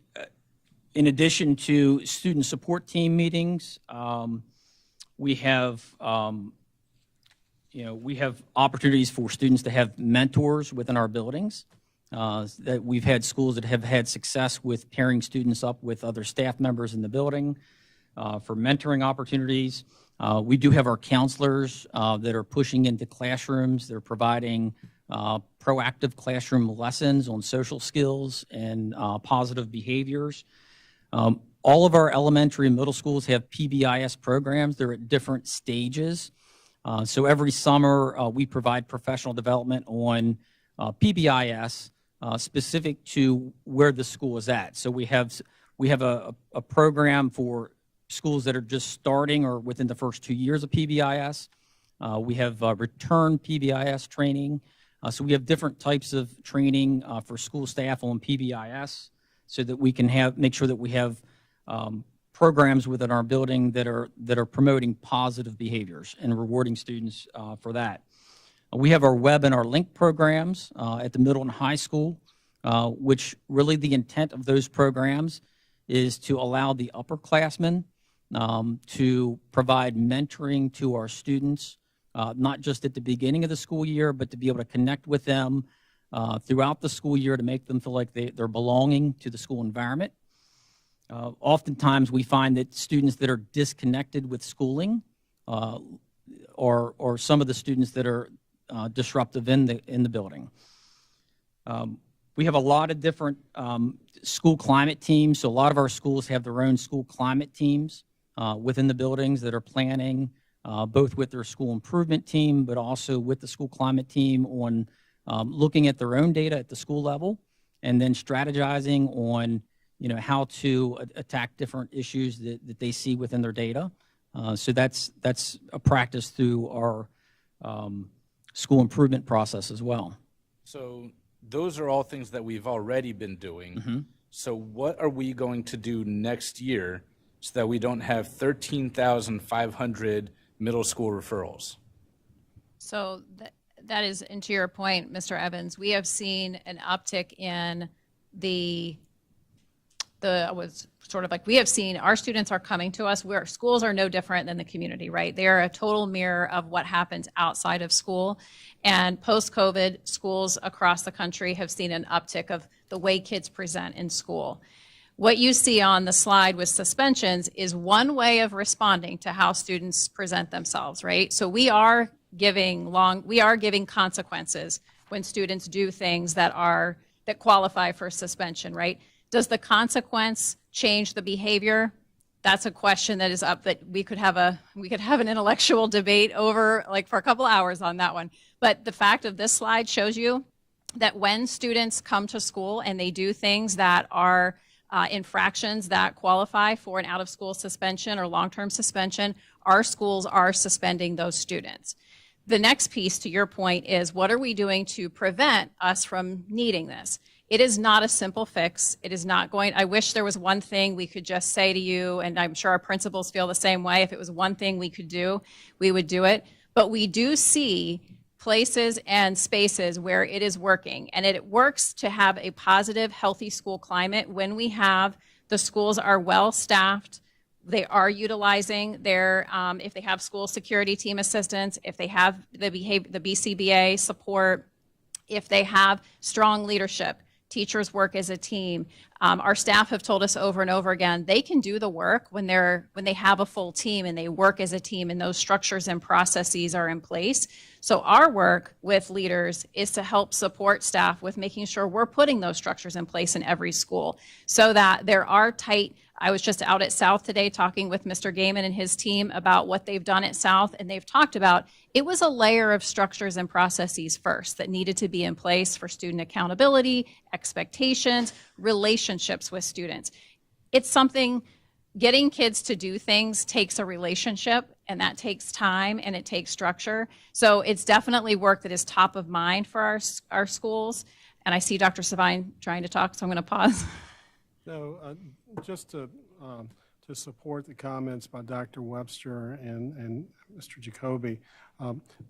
S14: in addition to student support team meetings, we have, we have opportunities for students to have mentors within our buildings. That we've had schools that have had success with pairing students up with other staff members in the building for mentoring opportunities. We do have our counselors that are pushing into classrooms. They're providing proactive classroom lessons on social skills and positive behaviors. All of our elementary and middle schools have PBIS programs. They're at different stages. So every summer we provide professional development on PBIS. Specific to where the school is at. So we have a program for schools that are just starting or within the first 2 years of PBIS. We have return PBIS training. So we have different types of training for school staff on PBIS so that we can make sure that we have programs within our building that are promoting positive behaviors and rewarding students for that. We have our web and our link programs at the middle and high school, which really the intent of those programs is to allow the upperclassmen to provide mentoring to our students, not just at the beginning of the school year, but to be able to connect with them throughout the school year to make them feel like they're belonging to the school environment. Oftentimes we find that students that are disconnected with schooling or some of the students that are disruptive in the building. We have a lot of different school climate teams. So a lot of our schools have their own school climate teams within the buildings that are planning both with their school improvement team, but also with the school climate team on looking at their own data at the school level and then strategizing on how to attack different issues that they see within their data. So that's a practice through our school improvement process as well.
S7: So those are all things that we've already been doing. So what are we going to do next year so that we don't have 13,500 middle school referrals?
S13: So that is, and to your point, Mr. Evans, we have seen an uptick in we have seen our students are coming to us where schools are no different than the community, right? They are a total mirror of what happens outside of school. And post-COVID, schools across the country have seen an uptick of the way kids present in school. What you see on the slide with suspensions is one way of responding to how students present themselves, right? So we are giving consequences when students do things that qualify for suspension, right? Does the consequence change the behavior? That's a question that is up that we could have an intellectual debate over for a couple hours on that one. But the fact of this slide shows you that when students come to school and they do things that are infractions that qualify for an out-of-school suspension or long-term suspension, our schools are suspending those students. The next piece to your point is what are we doing to prevent us from needing this? It is not a simple fix. It is not going, I wish there was one thing we could just say to you, and I'm sure our principals feel the same way. If it was one thing we could do, we would do it. But we do see places and spaces where it is working, and it works to have a positive, healthy school climate when we have the schools are well-staffed, They are utilizing their, if they have school security team assistants, if they have the BCBA support, if they have strong leadership, teachers work as a team. Our staff have told us over and over again, they can do the work when they have a full team and they work as a team and those structures and processes are in place. So our work with leaders is to help support staff with making sure we're putting those structures in place in every school so that there are tight. I was just out at South today talking with Mr. Gaiman and his team about what they've done at South, and they've talked about it was a layer of structures and processes first that needed to be in place for student accountability, expectations, relationships with students. It's something, getting kids to do things takes a relationship, and that takes time and it takes structure. So it's definitely work that is top of mind for our schools. And I see Dr. Savine trying to talk, so I'm going to pause.
S2: No, just to support the comments by Dr. Webster and Mr. Jacoby,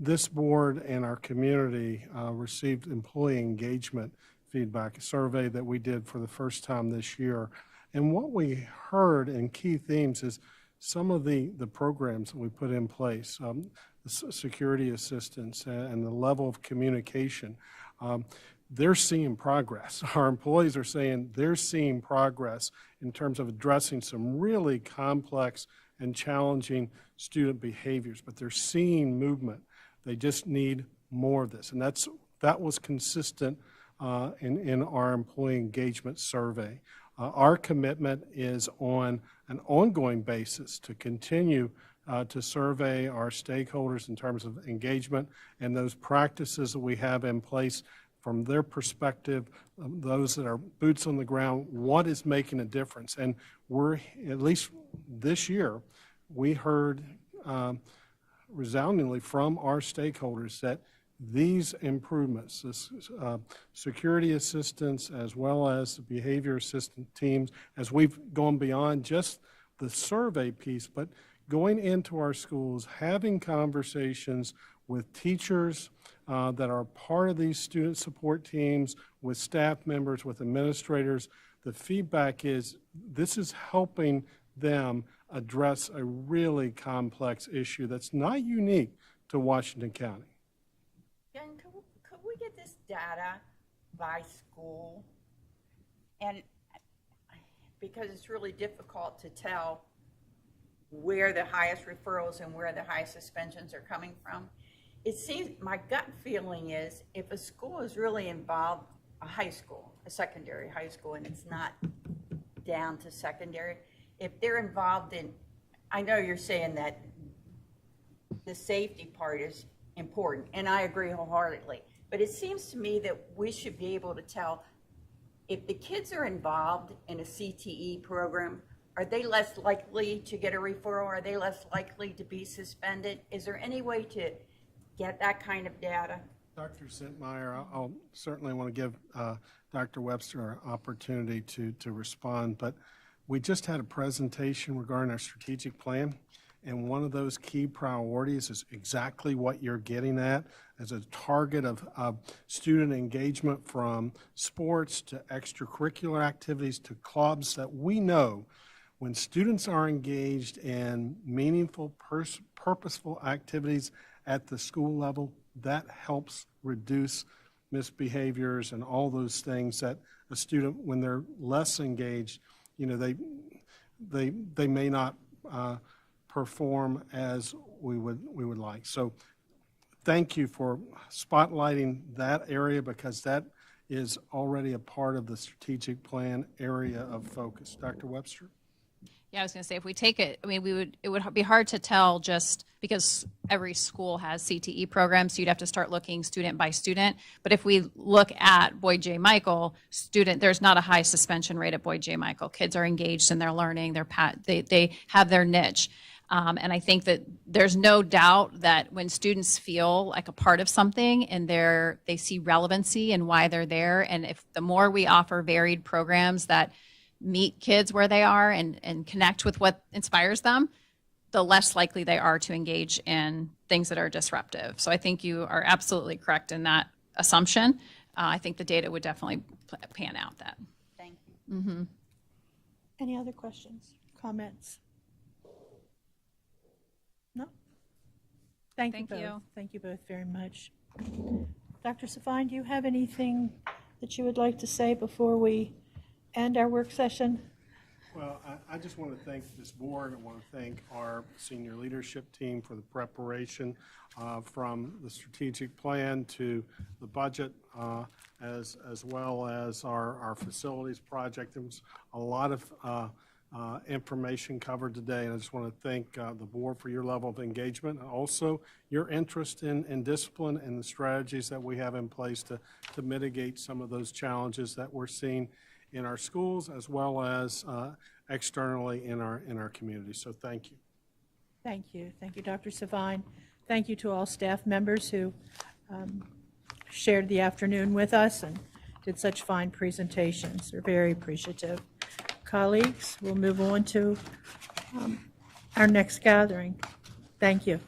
S2: this board and our community received employee engagement feedback, a survey that we did for the first time this year. And what we heard in key themes is some of the programs that we put in place, the security assistance and the level of communication, they're seeing progress. Our employees are saying they're seeing progress in terms of addressing some really complex and challenging student behaviors, but they're seeing movement. They just need more of this. And that was consistent in our employee engagement survey. Our commitment is on an ongoing basis to continue to survey our stakeholders in terms of engagement and those practices that we have in place from their perspective, those that are boots on the ground, what is making a difference. And we're, at least this year, we heard resoundingly from our stakeholders that these improvements, this security assistance as well as the behavior assistant teams, as we've gone beyond just the survey piece, but going into our schools, having conversations with teachers that are part of these student support teams, with staff members, with administrators, the feedback is this is helping them address a really complex issue that's not unique to Washington County.
S6: Jen, could we get this data by school? And because it's really difficult to tell where the highest referrals and where the highest suspensions are coming from. It seems, my gut feeling is if a school is really involved, a high school, a secondary high school, and it's not down to secondary, if they're involved in, I know you're saying that the safety part is important, and I agree wholeheartedly, but it seems to me that we should be able to tell if the kids are involved in a CTE program, are they less likely to get a referral? Are they less likely to be suspended? Is there any way to get that kind of data?
S2: Dr. Zentmeyer, I'll certainly want to give Dr. Webster an opportunity to respond, but we just had a presentation regarding our strategic plan, and one of those key priorities is exactly what you're getting at as a target of student engagement, from sports to extracurricular activities to clubs, that we know when students are engaged in meaningful, purposeful activities at the school level, that helps reduce misbehaviors and all those things that a student, when they're less engaged, you know, they may not perform as we would like. So thank you for spotlighting that area, because that is already a part of the strategic plan area of focus. Dr. Webster?
S13: Yeah, I was going to say, if we take it, I mean, it would be hard to tell just because every school has CTE programs, so you'd have to start looking student by student. But if we look at Boyd J. Michael there's not a high suspension rate at Boyd J. Michael. Kids are engaged in their learning, they have their niche. And I think that there's no doubt that when students feel like a part of something and they see relevancy and why they're there, and if the more we offer varied programs that meet kids where they are and connect with what inspires them, the less likely they are to engage in things that are disruptive. So I think you are absolutely correct in that assumption. I think the data would definitely pan out that.
S6: Thank you.
S1: Any other questions, comments? Thank
S13: Thank
S1: you both.
S13: you.
S1: Thank you both very much. Dr. Savine, do you have anything that you would like to say before we end our work session?
S2: Well, I just want to thank this board. I want to thank our senior leadership team for the preparation from the strategic plan to the budget, as well as our facilities project. There was a lot of information covered today, and I just want to thank the board for your level of engagement and also your interest in discipline and the strategies that we have in place to mitigate some of those challenges that we're seeing in our schools as well as externally in our community. So thank you.
S1: Thank you. Thank you, Dr. Savine. Thank you to all staff members who shared the afternoon with us and did such fine presentations. We're very appreciative. Colleagues, we'll move on to our next gathering. Thank you.